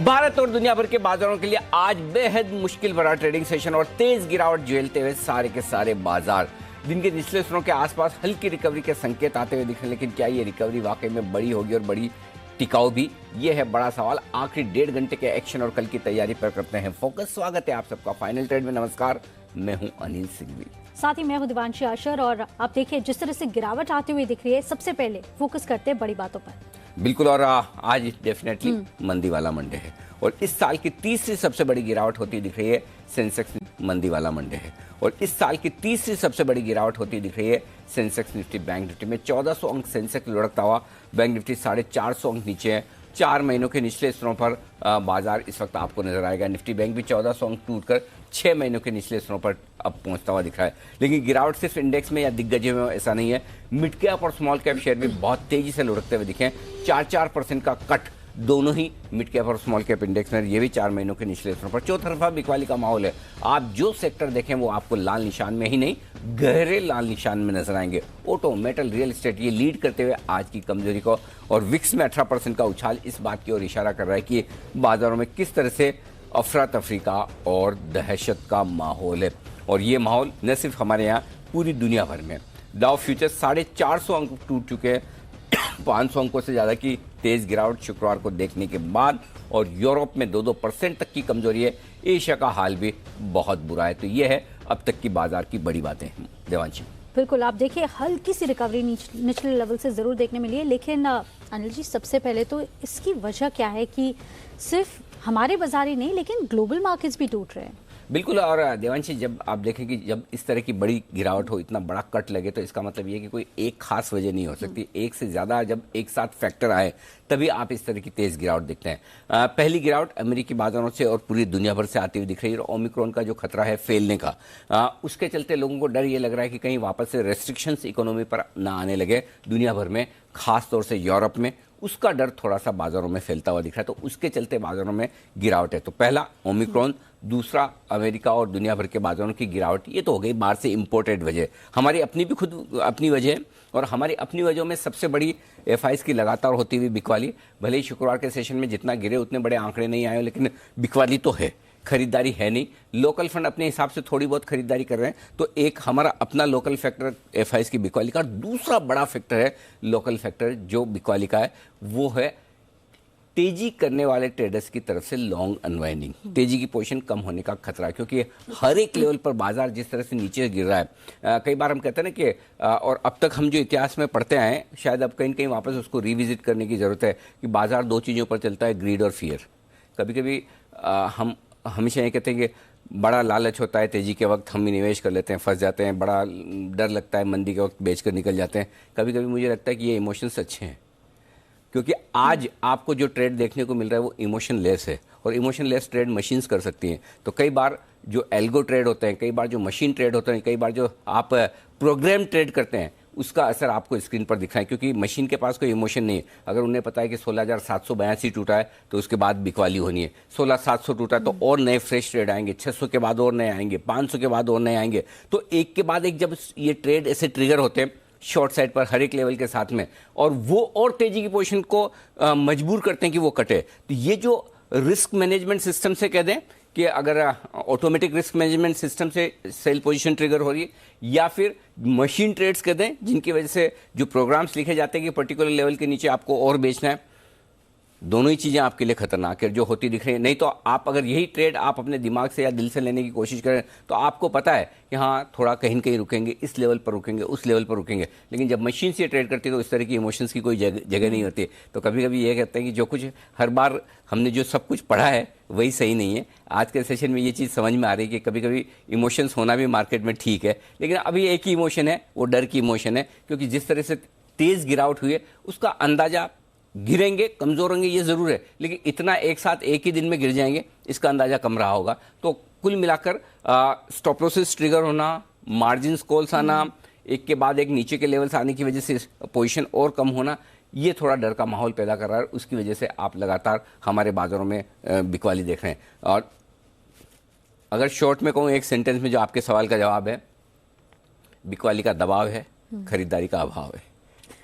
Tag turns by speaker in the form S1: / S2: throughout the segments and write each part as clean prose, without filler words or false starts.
S1: भारत और दुनिया भर के बाजारों के लिए आज बेहद मुश्किल भरा ट्रेडिंग सेशन और तेज गिरावट झेलते हुए सारे के सारे बाजार दिन के निचले स्तरों के आसपास हल्की रिकवरी के संकेत आते हुए दिख रहे हैं। लेकिन क्या ये रिकवरी वाकई में बड़ी होगी और बड़ी टिकाऊ भी? ये है बड़ा सवाल। आखिरी 1.5 घंटे के एक्शन और कल की तैयारी पर करते हैं फोकस। स्वागत है आप सबका फाइनल ट्रेड में। नमस्कार, मैं हूं अनिल सिंघवी,
S2: साथ ही मैं हूं दिवांशी आशर। और आप देखिए जिस तरह से गिरावट आती हुई दिख रही है, सबसे पहले फोकस करते हैं बड़ी बातों पर।
S1: बिल्कुल। और आज डेफिनेटली मंदी वाला मंडे है और इस साल की तीसरी सबसे बड़ी गिरावट होती दिख रही है। सेंसेक्स मंदी वाला मंडे है और इस साल की तीसरी सबसे बड़ी गिरावट होती दिख रही है सेंसेक्स निफ्टी बैंक निफ्टी में। 1400 अंक सेंसेक्स लुढ़कता हुआ, बैंक निफ्टी 450 अंक नीचे है। 4 महीनों के निचले स्तरों पर बाजार इस वक्त आपको नजर आएगा। निफ्टी बैंक भी 1400 अंक टूटकर 6 महीनों के निचले स्तरों पर अब पहुंचता हुआ दिख रहा है। लेकिन गिरावट सिर्फ इंडेक्स में या दिग्गजों में ऐसा नहीं है। मिड कैप और स्मॉल कैप शेयर भी बहुत तेजी से लुढ़कते हुए दिखे। 4% का कट दोनों ही मिड कैप और स्मॉल कैप इंडेक्स में, ये भी 4 महीनों के निचले स्तरों पर। चौतरफा बिकवाली का माहौल है। आप जो सेक्टर देखें वो आपको लाल निशान में ही नहीं, गहरे लाल निशान में नजर आएंगे। ऑटो, मेटल, रियल एस्टेट ये लीड करते हुए आज की कमजोरी को। और विक्स में 18% का उछाल इस बात की ओर इशारा कर रहा है कि बाजारों में किस तरह से अफरा तफरी का और दहशत का माहौल है। और ये माहौल न सिर्फ हमारे यहाँ, पूरी दुनिया भर में। डाउ फ्यूचर्स 450 अंक टूट चुके हैं। 500 अंकों से ज़्यादा की तेज गिरावट शुक्रवार को देखने के बाद। और यूरोप में 2% तक की कमजोरी है। एशिया का हाल भी बहुत बुरा है। तो ये है अब तक की बाजार की बड़ी बातें। देवांशी,
S2: बिल्कुल। आप देखिए हल्की सी रिकवरी निचले लेवल से जरूर देखने मिली है। लेकिन अनिल जी, सबसे पहले तो इसकी वजह क्या है कि सिर्फ हमारे बाजार ही नहीं लेकिन ग्लोबल मार्केट्स भी टूट रहे हैं?
S1: बिल्कुल। और देवांशी, जब आप देखें कि जब इस तरह की बड़ी गिरावट हो, इतना बड़ा कट लगे, तो इसका मतलब ये है कि कोई एक खास वजह नहीं हो सकती। एक से ज़्यादा जब एक साथ फैक्टर आए तभी आप इस तरह की तेज़ गिरावट देखते हैं। पहली गिरावट अमेरिकी बाजारों से और पूरी दुनिया भर से आती हुई दिख रही है। और ओमिक्रॉन का जो खतरा है फैलने का, उसके चलते लोगों को डर ये लग रहा है कि कहीं वापस से रेस्ट्रिक्शंस इकोनॉमी पर ना आने लगे दुनिया भर में, खास तौर से यूरोप में। उसका डर थोड़ा सा बाजारों में फैलता हुआ दिख रहा है। तो उसके चलते बाजारों में गिरावट है। तो पहला ओमिक्रॉन, दूसरा अमेरिका और दुनिया भर के बाजारों की गिरावट। ये तो हो गई बाहर से इंपोर्टेड वजह। हमारी अपनी भी खुद अपनी वजह है। और हमारी अपनी वजहों में सबसे बड़ी एफआईज की लगातार होती हुई बिकवाली। भले ही शुक्रवार के सेशन में जितना गिरे उतने बड़े आंकड़े नहीं आए, लेकिन बिकवाली तो है, खरीदारी है नहीं। लोकल फंड अपने हिसाब से थोड़ी बहुत खरीदारी कर रहे हैं। तो एक हमारा अपना लोकल फैक्टर एफआईज की बिकवाली का। दूसरा बड़ा फैक्टर है लोकल फैक्टर जो बिकवाली का है, वो है तेजी करने वाले ट्रेडर्स की तरफ से लॉन्ग अनवाइंडिंग। तेजी की पोजीशन कम होने का खतरा, क्योंकि हर एक लेवल पर बाजार जिस तरह से नीचे गिर रहा है। कई बार हम कहते हैं ना कि और अब तक हम जो इतिहास में पढ़ते आए हैं, शायद अब कहीं न कहीं वापस उसको रिविजिट करने की जरूरत है कि बाजार 2 चीज़ों पर चलता है, ग्रीड और फियर। कभी कभी हम हमेशा ये कहते हैं कि बड़ा लालच होता है तेजी के वक्त, हम निवेश कर लेते हैं, फंस जाते हैं। बड़ा डर लगता है, मंदी के वक्त बेच कर निकल जाते हैं। कभी कभी मुझे लगता है कि ये इमोशंस अच्छे हैं, क्योंकि आज आपको जो ट्रेड देखने को मिल रहा है वो इमोशन लेस है। और इमोशन लेस ट्रेड मशीन्स कर सकती हैं। तो कई बार जो एल्गो ट्रेड होते हैं, कई बार जो मशीन ट्रेड होते हैं, कई बार जो आप प्रोग्राम ट्रेड करते हैं, उसका असर आपको स्क्रीन पर दिख रहा है। क्योंकि मशीन के पास कोई इमोशन नहीं है। अगर उन्हें पता है कि 16,782 टूटा है तो उसके बाद बिकवाली होनी है। 16,700 टूटा है तो और नए फ्रेश ट्रेड आएंगे, 600 के बाद और नए आएंगे, 500 के बाद और नए आएंगे। तो एक के बाद एक जब ये ट्रेड ऐसे ट्रिगर होते हैं शॉर्ट साइड पर हर एक लेवल के साथ में, और वो और तेजी की पोजीशन को मजबूर करते हैं कि वो कटे। तो ये जो रिस्क मैनेजमेंट सिस्टम से कह दें कि अगर ऑटोमेटिक रिस्क मैनेजमेंट सिस्टम से सेल पोजीशन ट्रिगर हो रही है, या फिर मशीन ट्रेड्स कह दें जिनकी वजह से जो प्रोग्राम्स लिखे जाते हैं कि पर्टिकुलर लेवल के नीचे आपको और बेचना है, दोनों ही चीज़ें आपके लिए खतरनाक है जो होती दिख रही है। नहीं तो आप अगर यही ट्रेड आप अपने दिमाग से या दिल से लेने की कोशिश करें तो आपको पता है कि हाँ थोड़ा कहीं न कहीं रुकेंगे, इस लेवल पर रुकेंगे, उस लेवल पर रुकेंगे। लेकिन जब मशीन से ट्रेड करती है तो इस तरह की इमोशंस की कोई जगह नहीं होती। तो कभी कभी ये कहते हैं कि जो कुछ हर बार हमने जो सब कुछ पढ़ा है वही सही नहीं है। आज के सेशन में ये चीज़ समझ में आ रही है कि कभी कभी इमोशंस होना भी मार्केट में ठीक है। लेकिन अभी एक ही इमोशन है, वो डर की इमोशन है। क्योंकि जिस तरह से तेज़ गिरावट हुई है उसका अंदाजा, गिरेंगे, कमजोर होंगे ये जरूर है, लेकिन इतना एक साथ एक ही दिन में गिर जाएंगे इसका अंदाजा कम रहा होगा। तो कुल मिलाकर स्टॉप लॉसेस ट्रिगर होना, मार्जिन कॉल्स आना, एक के बाद एक नीचे के लेवल से आने की वजह से पोजीशन और कम होना, ये थोड़ा डर का माहौल पैदा कर रहा है। उसकी वजह से आप लगातार हमारे बाजारों में बिकवाली देख रहे हैं। और अगर शॉर्ट में कहूँ एक सेंटेंस में जो आपके सवाल का जवाब है, बिकवाली का दबाव है, खरीदारी का अभाव है।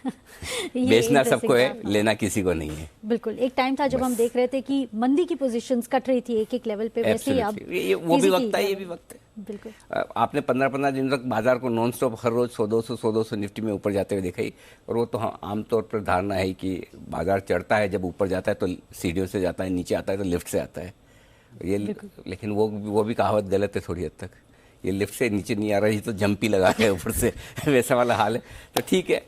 S2: ये
S1: बेचना
S2: interesting
S1: सबको है,
S2: था।
S1: लेना किसी को नहीं है।
S2: बिल्कुल, एक टाइम था जब हम देख रहे थे कि मंदी की पोजीशंस कट रही थी एक एक लेवल पे, वैसे ही अब
S1: Absolutely. वो भी
S2: तेजी
S1: वक्त
S2: की
S1: है, ये भी वक्त है।
S2: बिल्कुल।
S1: आपने 15-15 दिन तक बाजार को नॉन स्टॉप हर रोज 100-200 निफ्टी में ऊपर जाते हुए देखा ही। और वो तो हाँ, आमतौर पर धारणा है कि बाजार चढ़ता है, जब ऊपर जाता है तो सीढ़ियों से जाता है, नीचे आता है तो लिफ्ट से आता है। ये लेकिन वो भी कहावत गलत है थोड़ी हद तक। ये लिफ्ट से नीचे नहीं आ रही तो जंप ही लगा है ऊपर से वैसा वाला हाल है। तो ठीक है,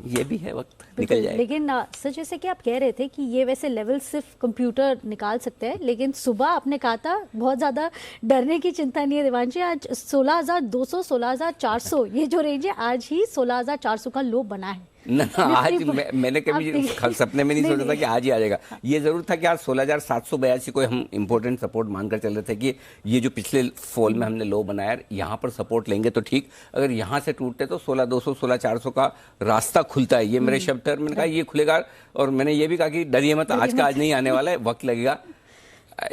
S1: ये भी है, वक्त निकल जाएगा।
S2: लेकिन सर, जैसे कि आप कह रहे थे कि ये वैसे लेवल सिर्फ कंप्यूटर निकाल सकते हैं, लेकिन सुबह आपने कहा था बहुत ज्यादा डरने की चिंता नहीं है देवांशी। आज 16,200 16,400 ये जो रेंज है, आज ही 16,400 का लो बना है।
S1: ना आज मैंने कभी सपने में नहीं सोचा था कि आज ही आ जाएगा। ये जरूर था कि आज 16,782 को हम इंपॉर्टेंट सपोर्ट मानकर चल रहे थे कि ये जो पिछले फॉल में हमने लो बनाया, यहाँ पर सपोर्ट लेंगे तो ठीक, अगर यहाँ से टूटते तो 16,200 16,400 का रास्ता खुलता है। ये मेरे शब्द थे, मैंने कहा ये खुलेगा। और मैंने ये भी कहा कि डरिए मत, आज का आज नहीं आने वाला है, वक्त लगेगा।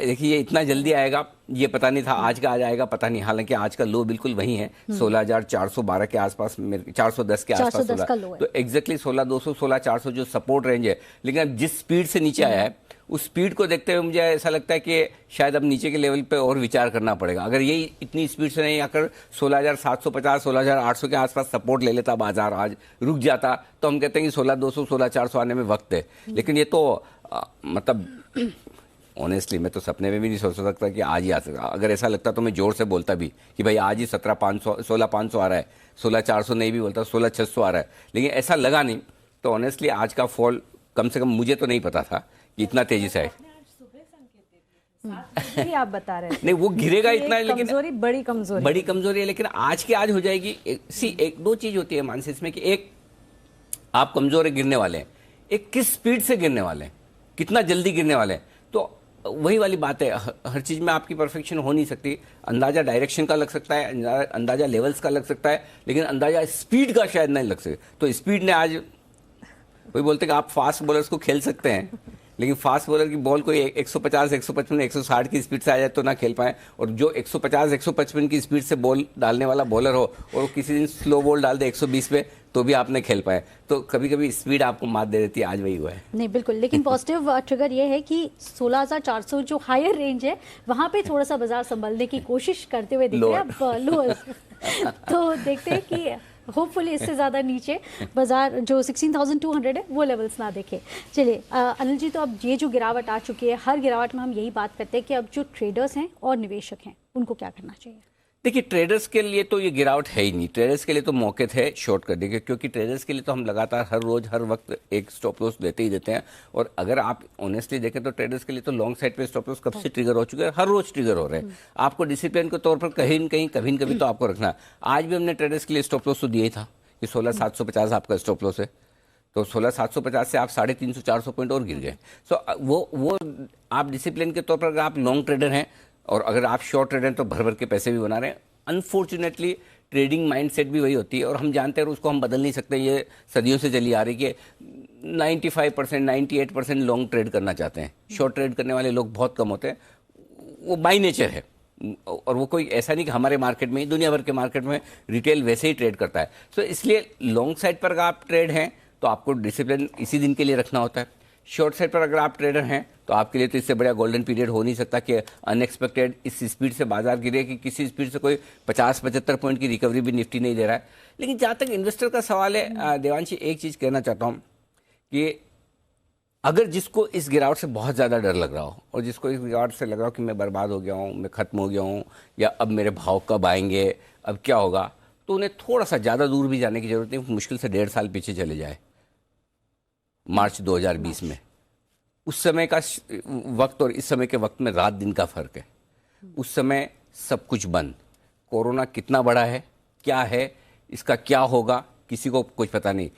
S1: देखिए ये इतना जल्दी आएगा ये पता नहीं था, आज का आज आएगा पता नहीं। हालांकि आज का लो बिल्कुल वही है, 16,412 के आसपास, 410 के आसपास
S2: 410 का लो है।
S1: तो एग्जैक्टली 16,200 16,400 जो सपोर्ट रेंज है। लेकिन अब जिस स्पीड से नीचे आया है, उस स्पीड को देखते हुए मुझे ऐसा लगता है कि शायद अब नीचे के लेवल पे और विचार करना पड़ेगा। अगर यही इतनी स्पीड से नहीं आकर 16,750 16,800 के आसपास सपोर्ट ले लेता बाजार, आज रुक जाता, तो हम कहते हैं कि 16,200 16,400 आने में वक्त है। लेकिन ये तो मतलब ऑनेस्टली मैं तो सपने में भी नहीं सोच सकता कि आज ही आ सकता। अगर ऐसा लगता तो मैं जोर से बोलता भी कि भाई आज ही 17,500 16,500 आ रहा है, 16,400 नहीं भी बोलता, 16,600 आ रहा है। लेकिन ऐसा लगा नहीं। तो ऑनेस्टली आज का फॉल कम से कम मुझे तो नहीं पता था कि इतना तेजी से आए।
S3: आप बता रहे थे
S1: नहीं, वो गिरेगा इतना, लेकिन
S3: कमजोरी, बड़ी कमजोरी
S1: है। लेकिन आज के आज हो जाएगी। एक दो चीज होती है मानसिक में कि एक आप कमजोर गिरने वाले हैं, एक किस स्पीड से गिरने वाले हैं, कितना जल्दी गिरने वाले हैं। तो वही वाली बात है, हर चीज में आपकी परफेक्शन हो नहीं सकती। अंदाजा डायरेक्शन का लग सकता है, अंदाजा लेवल्स का लग सकता है, लेकिन अंदाजा स्पीड का शायद नहीं लग सकता। तो स्पीड ने आज, वही बोलते हैं कि आप फास्ट बॉलर्स को खेल सकते हैं, लेकिन फास्ट बॉलर की बॉल कोई 150 155 160 की स्पीड से आ जाए तो ना खेल पाए। और जो 150 155 की स्पीड से बॉल डालने वाला बॉलर हो और किसी दिन स्लो बॉल डाल दे 120 पे, तो भी आपने खेल पाए। तो कभी कभी स्पीड आपको मात दे देती है, आज वही हुआ है।
S2: नहीं बिल्कुल, लेकिन पॉजिटिव ट्रिगर ये है कि 16,400 जो हायर रेंज है, वहां पे थोड़ा सा बाजार संभलने की कोशिश करते हुए दिख रहे हैं अब लोअर। तो देखते हैं कि होपफुली इससे ज़्यादा नीचे बाजार जो 16,200 है वो लेवल्स ना देखे। चलिए अनिल जी, तो अब ये जो गिरावट आ चुकी है, हर गिरावट में हम यही बात करते हैं कि अब जो ट्रेडर्स हैं और निवेशक हैं उनको क्या करना चाहिए?
S1: देखिए, ट्रेडर्स के लिए तो ये गिरावट है ही नहीं। ट्रेडर्स के लिए तो मौके थे शॉर्ट करने के, क्योंकि ट्रेडर्स के लिए तो हम लगातार हर रोज हर वक्त एक स्टॉप लॉस देते ही देते हैं। और अगर आप ऑनेस्टली देखें तो ट्रेडर्स के लिए तो लॉन्ग साइड पे स्टॉप लॉस कब से ट्रिगर हो चुके हैं, हर रोज ट्रिगर हो रहे हैं। आपको डिसिप्लिन के तौर पर कहीं न कहीं कभी न कभी तो आपको रखना। आज भी हमने ट्रेडर्स के लिए स्टॉप लॉस तो दिया ही था कि 16,750 आपका स्टॉप लॉस है, तो 16,750 से आप 350 400 पॉइंट और गिर गए। सो वो आप डिसिप्लिन के तौर पर अगर आप लॉन्ग ट्रेडर हैं और अगर आप शॉर्ट ट्रेडर हैं तो भर भर के पैसे भी बना रहे हैं। अनफॉर्चुनेटली ट्रेडिंग माइंडसेट भी वही होती है और हम जानते हैं और उसको हम बदल नहीं सकते। ये सदियों से चली आ रही कि 95% 98% लॉन्ग ट्रेड करना चाहते हैं, शॉर्ट ट्रेड करने वाले लोग बहुत कम होते हैं। वो बाई नेचर है और वो कोई ऐसा नहीं कि हमारे मार्केट में, दुनिया भर के मार्केट में रिटेल वैसे ही ट्रेड करता है। सो इसलिए लॉन्ग साइड पर अगर आप ट्रेड हैं तो आपको डिसिप्लिन इसी दिन के लिए रखना होता है। शॉर्ट साइड पर अगर आप ट्रेडर हैं तो आपके लिए तो इससे बड़ा गोल्डन पीरियड हो नहीं सकता कि अनएक्सपेक्टेड इस स्पीड से बाजार गिरे कि किसी स्पीड से कोई 50-75 पॉइंट की रिकवरी भी निफ्टी नहीं दे रहा है। लेकिन जहाँ तक इन्वेस्टर का सवाल है देवांशी, एक चीज़ कहना चाहता हूँ कि अगर जिसको इस गिरावट से बहुत ज़्यादा डर लग रहा हो और जिसको इस गिरावट से लग रहा हो कि मैं बर्बाद हो गया हूँ, मैं ख़त्म हो गया हूँ, या अब मेरे भाव कब आएंगे, अब क्या होगा, तो उन्हें थोड़ा सा ज़्यादा दूर भी जाने की ज़रूरत नहीं। मुश्किल से 1.5 साल पीछे चले जाए, मार्च 2020 में। उस समय का वक्त और इस समय के वक्त में रात दिन का फर्क है। उस समय सब कुछ बंद, कोरोना कितना बड़ा है, क्या है, इसका क्या होगा, किसी को कुछ पता नहीं।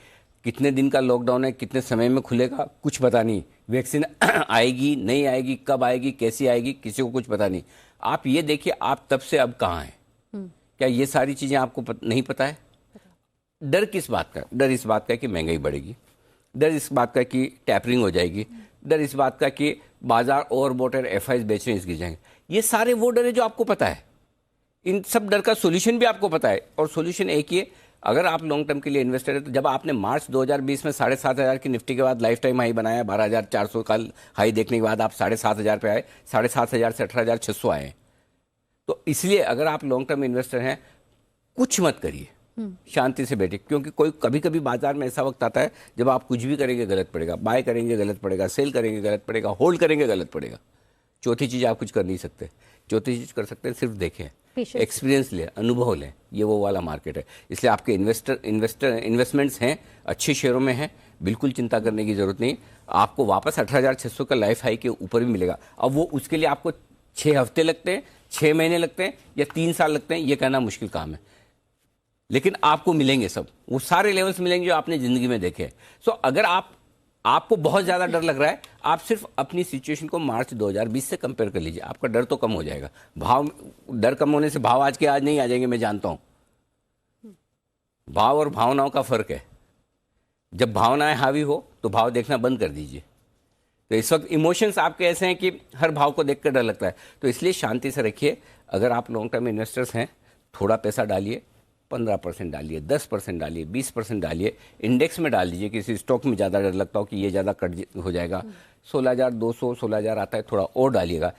S1: कितने दिन का लॉकडाउन है, कितने समय में खुलेगा, कुछ पता नहीं। वैक्सीन आएगी नहीं आएगी, कब आएगी, कैसी आएगी, किसी को कुछ पता नहीं। आप ये देखिए, आप तब से अब कहाँ हैं? क्या ये सारी चीज़ें आपको नहीं पता है? डर किस बात का? डर इस बात का कि महंगाई बढ़ेगी, डर इस बात का कि टैपरिंग हो जाएगी, डर इस बात का कि बाजार ओवरबॉट और एफआईज बेच रहे हैं, गिर जाएंगे। ये सारे वो डर है जो आपको पता है। इन सब डर का सॉल्यूशन भी आपको पता है और सॉल्यूशन एक ही है, अगर आप लॉन्ग टर्म के लिए इन्वेस्टर है तो जब आपने मार्च 2020 में 7,500 की निफ्टी के बाद लाइफ टाइम हाई बनाया, 12,400 का हाई देखने के बाद आप 7,500 पे आए, 7,500 से 18,600 आए। तो इसलिए अगर आप लॉन्ग टर्म इन्वेस्टर हैं, कुछ मत करिए, शांति से बैठिए, क्योंकि कोई कभी कभी बाजार में ऐसा वक्त आता है जब आप कुछ भी करेंगे गलत पड़ेगा, बाय करेंगे गलत पड़ेगा, सेल करेंगे गलत पड़ेगा, होल्ड करेंगे गलत पड़ेगा। चौथी चीज आप कुछ कर नहीं सकते, चौथी चीज कर सकते हैं सिर्फ देखें, एक्सपीरियंस ले, अनुभव लें, ये वो वाला मार्केट है। इसलिए आपके इन्वेस्टमेंट्स हैं, अच्छे शेयरों में हैं, बिल्कुल चिंता करने की जरूरत नहीं। आपको वापस 18,600 का लाइफ हाई के ऊपर भी मिलेगा। अब वो उसके लिए आपको 6 हफ्ते लगते हैं, 6 महीने लगते हैं या 3 साल लगते हैं, ये कहना मुश्किल काम है, लेकिन आपको मिलेंगे सब, वो सारे लेवल्स मिलेंगे जो आपने जिंदगी में देखे हैं। सो अगर आपको बहुत ज़्यादा डर लग रहा है, आप सिर्फ अपनी सिचुएशन को मार्च 2020 से कंपेयर कर लीजिए, आपका डर तो कम हो जाएगा। डर कम होने से भाव आज के आज नहीं आ जाएंगे, मैं जानता हूं। भाव और भावनाओं का फर्क है। जब भावनाएं हावी हो तो भाव देखना बंद कर दीजिए। तो इस वक्त इमोशंस आपके ऐसे हैं कि हर भाव को देखकर डर लगता है, तो इसलिए शांति से रखिए। अगर आप लॉन्ग टर्म इन्वेस्टर्स हैं, थोड़ा पैसा डालिए, 15% डालिए, 10% डालिए, 20% डालिए, इंडेक्स में डाल दीजिए। किसी स्टॉक में ज़्यादा डर लगता हो कि ये ज़्यादा कट हो जाएगा, 16,200 16,000 आता है, थोड़ा और डालिएगा।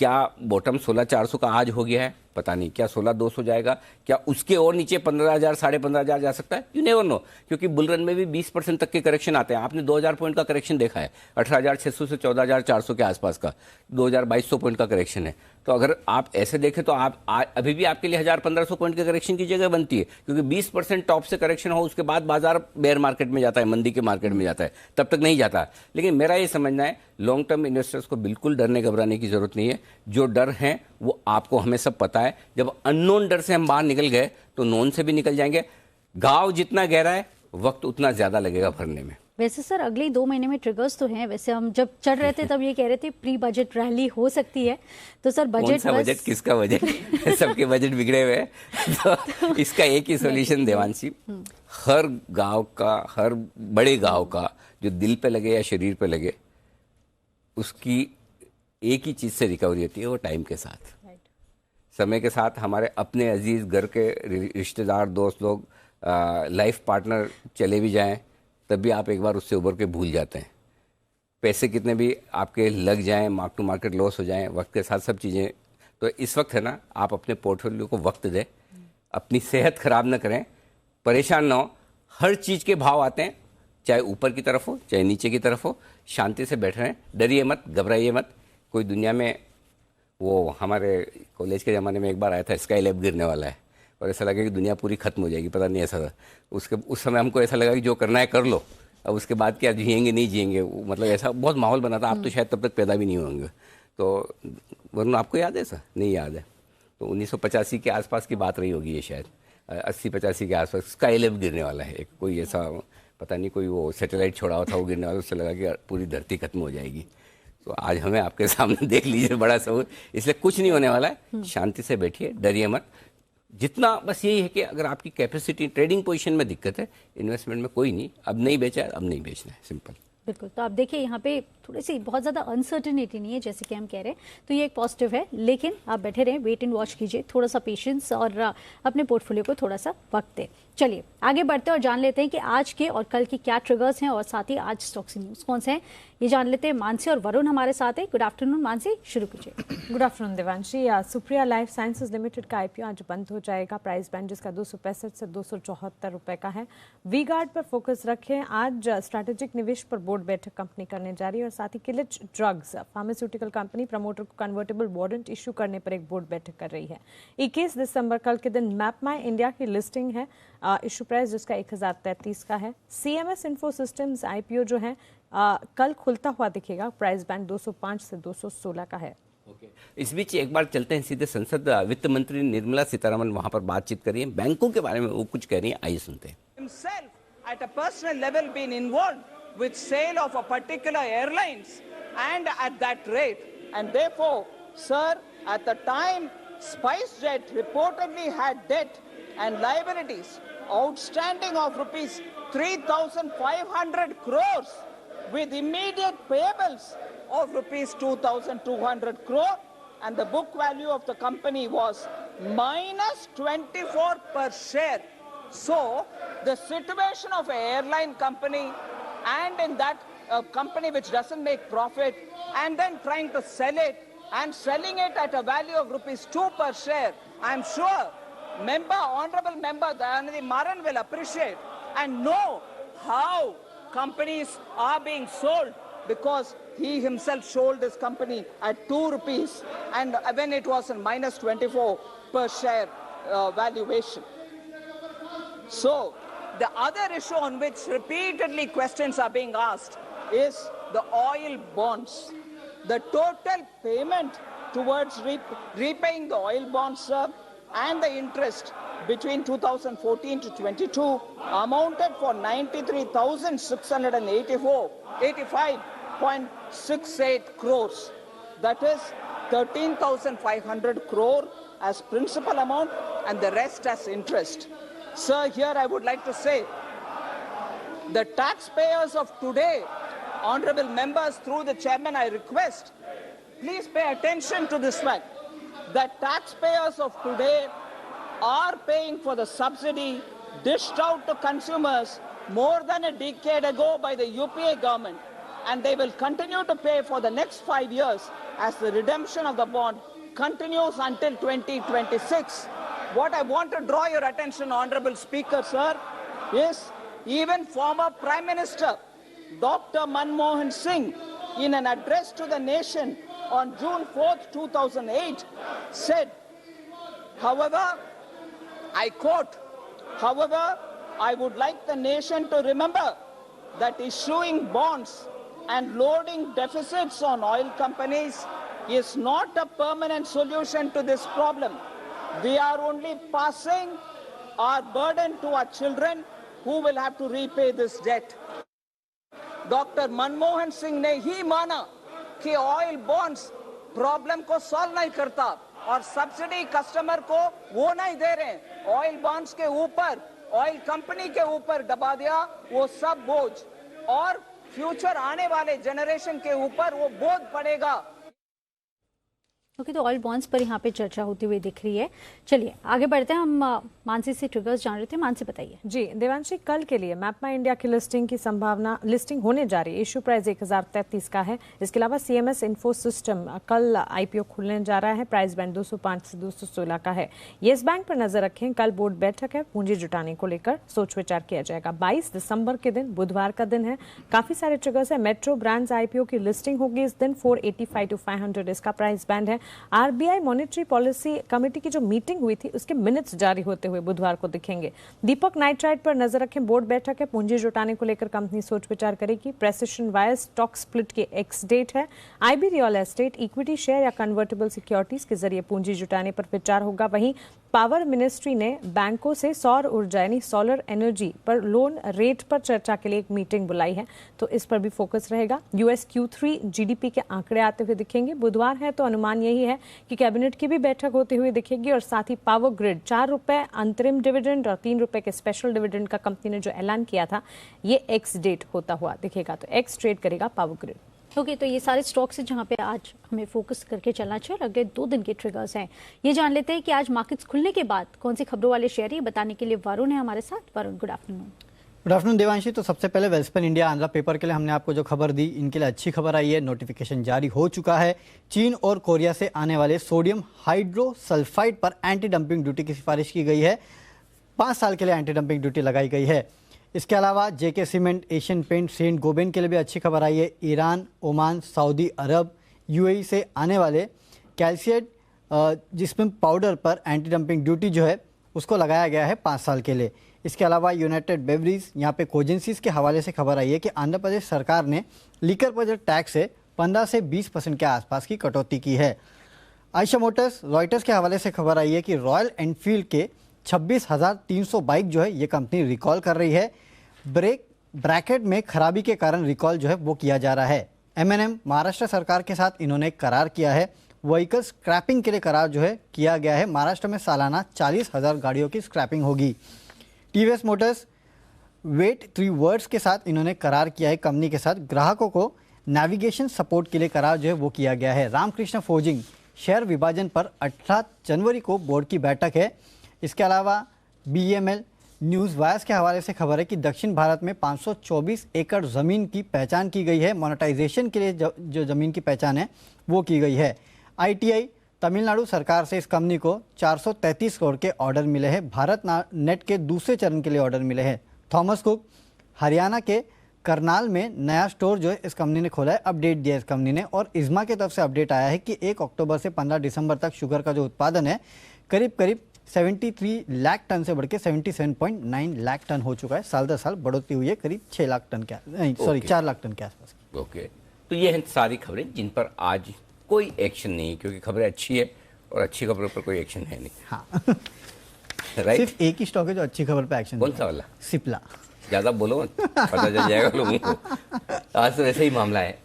S1: क्या बॉटम 16,400 का आज हो गया है? पता नहीं। क्या 16,200 जाएगा? क्या उसके और नीचे 15,000 15,500 जा सकता है? यू नेवर नो, क्योंकि बुल रन में भी 20% तक के करेक्शन आते हैं। आपने 2,000 पॉइंट का करेक्शन देखा है, 18,600 से 14,400 के आसपास का 2,200 पॉइंट का करेक्शन है। तो अगर आप ऐसे देखें तो आप अभी भी आपके लिए 1,000-1,500 पॉइंट के करेक्शन की जगह बनती है, क्योंकि 20% टॉप से करेक्शन हो, उसके बाद बाजार बेयर मार्केट में जाता है, मंदी के मार्केट में जाता है, तब तक नहीं जाता। लेकिन मेरा ये समझना है, लॉन्ग टर्म इन्वेस्टर्स को बिल्कुल डरने घबराने की जरूरत नहीं है। जो डर है वो आपको, हमें सब पता है। जब अननोन डर से हम बाहर निकल गए तो नोन से भी निकल जाएंगे। घाव जितना गहरा है, वक्त उतना ज्यादा लगेगा भरने में।
S2: वैसे सर अगले 2 महीने में ट्रिगर्स तो हैं। वैसे हम जब चढ़ रहे थे तब ये कह रहे थे प्री बजट रैली हो सकती है, तो सर बजट,
S1: कौन सा बजट, किसका बजट? सबके बजट बिगड़े हुए हैं। तो इसका एक ही सॉल्यूशन देवांशी, हर गांव का, हर बड़े गांव का जो दिल पे लगे या शरीर पे लगे, उसकी एक ही चीज से रिकवरी होती है, वो टाइम के साथ, समय के साथ। हमारे अपने अजीज घर के रिश्तेदार, दोस्त लोग, लाइफ पार्टनर चले भी जाएं, तब भी आप एक बार उससे उभर के भूल जाते हैं। पैसे कितने भी आपके लग जाएं, मार्क टू मार्केट लॉस हो जाएं, वक्त के साथ सब चीज़ें। तो इस वक्त है ना, आप अपने पोर्टफोलियो को वक्त दें, अपनी सेहत खराब ना करें, परेशान ना हो। हर चीज़ के भाव आते हैं, चाहे ऊपर की तरफ हो चाहे नीचे की तरफ हो, शांति से बैठ रहे हैं, डरिए मत, घबराइए मत। कोई दुनिया में, वो हमारे कॉलेज के ज़माने में एक बार आया था, स्काई लैब गिरने वाला है, और ऐसा लगा कि दुनिया पूरी खत्म हो जाएगी, पता नहीं ऐसा था। उस समय हमको ऐसा लगा कि जो करना है कर लो, अब उसके बाद क्या जिएंगे नहीं जिएंगे, मतलब ऐसा बहुत माहौल बना था। आप तो शायद तब तक पैदा भी नहीं होंगे, तो वरुण आपको याद है? ऐसा नहीं याद है। तो 1985 के आसपास की बात रही होगी ये, शायद 80-85 के आसपास। स्काई लैब गिरने वाला है, एक कोई ऐसा, पता नहीं कोई वो सैटेलाइट छोड़ा हुआ था, वो गिरने वाला, उससे लगा कि पूरी धरती खत्म हो जाएगी। तो आज हमें आपके सामने देख लीजिए, बड़ा सबूत। इसलिए कुछ नहीं होने वाला है, शांति से बैठिए, डरिए मत। जितना बस यही है कि अगर आपकी कैपेसिटी, ट्रेडिंग पोजीशन में दिक्कत है, इन्वेस्टमेंट में कोई नहीं, अब नहीं बेचा है, अब नहीं बेचना है, सिंपल।
S2: बिल्कुल। तो आप देखिए यहाँ पे थोड़ी सी बहुत ज़्यादा अनसर्टिनिटी नहीं है, जैसे कि हम कह रहे हैं, तो ये एक पॉजिटिव है। लेकिन आप बैठे रहें, वेट एंड वॉच कीजिए, थोड़ा सा पेशेंस और अपने पोर्टफोलियो को थोड़ा सा वक्त दें। चलिए आगे बढ़ते हैं और जान लेते हैं कि आज के और कल की क्या ट्रिगर्स हैं, और साथ ही आज स्टॉक्स न्यूज़ कौन से हैं, ये जान लेते हैं। मानसी और वरुण हमारे साथ है। गुड आफ्टरनून मानसी, शुरू कीजिए।
S3: Good afternoon Devanshi. Supriya life sciences limited का आईपीओ आज बंद हो जाएगा। प्राइस बैंड जिसका 265 से 274 रुपए का है। वी गार्ड पर फोकस रखें। आज स्ट्रैटेजिक निवेश पर बोर्ड बैठक कंपनी करने जा रही है, और साथ ही किलिच ड्रग्स फार्मास्यूटिकल कंपनी प्रमोटर को कन्वर्टेबल वारंट इशू करने पर एक बोर्ड बैठक कर रही है। 21 दिसंबर कल के दिन मैपमाई इंडिया की लिस्टिंग है। इशू प्राइस जिसका 1033 का है। सीएमएस इन्फो सिस्टम्स आईपीओ जो है कल खुलता हुआ दिखेगा। प्राइस बैंड 205 से 216 का है।
S1: इस बीच एक बार चलते हैं सीधे संसद। वित्त मंत्री निर्मला सीतारमण वहां पर बातचीत कर रही है, बैंकों के बारे में वो कुछ कह रही है, आइए सुनते हैं।
S4: Himself at a personal level been involved with sale of a particular airlines and at that rate, and therefore sir, at the time SpiceJet reportedly had debt and liabilities outstanding of rupees 3,500 crores with immediate payables of rupees 2,200 crore, and the book value of the company was -24 per share. So, the situation of an airline company and in that company which doesn't make profit and then trying to sell it and selling it at a value of ₹2 per share, I'm sure Honorable Member Dayanidhi Maran will appreciate and know how companies are being sold, because he himself sold his company at ₹2 and when it was in -24 per share valuation. So, the other issue on which repeatedly questions are being asked is the oil bonds. The total payment towards repaying the oil bonds, sir, and the interest between 2014 to 22 amounted for 85.68 crores. That is 13,500 crore as principal amount and the rest as interest. Sir, here I would like to say the taxpayers of today, honorable members, through the chairman, I request, please pay attention to this fact. The taxpayers of today are paying for the subsidy dished out to consumers more than a decade ago by the UPA government, and they will continue to pay for the next 5 years as the redemption of the bond continues until 2026. What I want to draw your attention, Honorable Speaker, sir, is even former Prime Minister Dr. Manmohan Singh, in an address to the nation on June 4th, 2008, said, however, I quote, however, I would like the nation to remember that issuing bonds and loading deficits on oil companies is not a permanent solution to this problem. We are only passing our burden to our children who will have to repay this debt. Doctor Manmohan Singh ने ही माना कि oil bonds problem को solve नहीं करता और subsidy customer को वो नहीं दे रहे, ऑयल बॉन्ड्स के ऊपर, ऑयल कंपनी के ऊपर दबा दिया वो सब बोझ और फ्यूचर आने वाले जनरेशन के ऊपर वो बोझ पड़ेगा।
S2: ओके, तो ऑयल बॉन्ड्स पर यहाँ पे चर्चा होती हुई दिख रही है। चलिए आगे बढ़ते हैं, हम मानसी से ट्रिगर्स जान रहे थे। मानसी बताइए।
S3: जी देवांशी, कल के लिए मैपमा इंडिया की लिस्टिंग की संभावना, लिस्टिंग होने जा रही है, इशू प्राइस 1033 का है। इसके अलावा CMS इन्फो सिस्टम कल IPO खुलने जा रहा है, प्राइस बैंड 205 से 216 का है। येस बैंक पर नजर रखें, कल बोर्ड बैठक है, पूंजी जुटाने को लेकर सोच विचार किया जाएगा। 22 दिसंबर के दिन, बुधवार का दिन है, काफी सारे ट्रिगर्स है। मेट्रो ब्रांड्स IPO की लिस्टिंग होगी इस दिन, 485 to 500 इसका प्राइस बैंड है। RBI मॉनेटरी पॉलिसी कमेटी की जो मीटिंग हुई थी उसके मिनट्स जारी होते हुए बुधवार को दिखेंगे। दीपक नाइट्राइट पर नजर रखें, बोर्ड बैठक है, पूंजी जुटाने को लेकर कंपनी सोच विचार करेगी। प्रेसिशन वायर्स स्टॉक स्प्लिट की एक्स डेट है। IB real estate equity share या कन्वर्टेबल सिक्योरिटीज के जरिए पूंजी जुटाने पर विचार होगा। वहीं पावर मिनिस्ट्री ने बैंकों से सौर ऊर्जा यानी सोलर एनर्जी पर लोन रेट पर चर्चा के लिए एक मीटिंग बुलाई है, तो इस पर भी फोकस रहेगा। US Q3 GDP के आंकड़े आते हुए दिखेंगे। बुधवार है तो अनुमान यही है कि कैबिनेट की भी बैठक होती हुई दिखेगी और साथ ही पावर ग्रिड ₹4 अंतरिम डिविडेंड और ₹3 के स्पेशल डिविडेंड का कंपनी ने जो ऐलान किया था, ये एक्स डेट होता हुआ दिखेगा, तो एक्स ट्रेड करेगा पावर ग्रिड।
S2: ओके, तो ये सारे स्टॉक्स हैं जहां पे आज हमें फोकस करके चलना चाहिए और अगले 2 दिन के ट्रिगर्स हैं। ये जान लेते हैं कि आज मार्केट्स खुलने के बाद कौन सी खबरों वाले शेयर है, बताने के लिए वरुण है हमारे साथ। Varun, good afternoon.
S5: Good afternoon Devanshi. तो सबसे पहले वेल्सपन इंडिया आंध्रा पेपर के लिए हमने आपको जो खबर दी, इनके लिए अच्छी खबर आई है, नोटिफिकेशन जारी हो चुका है। चीन और कोरिया से आने वाले सोडियम हाइड्रोसल्फाइड पर एंटी डंपिंग ड्यूटी की सिफारिश की गई है। 5 साल के लिए एंटी डंपिंग ड्यूटी लगाई गई है। इसके अलावा JK cement, Asian paint, Saint Gobain के लिए भी अच्छी खबर आई है। Iran, Oman, Saudi Arab, UAE से आने वाले कैल्शियम जिस्म पाउडर पर एंटी डंपिंग ड्यूटी जो है उसको लगाया गया है 5 साल के लिए। इसके अलावा यूनाइटेड बेवरीज, यहाँ पे कोजेंसीज के हवाले से खबर आई है कि आंध्र प्रदेश सरकार ने लीकर पर टैक्स से 15 से 20% के आसपास की कटौती की है। आयशा मोटर्स, रॉयटर्स के हवाले से खबर आई है कि रॉयल एनफील्ड के 26,300 बाइक जो है ये कंपनी रिकॉल कर रही है। ब्रैकेट में खराबी के कारण रिकॉल जो है वो किया जा रहा है। M&M, महाराष्ट्र सरकार के साथ इन्होंने करार किया है। व्हीकल स्क्रैपिंग के लिए करार जो है किया गया है। महाराष्ट्र में सालाना 40,000 गाड़ियों की स्क्रैपिंग होगी। TVS मोटर्स, वेट 3 वर्ड्स के साथ इन्होंने करार किया है कंपनी के साथ। ग्राहकों को नेविगेशन सपोर्ट के लिए करार जो है वो किया गया है। रामकृष्ण फोर्जिंग, शेयर विभाजन पर 18 जनवरी को बोर्ड की बैठक है। इसके अलावा BEML, न्यूज़ वायर्स के हवाले से खबर है कि दक्षिण भारत में 524 एकड़ ज़मीन की पहचान की गई है। मोनेटाइजेशन के लिए जो ज़मीन की पहचान है वो की गई है। ITI तमिलनाडु सरकार से इस कंपनी को 433 करोड़ के ऑर्डर मिले हैं। भारत नेट के दूसरे चरण के लिए ऑर्डर मिले हैं। थॉमस कुक हरियाणा के करनाल में नया स्टोर जो है इस कंपनी ने खोला है, अपडेट दिया इस कंपनी ने। और इस्मा की तरफ से अपडेट आया है कि 1 अक्टूबर से 15 दिसंबर तक शुगर का जो उत्पादन है करीब 73 लाख टन से बढ़ के 77.9 लाख टन हो चुका है। साल दर साल बढ़ोतरी हुई है करीब 6 लाख टन के नहीं सॉरी 4 लाख टन के आसपास।
S1: ओके, तो ये हैं सारी खबरें जिन पर आज कोई एक्शन नहीं है, क्योंकि खबरें अच्छी है और अच्छी खबरों पर कोई एक्शन है नहीं।
S5: हाँ
S1: राइट,
S5: सिर्फ एक ही स्टॉक है जो अच्छी खबर पे एक्शन
S1: कौन सा वाला?
S5: सिप्ला।
S1: ज्यादा बोलो मत, पता चल जाएगा लोगों को। आज तो वैसे ही मामला है,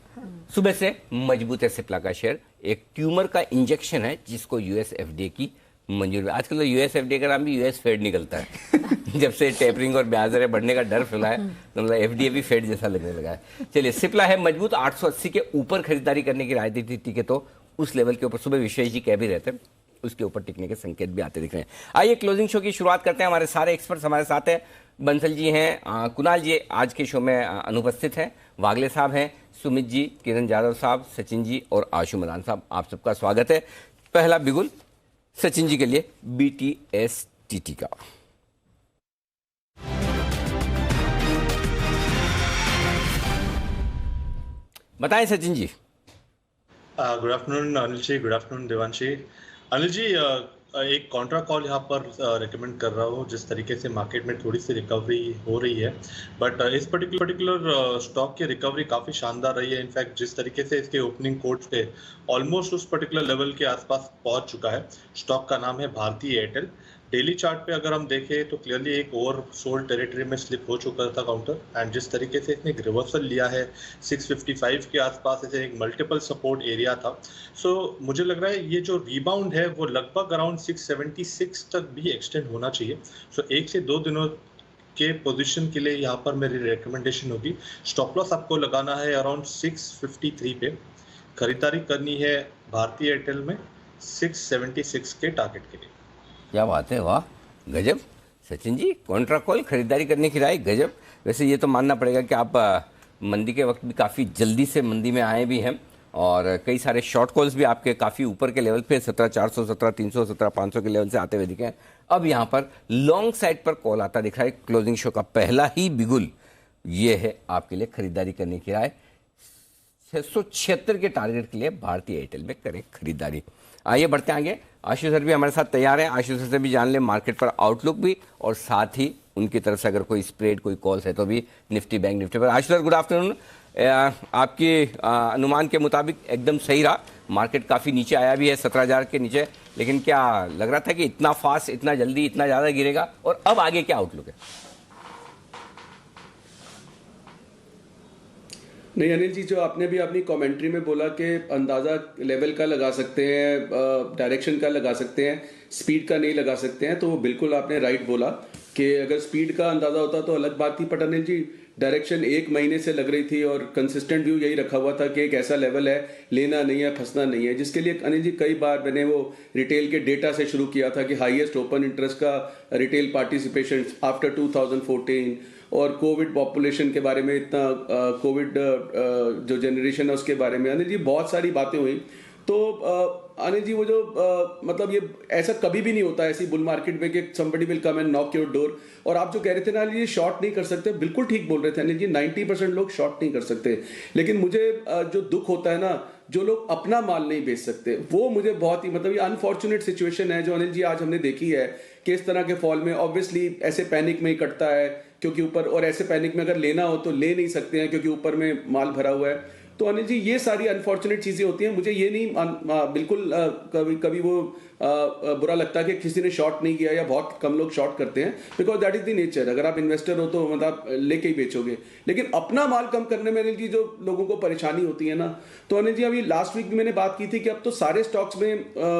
S1: सुबह से मजबूत है सिप्ला का शेयर। एक ट्यूमर का इंजेक्शन है जिसको US FDA की मंजूरी। आजकल तो US FDA का नाम भी US फेड निकलता है। जब से टेपरिंग और ब्याज दरें बढ़ने का डर फैला है तो मतलब FDA भी फेड जैसा लगने लगा है। चलिए, सिप्ला है मजबूत, 880 के ऊपर खरीदारी करने की राय दी थी, टिके तो उस लेवल के ऊपर। सुबह विशेष जी कह भी रहते हैं, उसके ऊपर टिकने के संकेत भी आते दिख रहे हैं। आइए क्लोजिंग शो की शुरुआत करते हैं। हमारे सारे एक्सपर्ट्स हमारे साथ हैं। बंसल जी हैं, कुणाल जी आज के शो में अनुपस्थित हैं, वागले साहब हैं, सुमित जी, किरण यादव साहब, सचिन जी और आशु मदान साहब, आप सबका स्वागत है। पहला बिगुल सचिन जी के लिए BTSTT का। बताएं Sachin ji.
S6: Good afternoon Anil ji, good afternoon Devanshi. Anil ji, एक कॉन्ट्रा कॉल यहाँ पर रेकमेंड कर रहा हूँ। जिस तरीके से मार्केट में थोड़ी सी रिकवरी हो रही है, बट इस पर्टिकुलर स्टॉक की रिकवरी काफ़ी शानदार रही है। इनफैक्ट जिस तरीके से इसके ओपनिंग कोट्स थे ऑलमोस्ट उस पर्टिकुलर लेवल के आसपास पहुंच चुका है। स्टॉक का नाम है भारती एयरटेल। डेली चार्ट पे अगर हम देखें तो क्लियरली एक ओवर सोल्ड टेरिटरी में स्लिप हो चुका था काउंटर, एंड जिस तरीके से इसने एक रिवर्सल लिया है 655 के आसपास, इसे एक मल्टीपल सपोर्ट एरिया था। सो मुझे लग रहा है ये जो रीबाउंड है वो लगभग अराउंड 676 तक भी एक्सटेंड होना चाहिए। सो 1 से 2 दिनों के पोजीशन के लिए यहाँ पर मेरी रिकमेंडेशन होगी, स्टॉप लॉस आपको लगाना है अराउंड 653 पे, खरीदारी करनी है भारती एयरटेल में 676 के टारगेट के लिए।
S1: क्या बात है, वाह गजब। सचिन जी, कॉन्ट्रा कॉल खरीदारी करने की राय, गजब। वैसे ये तो मानना पड़ेगा कि आप मंदी के वक्त भी काफ़ी जल्दी से मंदी में आए भी हैं, और कई सारे शॉर्ट कॉल्स भी आपके काफ़ी ऊपर के लेवल पे 17,400, 17,300, 17,500 के लेवल से आते हुए दिखे हैं। अब यहाँ पर लॉन्ग साइड पर कॉल आता दिख रहा है। क्लोजिंग शो का पहला ही बिगुल ये है आपके लिए खरीदारी करने की राय। 676 के टारगेट के लिए भारतीय एयरटेल में करें खरीदारी। आइए बढ़ते हैं आगे। आशु सर भी हमारे साथ तैयार हैं। आशु सर से भी जान लें मार्केट पर आउटलुक भी, और साथ ही उनकी तरफ से अगर कोई स्प्रेड कोई कॉल्स है तो भी निफ्टी बैंक निफ्टी पर। आशु सर, गुड आफ्टरनून। आपके अनुमान के मुताबिक एकदम सही रहा, मार्केट काफ़ी नीचे आया भी है 17,000 के नीचे, लेकिन क्या लग रहा था कि इतना फास्ट, इतना जल्दी, इतना ज़्यादा गिरेगा, और अब आगे क्या आउटलुक है?
S7: नहीं अनिल जी, जो आपने भी अपनी कमेंट्री में बोला कि अंदाज़ा लेवल का लगा सकते हैं, डायरेक्शन का लगा सकते हैं, स्पीड का नहीं लगा सकते हैं, तो वो बिल्कुल आपने राइट बोला कि अगर स्पीड का अंदाज़ा होता तो अलग बात थी। पर अनिल जी, डायरेक्शन 1 महीने से लग रही थी और कंसिस्टेंट व्यू यही रखा हुआ था कि एक ऐसा लेवल है, लेना नहीं है, फंसना नहीं है, जिसके लिए अनिल जी कई बार मैंने वो रिटेल के डेटा से शुरू किया था कि हाईएस्ट ओपन इंटरेस्ट का रिटेल पार्टिसिपेशन आफ्टर 2014, और कोविड पॉपुलेशन के बारे में इतना, कोविड जो जनरेशन है उसके बारे में अनिल जी बहुत सारी बातें हुई। तो अनिल जी वो जो मतलब ये ऐसा कभी भी नहीं होता ऐसी बुल मार्केट में कि somebody will come and knock your door। और आप जो कह रहे थे ना अनिल जी शॉर्ट नहीं कर सकते, बिल्कुल ठीक बोल रहे थे अनिल जी, 90% लोग शॉर्ट नहीं कर सकते। लेकिन मुझे जो दुख होता है ना, जो लोग अपना माल नहीं बेच सकते, वो मुझे बहुत ही मतलब ये अनफॉर्चुनेट सिचुएशन है जो अनिल जी आज हमने देखी है कि इस तरह के फॉल में ऑब्वियसली ऐसे पैनिक में ही कटता है, क्योंकि ऊपर, और ऐसे पैनिक में अगर लेना हो तो ले नहीं सकते हैं क्योंकि ऊपर में माल भरा हुआ है। तो अनिल जी ये सारी अनफॉर्चुनेट चीज़ें होती हैं। मुझे ये नहीं बिल्कुल कभी वो बुरा लगता है कि किसी ने शॉर्ट नहीं किया, या बहुत कम लोग शॉर्ट करते हैं, because that is the nature. अगर आप इन्वेस्टर हो तो मतलब लेके ही बेचोगे, लेकिन अपना माल कम करने में अनिल जी जो लोगों को परेशानी होती है ना, तो अनिल जी अभी लास्ट वीक भी मैंने बात की थी कि अब तो सारे स्टॉक्स में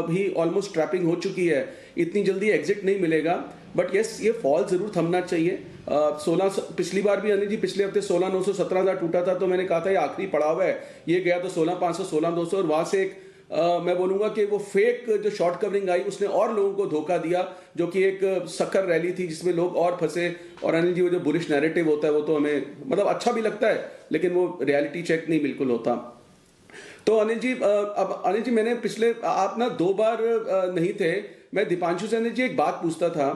S7: भी ऑलमोस्ट ट्रैपिंग हो चुकी है, इतनी जल्दी एग्जिट नहीं मिलेगा। बट यस, ये फॉल जरूर थमना चाहिए। 16 पिछली बार भी अनिल जी पिछले हफ्ते 16,900 17,000 टूटा था, तो मैंने कहा था ये आखिरी पड़ाव है, ये गया तो 16,500 16,200, और वहां से एक मैं बोलूंगा कि वो फेक जो शॉर्ट कवरिंग आई उसने और लोगों को धोखा दिया, जो कि एक शक्कर रैली थी जिसमें लोग और फंसे। और अनिल जी वो जो बुलिश नैरेटिव होता है वो तो हमें मतलब अच्छा भी लगता है, लेकिन वो रियलिटी चेक नहीं बिल्कुल होता। तो अनिल जी अब अनिल जी मैंने पिछले आप ना 2 बार नहीं थे, मैं दीपांशु से अनिल जी एक बात पूछता था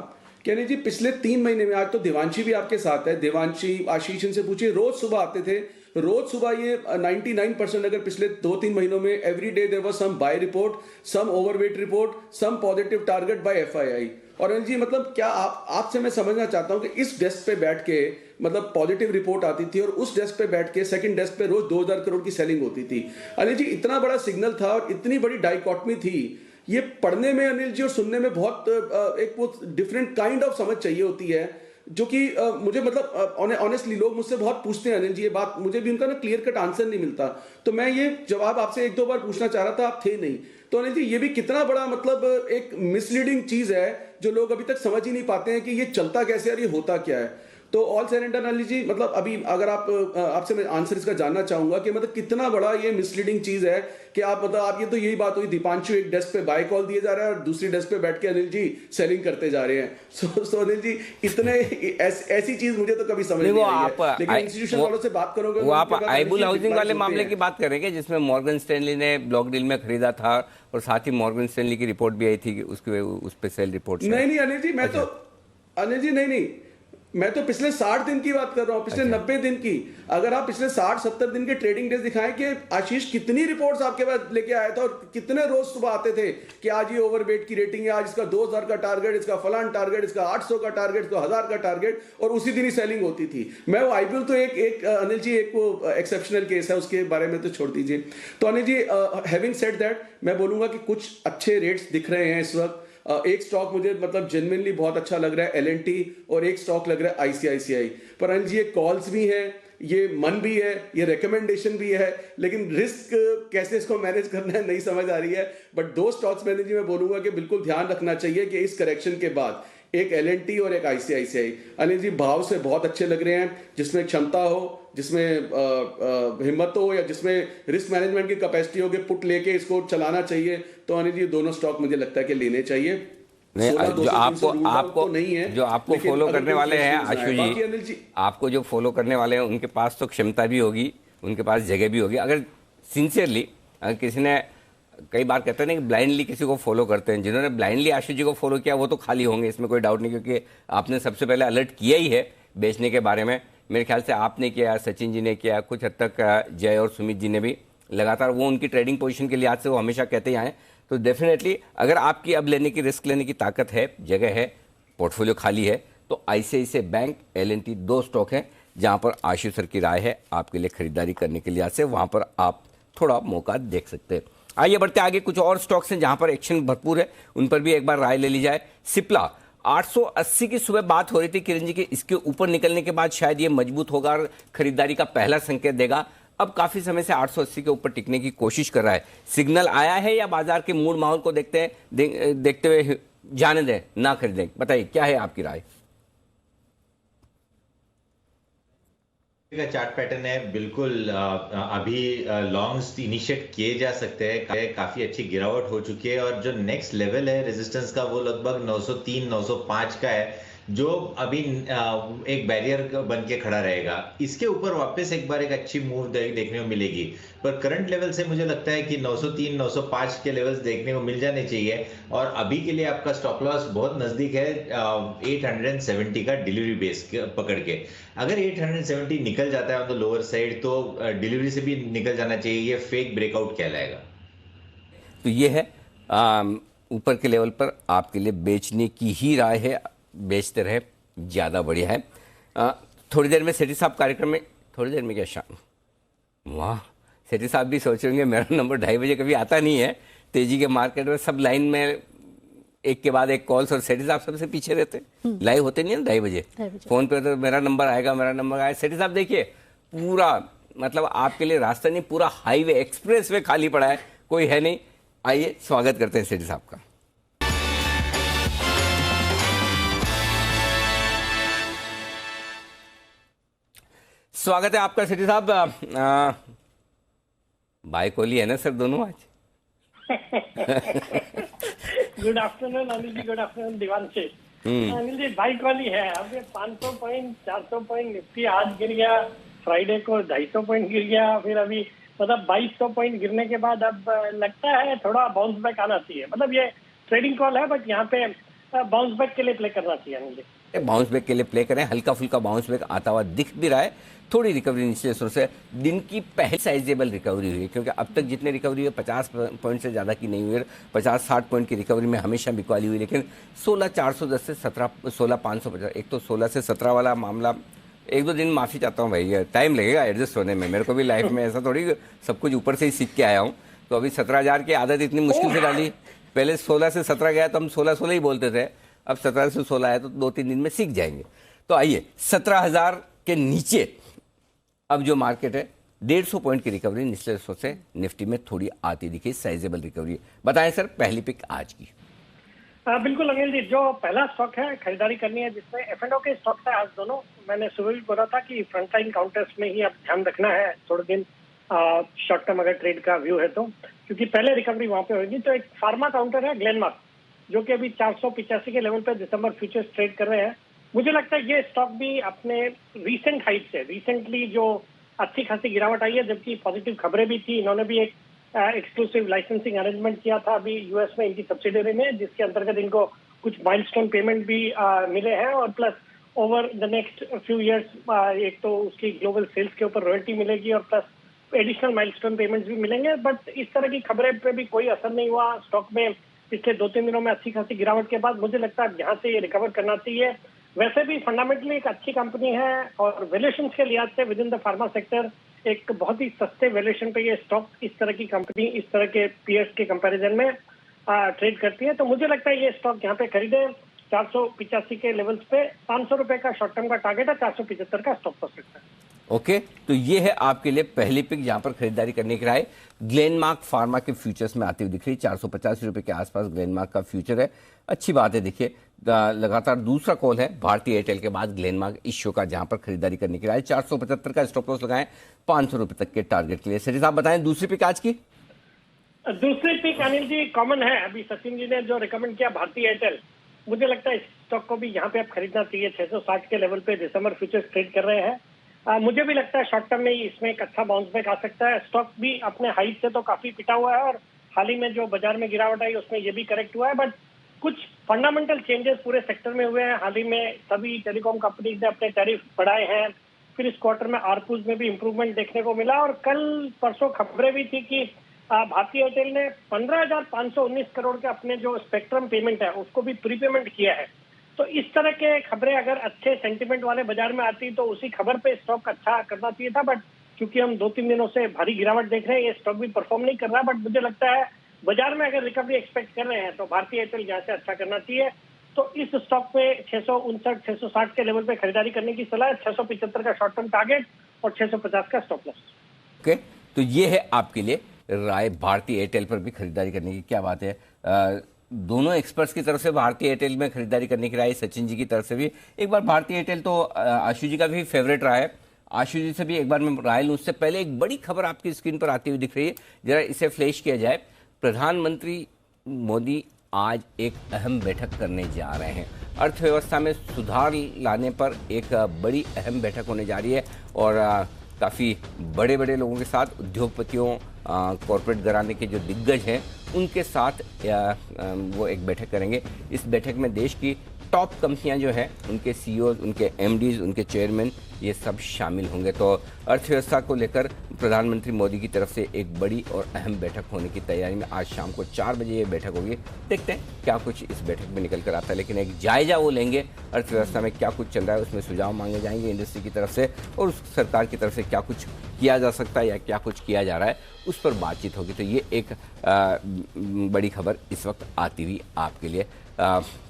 S7: कि अनिल जी पिछले 3 महीने में, आज तो देवांशी भी आपके साथ है, देवांशी आशीष इनसे पूछिए, रोज सुबह आते थे, रोज सुबह ये 99% अगर पिछले 2-3 महीनों में every day there was some buy report, some overweight report, some positive target buy FII. और अनिल जी मतलब क्या आपसे मैं समझना चाहता हूं कि इस डेस्क पे बैठ के मतलब पॉजिटिव रिपोर्ट आती थी और उस डेस्क पे बैठ के सेकंड डेस्क पे रोज 2000 करोड़ की सेलिंग होती थी। अनिल जी इतना बड़ा सिग्नल था और इतनी बड़ी डाइकॉटमी थी, ये पढ़ने में अनिल जी और सुनने में बहुत एक वो डिफरेंट काइंड ऑफ समझ चाहिए होती है, जो कि मुझे मतलब ऑनेस्टली लोग मुझसे बहुत पूछते हैं अनिल जी ये बात, मुझे भी उनका ना क्लियर कट आंसर नहीं मिलता। तो मैं ये जवाब आपसे 1-2 बार पूछना चाह रहा था, आप थे नहीं। तो अनिल जी ये भी कितना बड़ा मतलब एक मिसलीडिंग चीज है जो लोग अभी तक समझ ही नहीं पाते हैं कि ये चलता कैसे और ये होता क्या है। तो ऑल सेरेंडर अनिल जी मतलब अभी अगर आप आपसे मैं आंसर इसका जानना चाहूंगा कि मतलब कितना बड़ा ये मिसलीडिंग चीज है कि आप मतलब आप ये तो यही बात हुई दीपांशु एक डेस्क पे बाय कॉल दिए जा रहा है और दूसरी डेस्क पे बैठ के अनिल जी सेलिंग करते जा रहे हैं। सो अनिल जी इतने ऐसी चीज मुझे तो कभी समझ नहीं आई है, लेकिन इंस्टीट्यूशन वालों से बात करोगे
S1: वो आप आईबुल हाउसिंग वाले मामले की बात करेंगे जिसमें मॉर्गन स्टैनली ने ब्लॉक डील में खरीदा था और साथ ही मॉर्गन स्टैनली की रिपोर्ट भी आई थी कि उसके उस पे सेल रिपोर्ट।
S7: नहीं अनिल जी मैं तो अनिल जी नहीं मैं तो पिछले 60 दिन की बात कर रहा हूं, पिछले 90 दिन की। अगर आप पिछले 60-70 दिन के ट्रेडिंग डेज दिखाएं कि आशीष कितनी रिपोर्ट्स आपके पास लेके आया था और कितने रोज सुबह आते थे कि आज ये ओवरवेट की रेटिंग है, आज इसका 2000 का टारगेट, इसका फलान टारगेट, इसका 800 का टारगेट, इसका 1000 का टारगेट, और उसी दिन ही सेलिंग होती थी। मैं वो आईपीएल तो एक अनिल जी एक वो एक्सेप्शनल केस है, उसके बारे में तो छोड़ दीजिए। तो Anil ji having said that मैं बोलूंगा कि कुछ अच्छे रेट्स दिख रहे हैं इस वक्त। एक स्टॉक मुझे मतलब जेन्युइनली बहुत अच्छा लग रहा है L&T, और एक स्टॉक लग रहा है ICICI। पर अनिल जी ये कॉल्स भी है, ये मन भी है, ये रिकमेंडेशन भी है, लेकिन रिस्क कैसे इसको मैनेज करना है नहीं समझ आ रही है। बट 2 स्टॉक्स में जी मैं बोलूंगा कि बिल्कुल ध्यान रखना चाहिए कि इस करेक्शन के बाद, एक L&T और एक ICICI अनिल जी भाव से बहुत अच्छे लग रहे हैं, जिसमें क्षमता हो, जिसमें हिम्मत हो, या जिसमें रिस्क मैनेजमेंट की कैपेसिटी हो कि पुट लेके इसको चलाना चाहिए। तो अनिल जी दोनों स्टॉक मुझे लगता है कि लेने चाहिए।
S1: नहीं, जो आपको
S7: तो नहीं है,
S1: जो आपको फॉलो करने वाले हैं आशु जी, आपको जो फॉलो करने वाले हैं उनके पास तो क्षमता भी होगी, उनके पास जगह भी होगी। अगर सिंसियरली अगर किसी ने, कई बार कहते हैं ना कि ब्लाइंडली किसी को फॉलो करते हैं, जिन्होंने ब्लाइंडली आशु जी को फॉलो किया वो तो खाली होंगे, इसमें कोई डाउट नहीं, क्योंकि आपने सबसे पहले अलर्ट किया ही है बेचने के बारे में। मेरे ख्याल से आपने किया, सचिन जी ने किया, कुछ हद तक जय और सुमित जी ने भी लगातार, वो उनकी ट्रेडिंग पोजीशन के लिहाज से वो हमेशा कहते ही आए। तो डेफिनेटली अगर आपकी अब लेने की, रिस्क लेने की ताकत है, जगह है, पोर्टफोलियो खाली है, तो ICICI बैंक, L&T 2 स्टॉक हैं जहां पर आशीष सर की राय है आपके लिए खरीदारी करने के लिहाज से, वहां पर आप थोड़ा मौका देख सकते हैं। आइए बढ़ते आगे, कुछ और स्टॉक्स हैं जहां पर एक्शन भरपूर है, उन पर भी एक बार राय ले ली जाए। सिप्ला 880 की सुबह बात हो रही थी किरण जी की, इसके ऊपर निकलने के बाद शायद ये मजबूत होगा और खरीदारी का पहला संकेत देगा। अब काफी समय से 880 के ऊपर टिकने की कोशिश कर रहा है, सिग्नल आया है या बाजार के मूड माहौल को देखते हुए जाने दें, ना खरीदें? बताइए क्या है आपकी राय?
S8: का चार्ट पैटर्न है बिल्कुल, अभी लॉन्ग्स इनिशिएट किए जा सकते हैं, काफी अच्छी गिरावट हो चुकी है और जो नेक्स्ट लेवल है रेजिस्टेंस का वो लगभग 903-905 का है, जो अभी एक बैरियर बन के खड़ा रहेगा। इसके ऊपर वापस एक बार एक अच्छी मूव देखने को मिलेगी, पर करंट लेवल से मुझे लगता है कि 903-905 के लेवल्स देखने को मिल जाने चाहिए। और अभी के लिए आपका स्टॉप लॉस बहुत नजदीक है 870 का डिलीवरी बेस पकड़ के। अगर 870 निकल जाता है ऑन द लोअर साइड तो डिलीवरी से भी निकल जाना चाहिए, ये फेक ब्रेकआउट कहलाएगा।
S1: तो ये है ऊपर के लेवल पर आपके लिए बेचने की ही राय है, बेचते रहे, ज़्यादा बढ़िया है। थोड़ी देर में सेठी साहब कार्यक्रम में, थोड़ी देर में क्या शाम, वाह, सेठी साहब भी सोच रहे मेरा नंबर 2:30 बजे कभी आता नहीं है, तेजी के मार्केट में सब लाइन में एक के बाद एक कॉल्स, और सेठी साहब सबसे पीछे रहते, लाइव होते नहीं है 2:30 बजे, फोन पे तो मेरा नंबर आएगा, मेरा नंबर आएगा। सेठी साहब देखिए पूरा मतलब आपके लिए रास्ता नहीं, पूरा हाईवे एक्सप्रेस वे खाली पड़ा है, कोई है नहीं। आइए स्वागत करते हैं सेठी साहब का। स्वागत है आपका सेठी साहब। बाय कोहली है ना सर दोनों आज?
S9: Good afternoon Anil ji, good afternoon Divanshi. Anil ji bike वाली है, अब ये 500 पॉइंट 400 पॉइंट निफ्टी आज गिर गया, फ्राइडे को 250 पॉइंट गिर गया, फिर अभी मतलब 2200 पॉइंट गिरने के बाद अब लगता है थोड़ा बाउंस बैक आना चाहिए। मतलब ये ट्रेडिंग कॉल है, बट यहाँ पे बाउंस बैक के लिए प्ले करना चाहिए अनिल जी।
S1: बाउंस बैक के लिए प्ले करें, हल्का फुल्का बाउंस बैक आता हुआ दिख भी रहा है। थोड़ी रिकवरी निचले स्तर से दिन की पहली साइजेबल रिकवरी हुई है, क्योंकि अब तक जितने रिकवरी हुई 50 पॉइंट से ज़्यादा की नहीं हुई है। 50-60 पॉइंट की रिकवरी में हमेशा बिकवाली हुई, लेकिन 16,410 से 16,550, एक तो 16 से 17 वाला मामला, एक दो दिन माफ़ी चाहता हूँ भाई, टाइम लगेगा एडजस्ट होने में। मेरे को भी लाइफ में ऐसा थोड़ी सब कुछ ऊपर से ही सीख के आया हूँ। तो अभी 17,000 की आदत इतनी मुश्किल से डाली, पहले 16 से 17 गया तो हम 16 ही बोलते थे, अब 17 से 16 है तो 2-3 दिन में सीख जाएंगे। तो आइए 17,000 के नीचे अब जो मार्केट है 150 पॉइंट की रिकवरी निचले स्तर से निफ्टी में थोड़ी आती दिखी, साइजेबल रिकवरी। बताएं सर पहली पिक आज की।
S9: बिल्कुल अनिल जी, जो पहला स्टॉक है खरीदारी करनी है जिसमें F&O के स्टॉक है आज दोनों। मैंने सुबह भी बोला था कि फ्रंट लाइन काउंटर्स में ही अब ध्यान रखना है थोड़े दिन, शॉर्ट टर्म अगर ट्रेड का व्यू है तो, क्योंकि पहले रिकवरी वहां पे होगी। तो एक फार्मा काउंटर है ग्लेनमार्क, जो कि अभी 485 के लेवल पे दिसंबर फ्यूचर्स ट्रेड कर रहे हैं। मुझे लगता है ये स्टॉक भी अपने रीसेंट हाइट से, रिसेंटली जो अच्छी खासी गिरावट आई है, जबकि पॉजिटिव खबरें भी थी। इन्होंने भी एक एक्सक्लूसिव लाइसेंसिंग अरेंजमेट किया था अभी यूएस में इनकी सब्सिडरी में, जिसके अंतर्गत इनको कुछ माइलस्टोन पेमेंट भी मिले हैं, और plus over the next few years एक तो उसकी ग्लोबल सेल्स के ऊपर रॉयल्टी मिलेगी और प्लस एडिशनल माइलस्टोन पेमेंट्स भी मिलेंगे। बट इस तरह की खबरें पे भी कोई असर नहीं हुआ स्टॉक में। पिछले 2-3 दिनों में अच्छी खासी गिरावट के बाद मुझे लगता है यहाँ से ये रिकवर करना चाहिए। वैसे भी फंडामेंटली एक अच्छी कंपनी है, और वैल्यूएशन के लिहाज से with in the pharma sector एक बहुत ही सस्ते वैल्यूएशन पे ये स्टॉक, इस तरह की कंपनी इस तरह के पीएस के कंपैरिजन में ट्रेड करती है। तो मुझे लगता है ये स्टॉक यहाँ पे खरीदे 485 के लेवल्स पे। 500 रुपए का शॉर्ट टर्म का टारगेट है, 475 का स्टॉप लॉस है।
S1: ओके, तो ये है आपके लिए पहली पिक जहां पर खरीदारी करने की राय। ग्लेनमार्क फार्मा के फ्यूचर्स में आती हुई दिख रही है, 485 रुपए के आसपास ग्लेनमार्क का फ्यूचर है। अच्छी बात है। देखिए लगातार दूसरा कॉल है भारतीय एयरटेल के बाद ग्लेनमार्क इस शो का, जहां पर खरीदारी करने की राय। 475 का स्टॉप लॉस लगाएं 500 रुपए तक के टारगेट के लिए। सर साहब बताएं दूसरी पिक आज की।
S9: दूसरी पिक अनिल जी कॉमन है, अभी सचिन जी ने जो रिकमेंड किया भारतीय एयरटेल, मुझे लगता है इस स्टॉक को भी यहाँ पे अब खरीदना चाहिए। 660 के लेवल पे दिसंबर फ्यूचर्स ट्रेड कर रहे हैं। मुझे भी लगता है शॉर्ट टर्म में ही इसमें एक अच्छा बाउंस बैक आ सकता है। स्टॉक भी अपने हाइट से तो काफी पिटा हुआ है, और हाल ही में जो बाजार में गिरावट आई उसमें ये भी करेक्ट हुआ है। बट कुछ फंडामेंटल चेंजेस पूरे सेक्टर में हुए हैं। हाल ही में सभी टेलीकॉम कंपनीज ने अपने टैरिफ बढ़ाए हैं। फिर इस क्वार्टर में आरपूज में भी इंप्रूवमेंट देखने को मिला, और कल परसों खबरें भी थी कि भारतीय एयरटेल ने 15,519 करोड़ के अपने जो स्पेक्ट्रम पेमेंट है उसको भी प्रीपेमेंट किया है। तो इस तरह के खबरें अगर अच्छे सेंटिमेंट वाले बाजार में आती तो उसी खबर पे स्टॉक अच्छा करना चाहिए था। बट क्योंकि हम 2-3 दिनों से भारी गिरावट देख रहे हैं, ये स्टॉक भी परफॉर्म नहीं कर रहा। बट मुझे लगता है बाजार में अगर रिकवरी एक्सपेक्ट कर रहे हैं तो भारतीय एयरटेल यहाँ से अच्छा करना चाहिए। तो इस स्टॉक पे 659-660 के लेवल पे खरीदारी करने की सलाह है। 675 का शॉर्ट टर्म टारगेट और 650 का स्टॉप लॉस।
S1: ओके, तो ये है आपके लिए राय भारतीय एयरटेल पर भी खरीदारी करने की। क्या बात है, दोनों एक्सपर्ट्स की तरफ से भारतीय एयरटेल में खरीदारी करने की राय, सचिन जी की तरफ से भी। एक बार भारतीय एयरटेल तो आशु जी का भी फेवरेट रहा है, आशु जी से भी एक बार मैं राय लूं। उससे पहले एक बड़ी खबर आपकी स्क्रीन पर आती हुई दिख रही है, जरा इसे फ्लैश किया जाए। प्रधानमंत्री मोदी आज एक अहम बैठक करने जा रहे हैं। अर्थव्यवस्था में सुधार लाने पर एक बड़ी अहम बैठक होने जा रही है, और काफ़ी बड़े बड़े लोगों के साथ, उद्योगपतियों, कॉरपोरेट घराने के जो दिग्गज हैं उनके साथ वो एक बैठक करेंगे। इस बैठक में देश की टॉप कंपनियां जो हैं उनके सीईओ, उनके एमडीज, उनके चेयरमैन, ये सब शामिल होंगे। तो अर्थव्यवस्था को लेकर प्रधानमंत्री मोदी की तरफ से एक बड़ी और अहम बैठक होने की तैयारी में आज शाम को 4 बजे ये बैठक होगी। देखते हैं क्या कुछ इस बैठक में निकल कर आता है, लेकिन एक जायजा वो लेंगे अर्थव्यवस्था में क्या कुछ चल रहा है, उसमें सुझाव मांगे जाएंगे इंडस्ट्री की तरफ से, और उस सरकार की तरफ से क्या कुछ किया जा सकता है या क्या कुछ किया जा रहा है उस पर बातचीत होगी। तो ये एक बड़ी खबर इस वक्त आती हुई आपके लिए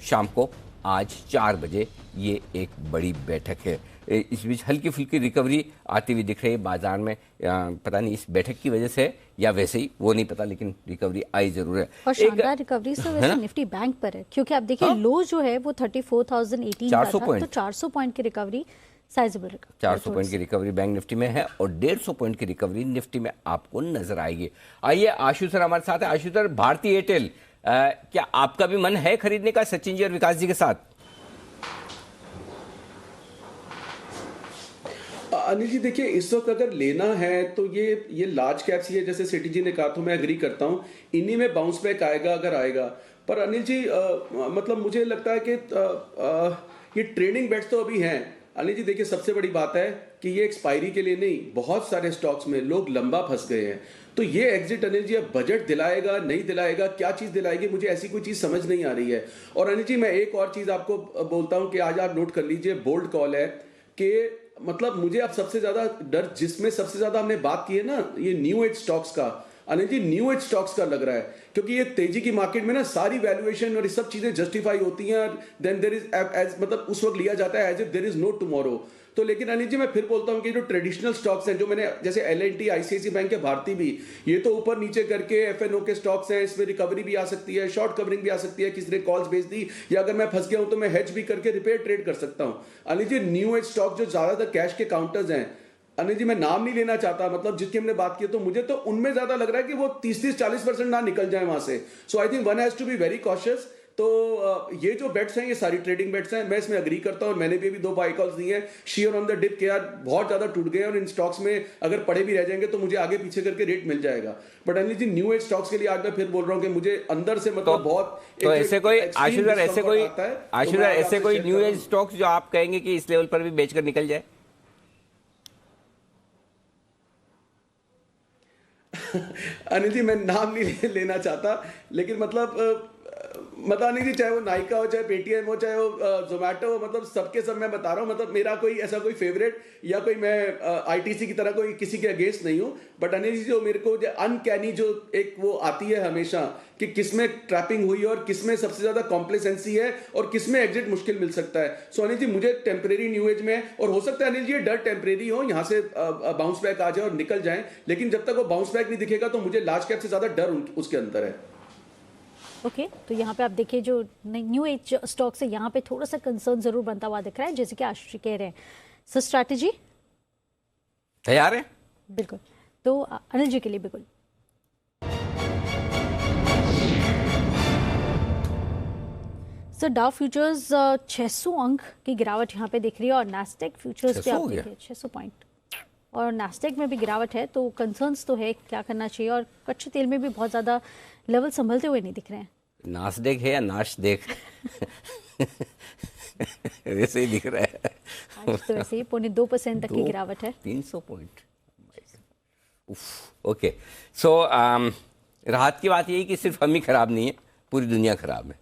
S1: शाम को आज 4 बजे ये एक बड़ी बैठक है। इस बीच हल्की फुल्की रिकवरी आती हुई दिख रही है बाजार में, पता नहीं इस बैठक की वजह से या वैसे ही, वो नहीं पता, लेकिन रिकवरी आई जरूर है।
S2: और शानदार रिकवरी से वैसे निफ्टी बैंक पर है, क्योंकि आप देखिए लो जो है वो 34,018 का था, तो 400 पॉइंट की रिकवरी साइजेबल रिकवरी।
S1: 400 पॉइंट की रिकवरी बैंक निफ्टी में है और 150 पॉइंट की रिकवरी निफ्टी में आपको नजर आएगी। आइए आशु सर हमारे साथ है। आशु सर, भारतीय एयरटेल, क्या आपका भी मन है खरीदने का सचिन जी और विकास जी के साथ?
S7: अनिल जी देखिए, इस वक्त अगर लेना है तो ये लार्ज कैप्स, ये जैसे सिटी जी ने कहा तो मैं एग्री करता हूं, इन्हीं में बाउंस बैक आएगा अगर आएगा। पर अनिल जी मतलब मुझे लगता है कि ये ट्रेडिंग बेट्स तो अभी हैं। अनिल जी देखिए, सबसे बड़ी बात है कि ये एक्सपायरी के लिए नहीं, बहुत सारे स्टॉक्स में लोग लंबा फंस गए हैं। तो ये एग्जिट अनिल जी अब बजट दिलाएगा नहीं दिलाएगा, क्या चीज दिलाएगी, मुझे ऐसी कोई चीज समझ नहीं आ रही है। और अनिल जी मैं एक और चीज आपको बोलता हूं कि आज आप नोट कर लीजिए, बोल्ड कॉल है कि मतलब मुझे अब सबसे ज्यादा डर, जिसमें सबसे ज्यादा हमने बात की है ना, ये न्यू एज स्टॉक्स का, Anil ji new age stocks का लग रहा है, क्योंकि ये तेजी की मार्केट में ना सारी वैल्यूएशन और ये सब चीजें जस्टिफाई होती हैं, देन देयर इज एज मतलब उस वक्त लिया जाता है as if there is no tomorrow. तो लेकिन अनिल जी मैं फिर बोलता हूं कि जो ट्रेडिशनल स्टॉक्स हैं, जो मैंने जैसे L&T, ICICI बैंक है, भारती भी, ये तो ऊपर नीचे करके FNO के स्टॉक्स हैं, इसमें रिकवरी भी आ सकती है, शॉर्ट कवरिंग भी आ सकती है, किसी ने कॉल्स भेज दी, या अगर मैं फंस गया हूं तो मैं हेज भी करके रिपेयर ट्रेड कर सकता हूं। Anil ji new as stock जो ज्यादातर कैश के काउंटर्स हैं, अनिल जी मैं नाम नहीं लेना चाहता, मतलब जिसकी हमने बात की, तो मुझे तो उनमें ज्यादा लग रहा है कि वो 30-40% ना निकल जाए वहां से। So I think one has to be very cautious. तो ये जो बेट्स हैं ये सारी ट्रेडिंग बेट्स हैं, मैं इसमें एग्री करता हूं और मैंने भी अभी 2 बाय कॉल्स दी हैं, शेयर ऑन द डिप के यार बहुत ज्यादा टूट गए और इन स्टॉक्स में अगर पड़े भी रह जाएंगे तो मुझे आगे पीछे करके रेट मिल जाएगा। But Anil ji new age stocks के लिए आज मैं फिर बोल रहा हूं कि मुझे अंदर से मतलब बहुत
S1: तो ऐसे कोई आशुधर ऐसे कोई न्यू एज स्टॉक्स जो आप कहेंगे कि इस लेवल पर भी बेचकर निकल जाए?
S7: अनिल जी मैं नाम नहीं लेना चाहता, लेकिन मतलब अनिल जी चाहे वो नाइका हो, चाहे पेटीएम हो, चाहे वो जोमेटो हो, मतलब सबके सब मैं बता रहा हूँ, मतलब मेरा कोई ऐसा कोई फेवरेट या कोई मैं आईटीसी की तरह कोई किसी के अगेंस्ट नहीं हूँ। बट अनिल जी जो मेरे को जो अनकैनी जो एक वो आती है हमेशा कि किसमें ट्रैपिंग हुई और किसमें सबसे ज्यादा कॉम्प्लेसेंसी है और किसमें एग्जिट मुश्किल मिल सकता है। सो अनिल जी मुझे टेम्परेरी न्यू एज में, और हो सकता है अनिल जी ये डर टेम्परेरी हो, यहाँ से बाउंस बैक आ जाए और निकल जाए, लेकिन जब तक वो बाउंस बैक नहीं दिखेगा तो मुझे लार्ज कैप से ज्यादा डर उसके अंदर है।
S2: ओके तो यहाँ पे आप देखिए जो न्यू एज स्टॉक्स है, यहाँ पे थोड़ा सा कंसर्न जरूर बनता हुआ दिख रहा है, जैसे कि आशीष कह रहे हैं। सर स्ट्रैटेजी
S1: तैयार है?
S2: बिल्कुल, तो अनिल जी के लिए बिल्कुल। सर डाउ फ्यूचर्स 600 अंक की गिरावट यहाँ पे दिख रही है और नास्डेक फ्यूचर्स पे आप देखिए 600 पॉइंट और नास्डेक में भी गिरावट है, तो कंसर्न्स तो है, क्या करना चाहिए? और कच्चे तेल में भी बहुत ज़्यादा लेवल संभलते हुए नहीं दिख रहे हैं।
S1: नास्डेक है या नाशदेक? वैसे ही दिख रहा है
S2: आज तो वैसे ही 0.2% तक की गिरावट है।
S1: 300 पॉइंट। ओके सो राहत की बात यही कि सिर्फ हम ही खराब नहीं है, पूरी दुनिया खराब है,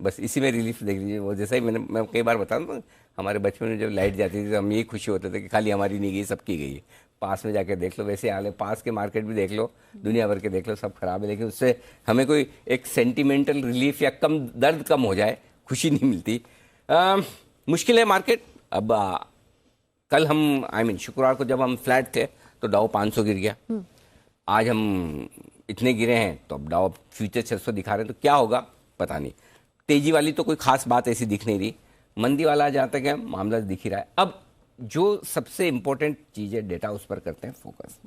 S1: बस इसी में रिलीफ देख लीजिए। वो जैसा ही मैं कई बार बता दूँ, हमारे बचपन में जब लाइट जाती थी तो हम यही खुशी होते थे कि खाली हमारी नहीं गई, सबकी गई है। पास में जाके देख लो, वैसे हाल है, पास के मार्केट भी देख लो, दुनिया भर के देख लो, सब खराब है, लेकिन उससे हमें कोई एक सेंटिमेंटल रिलीफ या दर्द कम हो जाए, खुशी नहीं मिलती। मुश्किल है मार्केट। अब कल हम शुक्रवार को जब हम फ्लैट थे तो डाउ 500 गिर गया, आज हम इतने गिरे हैं तो अब डाउ फ्यूचर 600 दिखा रहे हैं, तो क्या होगा पता नहीं। तेजी वाली तो कोई खास बात ऐसी दिख नहीं रही, मंदी वाला जहाँ तक है मामला दिख ही रहा है। अब जो सबसे इंपॉर्टेंट चीज़ है डेटा, उस पर करते हैं फोकस।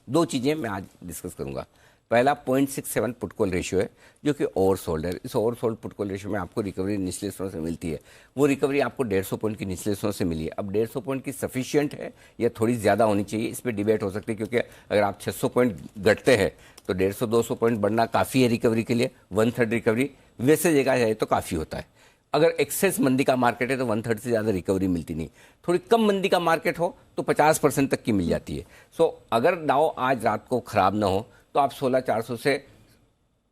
S1: 2 चीज़ें मैं आज डिस्कस करूंगा। पहला 0.67 पुट कॉल रेशियो है जो कि ओवरसोल्ड है। इस ओवरसोल्ड पुट कॉल रेशियो में आपको रिकवरी निचले स्तरों से मिलती है, वो रिकवरी आपको 150 पॉइंट की निचले स्तरों से मिली है। अब 150 पॉइंट की सफिशिएंट है या थोड़ी ज़्यादा होनी चाहिए, इस पर डिबेट हो सकती है, क्योंकि अगर आप 600 पॉइंट घटते हैं तो 150-200 पॉइंट बढ़ना काफ़ी है रिकवरी के लिए। 1/3 रिकवरी वैसे देखा जाए तो काफ़ी होता है। अगर एक्सेस मंदी का मार्केट है तो 1/3 से ज़्यादा रिकवरी मिलती नहीं। थोड़ी कम मंदी का मार्केट हो तो 50% तक की मिल जाती है। सो अगर डाउ आज रात को ख़राब ना हो तो आप 16,400 से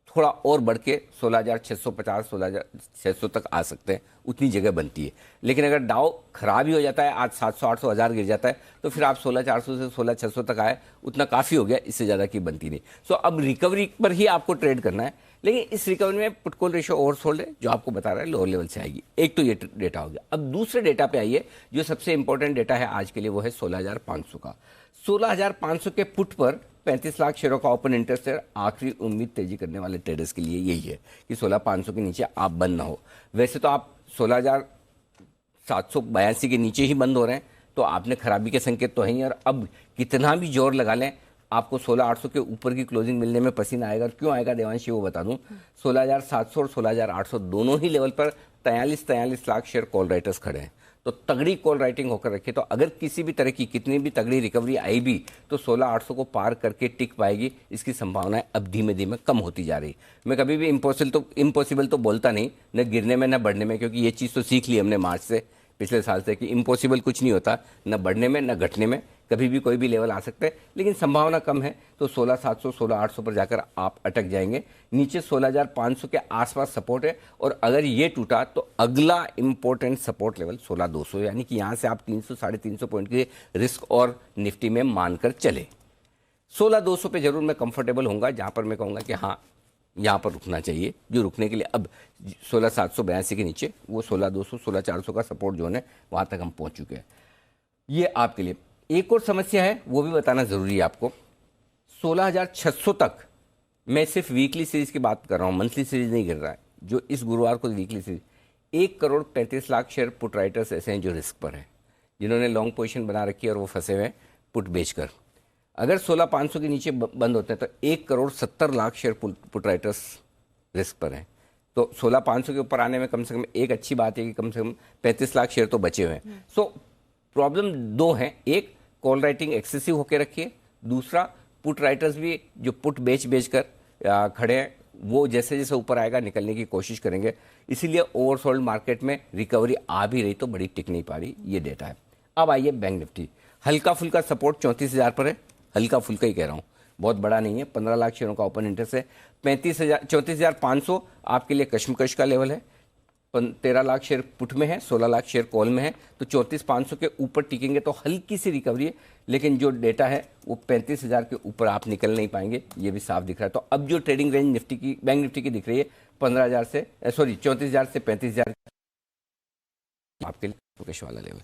S1: थोड़ा और बढ़ के 16,650, 16,600 तक आ सकते हैं, उतनी जगह बनती है। लेकिन अगर डाउ खराब ही हो जाता है, आज 700, 800, 1000 गिर जाता है, तो फिर आप 16,400 से 16,600 तक आए, उतना काफ़ी हो गया, इससे ज़्यादा की बनती नहीं। सो अब रिकवरी पर ही आपको ट्रेड करना है, लेकिन इस रिकवरी में पुट कॉल रेशियो ओवरसोल्ड है, जो आपको बता रहा है लोअर लेवल से आएगी। एक तो ये डेटा हो गया। अब दूसरे डेटा पे आइए, जो सबसे इंपॉर्टेंट डेटा है आज के लिए, वो है 16,500 का। 16,500 के पुट पर 35 लाख शेयरों का ओपन इंटरेस्ट है। आखिरी उम्मीद तेजी करने वाले ट्रेडर्स के लिए यही है कि 16,500 के नीचे आप बंद ना हो। वैसे तो आप 16,782 के नीचे ही बंद हो रहे हैं, तो आपने खराबी के संकेत तो हैं। और अब कितना भी जोर लगा लें, आपको 16,800 के ऊपर की क्लोजिंग मिलने में पसीना आएगा। क्यों आएगा देवांशी, वो बता दूं। 16,700 और 16,800 दोनों ही लेवल पर 43 लाख शेयर कॉल राइटर्स खड़े हैं। तो तगड़ी कॉल राइटिंग होकर रखिए। तो अगर किसी भी तरह की कितनी भी तगड़ी रिकवरी आई भी तो 16,800 को पार करके टिक पाएगी, इसकी संभावनाएं अब धीमे धीमे कम होती जा रही। मैं कभी भी इम्पॉसिबल तो बोलता नहीं, न गिरने में न बढ़ने में, क्योंकि ये चीज़ तो सीख ली हमने मार्च से, पिछले साल से, कि इम्पॉसिबल कुछ नहीं होता, न बढ़ने में न घटने में, कभी भी कोई भी लेवल आ सकता है, लेकिन संभावना कम है। तो 16,700 16,800 पर जाकर आप अटक जाएंगे। नीचे 16,500 के आसपास सपोर्ट है, और अगर ये टूटा तो अगला इंपॉर्टेंट सपोर्ट लेवल 16,200, यानी कि यहाँ से आप 300 350 पॉइंट के रिस्क और निफ्टी में मानकर चले। 16,200 पे जरूर मैं कंफर्टेबल होऊंगा, जहाँ पर मैं कहूँगा कि हाँ यहाँ पर रुकना चाहिए। जो रुकने के लिए अब 16,782 के नीचे वो 16,200 16,400 का सपोर्ट जोन है, वहाँ तक हम पहुँच चुके हैं। ये आपके लिए एक और समस्या है, वो भी बताना ज़रूरी है आपको। 16,600 तक मैं सिर्फ वीकली सीरीज की बात कर रहा हूँ, मंथली सीरीज नहीं गिर रहा है। जो इस गुरुवार को weekly series 1,35,00,000 share put writers ऐसे हैं जो रिस्क पर हैं, जिन्होंने लॉन्ग पोजीशन बना रखी है और वो फंसे हुए हैं पुट बेचकर। अगर 16,500 के नीचे बंद होते हैं तो 1,70,00,000 शेयर पुट राइटर्स रिस्क पर हैं। तो 16,500 के ऊपर आने में कम से कम एक अच्छी बात है कि कम से कम 35 लाख शेयर तो बचे हुए हैं। सो प्रॉब्लम दो हैं, एक कॉल राइटिंग एक्सेसिव होकर रखिए, दूसरा पुट राइटर्स भी जो पुट बेच कर खड़े हैं, वो जैसे जैसे ऊपर आएगा निकलने की कोशिश करेंगे। इसीलिए ओवरसोल्ड मार्केट में रिकवरी आ भी रही तो बड़ी टिक नहीं पा रही, ये डेटा है। अब आइए बैंक निफ्टी, हल्का फुल्का सपोर्ट 34,000 पर है, हल्का फुल्का ही कह रहा हूँ, बहुत बड़ा नहीं है। 15 लाख शेयरों का ओपन इंटरेस्ट है। 34,500 आपके लिए कश्मकश का लेवल है। 13 लाख शेयर पुट में है, 16 लाख शेयर कॉल में है। तो 34,500 के ऊपर टिकेंगे तो हल्की सी रिकवरी है, लेकिन जो डेटा है वो 35,000 के ऊपर आप निकल नहीं पाएंगे, ये भी साफ दिख रहा है। तो अब जो ट्रेडिंग रेंज निफ्टी की, बैंक निफ्टी की दिख रही है 34,000 से 35,000 आपके लिए कैश वाला लेवल।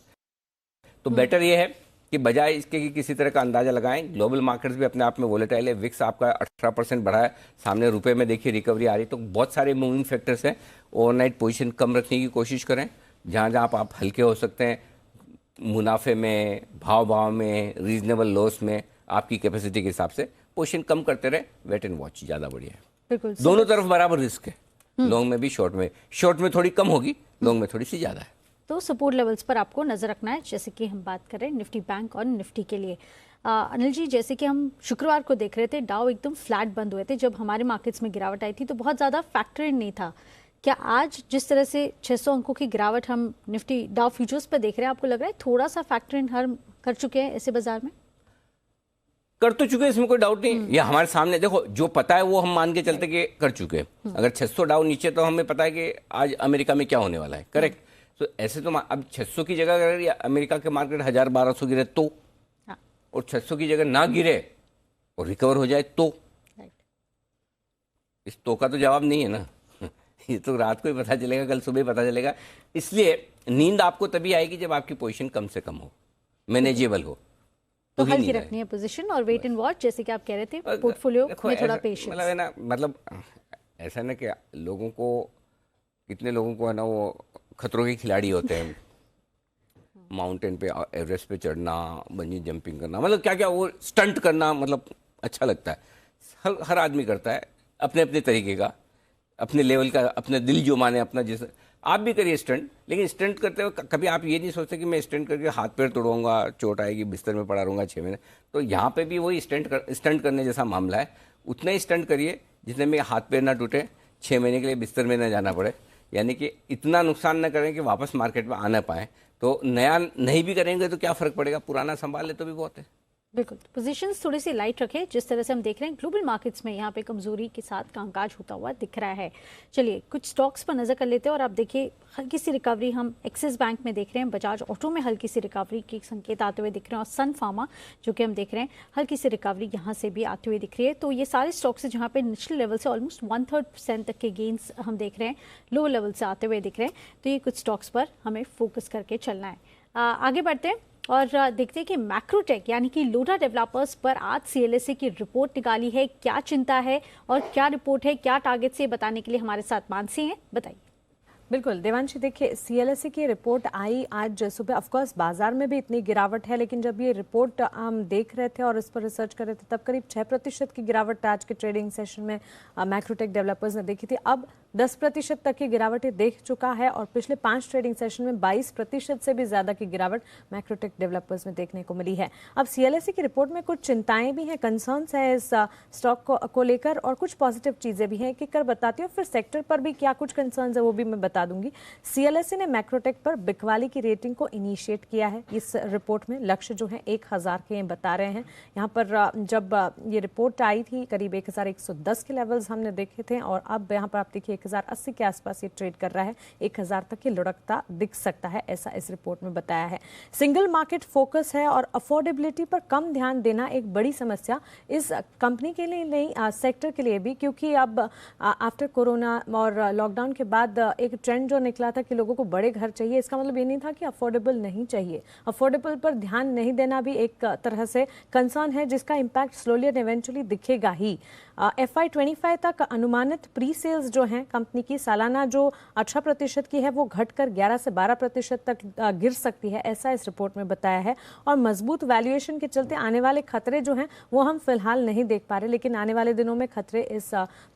S1: तो बेटर ये है कि बजाय इसके कि किसी तरह का अंदाजा लगाएं, ग्लोबल मार्केट्स भी अपने आप में वोलेटाइल है। विक्स आपका 18% बढ़ा है, सामने रुपए में देखिए रिकवरी आ रही। तो बहुत सारे मूविंग फैक्टर्स हैं। ओवरनाइट पोजीशन कम रखने की कोशिश करें, जहाँ जहाँ आप हल्के हो सकते हैं, मुनाफे में, भाव में, रीजनेबल लॉस में, आपकी कैपेसिटी के हिसाब से पोजीशन कम करते रहे। वेट एंड वॉच ज़्यादा बढ़िया है।
S2: बिल्कुल,
S1: दोनों तरफ बराबर रिस्क है, लॉन्ग में भी शॉर्ट में। शॉर्ट में थोड़ी कम होगी, लॉन्ग में थोड़ी सी ज़्यादा है।
S2: तो सपोर्ट लेवल्स पर आपको नजर रखना है, जैसे कि हम बात करें निफ्टी बैंक और निफ्टी के लिए। अनिल जी, जैसे कि हम शुक्रवार को देख रहे थे, डाउ एकदम फ्लैट बंद हुए थे। जब हमारे मार्केट्स में गिरावट आई थी तो बहुत ज़्यादा फैक्टर इन नहीं था। क्या आज जिस तरह से 600 अंकों की गिरावट हम निफ्टी डाउ फ्यूचर्स पर देख रहे हैं, आपको लग रहा है थोड़ा सा फैक्टर इन हर कर चुके हैं ऐसे बाजार में?
S1: कर तो चुके हैं, इसमें कोई डाउट नहीं। ये हमारे सामने देखो, जो पता है वो हम मान के चलते कि कर चुके हैं। अगर 600 डाउन नीचे तो हमें पता है कि आज अमेरिका में क्या होने वाला है, करेक्ट। तो ऐसे तो अब 600 की जगह अगर अमेरिका के मार्केट 1,000-1,200 गिरे तो, और 600 की जगह ना गिरे और रिकवर हो जाए तो, इस तो का तो जवाब नहीं है ना। ये तो रात को ही पता चलेगा, कल सुबह पता चलेगा। इसलिए नींद आपको तभी आएगी जब आपकी पोजीशन कम से कम हो, मैनेजेबल हो।
S2: तो हल्की रखनी है पोजीशन और वेट एंड वॉच, जैसे कि आप कह रहे थे, पोर्टफोलियो में थोड़ा पेशेंस।
S1: मतलब है ना, मतलब ऐसा ना कि लोगों को, कितने लोगों को है ना वो खतरों के खिलाड़ी होते हैं, माउंटेन पे, एवरेस्ट पे चढ़ना, बंजी जंपिंग करना, मतलब क्या क्या वो स्टंट करना, मतलब अच्छा लगता है। हर आदमी करता है अपने अपने तरीके का, अपने लेवल का, अपने दिल जो माने, अपना जैसे। आप भी करिए स्टंट, लेकिन स्टंट करते हुए कभी आप ये नहीं सोचते कि मैं स्टंट करके हाथ पैर तोड़ूंगा, चोट आएगी, बिस्तर में पड़ा रहूँगा 6 महीने। तो यहाँ पे भी वही स्टंट करने जैसा मामला है। उतना ही स्टंट करिए जितने में हाथ पैर ना टूटे, 6 महीने के लिए बिस्तर में ना जाना पड़े, यानी कि इतना नुकसान न करें कि वापस मार्केट में आ ना पाए। तो नया नहीं भी करेंगे तो क्या फ़र्क पड़ेगा, पुराना संभाल ले तो भी बहुत है।
S2: बिल्कुल, पोजीशंस थोड़ी सी लाइट रखें। जिस तरह से हम देख रहे हैं ग्लोबल मार्केट्स में यहाँ पे कमजोरी के साथ कामकाज होता हुआ दिख रहा है। चलिए कुछ स्टॉक्स पर नजर कर लेते हैं। और आप देखिए हल्की सी रिकवरी हम एक्सिस बैंक में देख रहे हैं, बजाज ऑटो में हल्की सी रिकवरी के संकेत आते हुए दिख रहे हैं, और सन फार्मा जो कि हम देख रहे हैं हल्की सी रिकवरी यहाँ से भी आते हुए दिख रही है। तो ये सारे स्टॉक्स जहाँ पे निचले लेवल से ऑलमोस्ट 1/3% तक के गेंस हम देख रहे हैं, लो लेवल से आते हुए दिख रहे हैं। तो ये कुछ स्टॉक्स पर हमें फोकस करके चलना है। आगे बढ़ते हैं और देखते हैं कि मैक्रोटेक यानी कि लोटा डेवलपर्स पर आज CLSA की रिपोर्ट निकाली है। क्या चिंता है और क्या रिपोर्ट है, क्या टारगेट से बताने के लिए हमारे साथ मानसी हैं, बताइए।
S3: बिल्कुल देवांशी, देखिए सीएलएसए की रिपोर्ट आई आज सुबह। ऑफ कोर्स बाजार में भी इतनी गिरावट है, लेकिन जब ये रिपोर्ट हम देख रहे थे और इस पर रिसर्च कर रहे थे तब करीब 6% की गिरावट आज के ट्रेडिंग सेशन में मैक्रोटेक डेवलपर्स ने देखी थी। अब 10% तक की गिरावट देख चुका है और पिछले 5 ट्रेडिंग सेशन में 22% से भी ज्यादा की गिरावट मैक्रोटेक डेवलपर्स में देखने को मिली है। अब सीएलएसए की रिपोर्ट में कुछ चिंताएं भी हैं, कंसर्न्स हैं इस स्टॉक को लेकर, और कुछ पॉजिटिव चीजें भी हैं। एक एक कर बताती हूँ, फिर सेक्टर पर भी क्या कुछ कंसर्न्स है वो भी मैं बता दूंगी। सीएलएसए ने मैक्रोटेक पर बिकवाली की रेटिंग को इनिशिएट किया है इस रिपोर्ट में। लक्ष्य जो है 1000 के बता रहे हैं। यहाँ पर जब ये रिपोर्ट आई थी करीब 1110 के लेवल्स हमने देखे थे, और अब यहाँ पर आप देखिए 1080 के आसपास ये ट्रेड कर रहा है। 1000 तक की लुढ़कता दिख सकता है, ऐसा इस रिपोर्ट में बताया है। सिंगल मार्केट फोकस है और अफोर्डेबिलिटी पर कम ध्यान देना एक बड़ी समस्या इस कंपनी के लिए नहीं, सेक्टर के लिए भी, क्योंकि अब आफ्टर कोरोना और लॉकडाउन के बाद एक ट्रेंड जो निकला था कि लोगों को बड़े घर चाहिए। इसका मतलब ये नहीं था कि अफोर्डेबल नहीं चाहिए। अफोर्डेबल पर ध्यान नहीं देना भी एक तरह से कंसर्न है, जिसका इम्पैक्ट स्लोली एंड इवेंचुअली दिखेगा ही। FY25 तक अनुमानित प्री सेल्स जो हैं कंपनी की सालाना जो 18% की है वो घटकर 11 से 12% तक गिर सकती है, ऐसा इस रिपोर्ट में बताया है। और मजबूत वैल्यूएशन के चलते आने वाले खतरे जो हैं वो हम फिलहाल नहीं देख पा रहे, लेकिन आने वाले दिनों में खतरे इस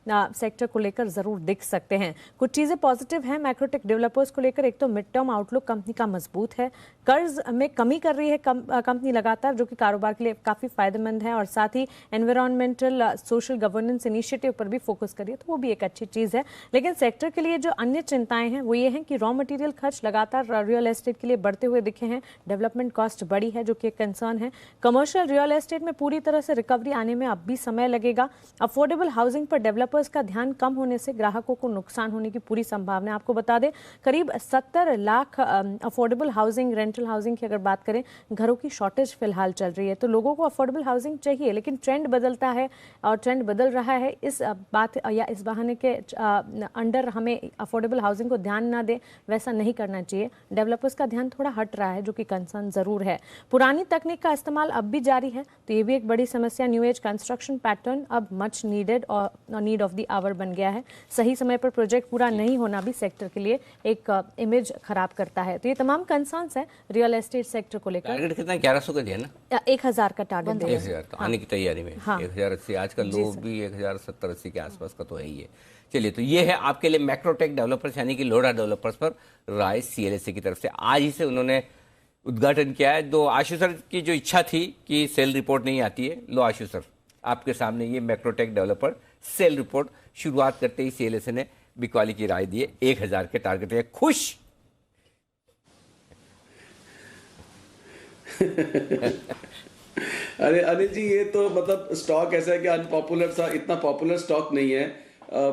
S3: सेक्टर को लेकर जरूर दिख सकते हैं। कुछ चीजें पॉजिटिव हैं मैक्रोटेक डेवलपर्स को लेकर। एक तो मिड टर्म आउटलुक कंपनी का मजबूत है, कर्ज में कमी कर रही है कंपनी लगातार, जो कि कारोबार के लिए काफी फायदेमंद है, और साथ ही एनवायरमेंटल सोशल गवर्नेंस इनिशिएटिव पर भी फोकस करिए, तो वो भी एक अच्छी चीज है। लेकिन सेक्टर के लिए जो अन्य चिंताएं हैं वो ये हैं कि रॉ मटेरियल खर्च लगातार रियल एस्टेट के लिए बढ़ते हुए दिखे हैं। डेवलपमेंट कॉस्ट बढ़ी है, जो कि एक कंसर्न है। कमर्शियल रियल एस्टेट में पूरी तरह से रिकवरी आने में अब भी समय लगेगा। अफोर्डेबल हाउसिंग पर डेवलपर्स का ध्यान कम होने से ग्राहकों को नुकसान होने की पूरी संभावना है। आपको बता दें करीब 70 lakh affordable housing, rental housing की अगर बात करें, घरों की शॉर्टेज फिलहाल चल रही है। तो लोगों को अफोर्डेबल हाउसिंग चाहिए, लेकिन ट्रेंड बदलता है और ट्रेंड बदल रहा है। इस बात या इस बहाने के अंडर हमें अफोर्डेबल हाउसिंग को ध्यान ना दे, वैसा नहीं करना चाहिए। डेवलपर्स का ध्यान थोड़ा हट रहा है, जो कि कंसर्न जरूर है। पुरानी तकनीक का इस्तेमाल अब भी जारी है, तो ये भी एक बड़ी समस्या। न्यू एज कंस्ट्रक्शन पैटर्न अब मच नीडेड और नीड ऑफ द आवर बन गया है। सही समय पर प्रोजेक्ट पूरा नहीं होना भी सेक्टर के लिए एक इमेज खराब करता है। तो ये तमाम कंसर्न्स है रियल एस्टेट सेक्टर को लेकर।
S1: टारगेट कितना 1100 का दिया ना,
S3: 1000 का टारगेट है।
S1: 1000 तो आने की तैयारी में। 1080 आज का लो भी 1070-80 के आसपास का तो है ही है। चलिए, तो ये है आपके लिए मैक्रोटेक डेवलपर्स यानी कि लोढ़ा डेवलपर्स पर राय सीएलएसए की तरफ से। आज ही से उन्होंने उद्घाटन किया है। तो आशु सर की जो इच्छा थी कि सेल रिपोर्ट नहीं आती है, लो आशु सर आपके सामने ये मैक्रोटेक डेवलपर सेल रिपोर्ट। शुरुआत करते ही सीएलएसए ने बिकवाली की राय दी है, 1000 के टारगेट है। खुश?
S7: अरे अनिल जी, ये तो मतलब स्टॉक ऐसा है कि अनपॉपुलर सा, इतना पॉपुलर स्टॉक नहीं है।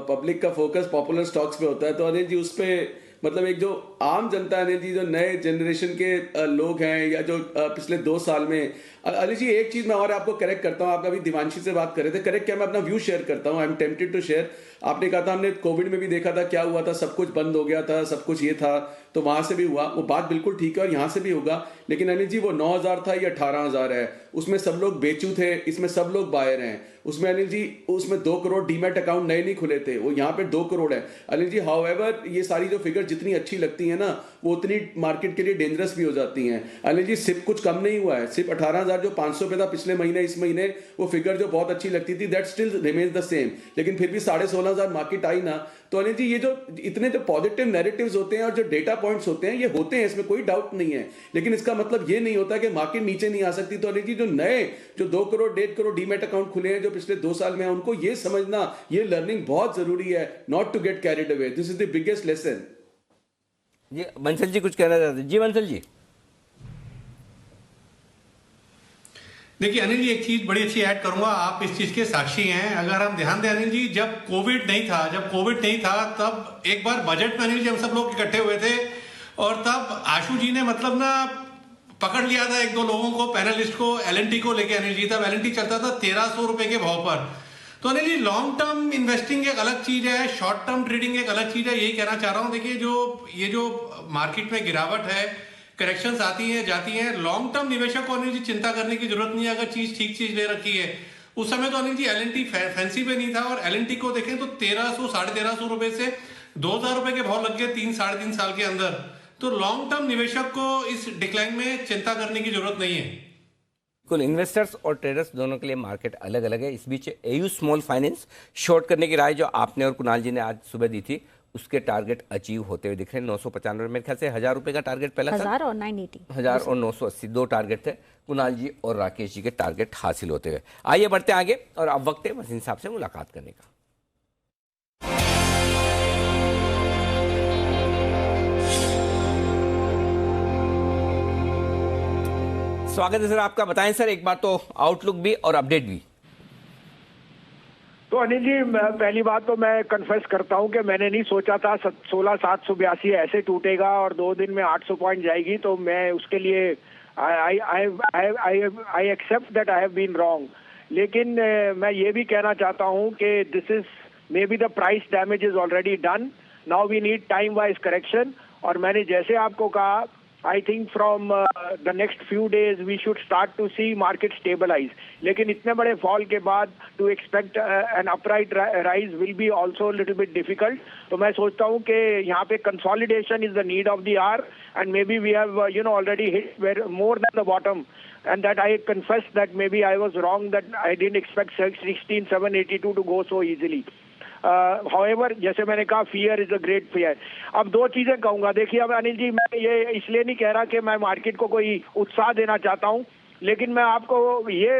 S7: पब्लिक का फोकस पॉपुलर स्टॉक्स पे होता है, तो अनिल जी उस पे मतलब एक जो आम जनता है अनिल जी, जो नए जनरेशन के लोग हैं या जो पिछले 2 साल में, अनिल जी एक चीज मैं और आपको करेक्ट करता हूँ। आप अभी दिवांशी से बात कर रहे थे, करेक्ट क्या मैं अपना व्यू शेयर करता हूँ। I am tempted to share. आपने कहा था हमने कोविड में भी देखा था क्या हुआ था, सब कुछ बंद हो गया था, सब कुछ ये था, तो वहां से भी हुआ, वो बात बिल्कुल ठीक है और यहाँ से भी होगा। लेकिन अनिल जी वो 9000 था, ये 18000 है, उसमें सब लोग बेचू थे, इसमें सब लोग बायर हैं। उसमें अनिल जी उसमें 2 करोड़ डीमैट अकाउंट नए नहीं खुले थे, वो यहाँ पे 2 करोड़ है अनिल जी। हाउएवर ये सारी जो फिगर जितनी अच्छी लगती है ना, वो उतनी मार्केट के लिए डेंजरस भी हो जाती हैं अनिल जी। सिप कुछ कम नहीं हुआ है, सिप 18000 जो 500 पे था पिछले महीने, इस महीने वो फिगर जो बहुत अच्छी लगती थी, that still remains the same. लेकिन फिर भी 16500 मार्केट आई ना, तो अनिल जी ये जो इतने जो पॉजिटिव नैरेटिव्स होते हैं और जो डेटा पॉइंट्स होते हैं, ये होते हैं, इसमें कोई डाउट नहीं है। लेकिन इसका मतलब ये नहीं होता कि मार्केट नीचे नहीं आ सकती। तो अनिल जी जो नए जो 2 करोड़ 1.5 करोड़ डीमैट अकाउंट खुले हैं जो पिछले 2 साल में, उनको ये समझना, ये लर्निंग बहुत जरूरी है, not to get carried away. This is the biggest lesson.
S1: जी बंसल जी कुछ कहना चाहते हैं? जी बंसल जी।
S10: देखिए अनिल जी, एक चीज बड़ी अच्छी ऐड करूंगा, आप इस चीज के साक्षी हैं। अगर हम ध्यान दें अनिल जी, जब कोविड नहीं था तब एक बार बजट में अनिल जी हम सब लोग इकट्ठे हुए थे, और तब आशु जी ने मतलब ना पकड़ लिया था 1-2 लोगों को, पैनलिस्ट को, एलएनटी को लेके अनिल जी। तब एलएनटी चलता था 1300 रुपए के भाव पर। तो Anil ji long term investing एक अलग चीज है, शॉर्ट टर्म ट्रेडिंग एक अलग चीज है, यही कहना चाह रहा हूं। देखिए ये जो मार्केट में गिरावट है, करेक्शंस आती हैं जाती हैं, लॉन्ग टर्म निवेशक को अनिल जी चिंता करने की जरूरत नहीं है अगर चीज ठीक चीज ले रखी है। उस समय तो अनिल जी एलएनटी फैंसी पे नहीं था, और एलएनटी को देखें तो 1300 साढ़े 1300 रुपए से 2000 रुपए के भाव लग गए 3-3.5 साल के अंदर, तो लॉन्ग टर्म निवेशक को इस डिक्लाइन में चिंता करने की जरूरत नहीं है।
S1: कुल इन्वेस्टर्स और ट्रेडर्स दोनों के लिए मार्केट अलग अलग है। इस बीच एयू स्मॉल फाइनेंस शॉर्ट करने की राय जो आपने और कुणाल जी ने आज सुबह दी थी, उसके टारगेट अचीव होते हुए दिख रहे हैं। 995 मेरे ख्याल से 1000 रुपए का टारगेट पहला था,
S2: 1000 और 980,
S1: 1000 और 980 दो टारगेट थे। कुणाल जी और राकेश जी के टारगेट हासिल होते हुए। आइए बढ़ते आगे और अब वक्त है वसीम साहब से मुलाकात करने का। स्वागत है सर आपका। बताएं सर एक बार तो आउटलुक भी और अपडेट भी।
S11: तो अनिल जी, पहली बात तो मैं कन्फेस करता हूं कि मैंने नहीं सोचा था 16,782 ऐसे टूटेगा और 2 दिन में 800 पॉइंट जाएगी, तो मैं उसके लिए I accept that I have been wrong. लेकिन मैं ये भी कहना चाहता हूं कि this is maybe the price damage is already done, now we need time wise correction. और मैंने जैसे आपको कहा, I think from the next few days we should start to see market stabilize. लेकिन इतने बड़े fall के बाद to expect an upright rise will be also a little bit difficult. तो मैं सोचता हूँ कि यहाँ पे consolidation is the need of the hour, and maybe we have already hit more than the bottom. And that I confess that maybe I was wrong, that I didn't expect 16,782 to go so easily. However, जैसे मैंने कहा, fear is a great fear. अब 2 चीजें कहूंगा। देखिए अब अनिल जी, मैं ये इसलिए नहीं कह रहा कि मैं मार्केट को कोई उत्साह देना चाहता हूं, लेकिन मैं आपको ये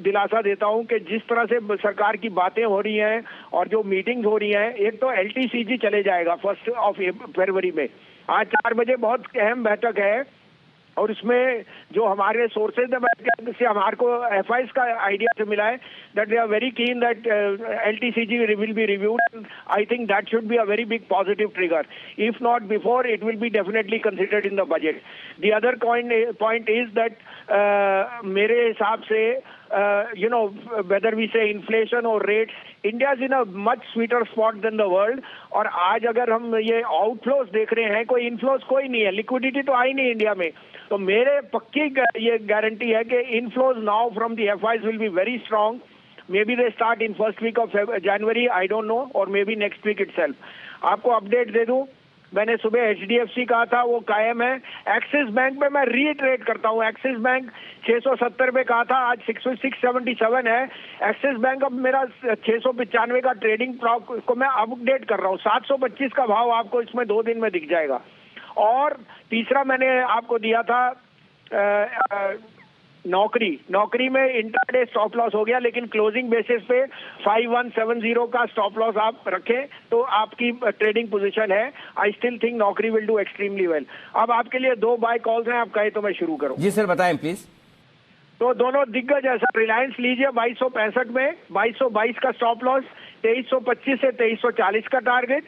S11: दिलासा देता हूं कि जिस तरह से सरकार की बातें हो रही हैं और जो मीटिंग्स हो रही हैं, एक तो LTCG चले जाएगा 1 फरवरी में। आज 4 बजे बहुत अहम बैठक है और उसमें जो हमारे सोर्सेज से हमारे को FIs का आइडिया से मिला है that they are very keen that LTCG will be reviewed. I think that should be a very big positive trigger. If not before, it will be definitely considered in the budget. The other point is that मेरे हिसाब से whether we say inflation or rates, India is in a much sweeter spot than the world. और आज अगर हम ये outflows देख रहे हैं, कोई इनफ्लोज कोई नहीं है, लिक्विडिटी तो आई नहीं इंडिया में, तो मेरे पक्की ये गारंटी है कि inflows now from the FIs will be very strong. Maybe they start in first week of January, I don't know, or maybe next week itself. आपको अपडेट दे दूं, मैंने सुबह HDFC कहा था, वो कायम है। एक्सिस बैंक में मैं रीइटरेट करता हूँ, एक्सिस बैंक 670 पे कहा था, आज 677 है। एक्सिस बैंक अब मेरा 695 का ट्रेडिंग को मैं अपडेट कर रहा हूँ। 725 का भाव आपको इसमें 2 दिन में दिख जाएगा। और तीसरा मैंने आपको दिया था नौकरी में इंट्राडे स्टॉप लॉस हो गया, लेकिन क्लोजिंग बेसिस पे 5170 का स्टॉप लॉस आप रखें तो आपकी ट्रेडिंग पोजीशन है। आई स्टिल थिंक नौकरी विल डू एक्सट्रीमली वेल। अब आपके लिए 2 बाय कॉल्स हैं, आप कहें तो मैं शुरू करूं।
S1: जी सर बताएं प्लीज।
S11: तो दोनों दिग्गज है सर। रिलायंस लीजिए 2265 में 2222 का स्टॉप लॉस, 2325 से 2340 का टारगेट।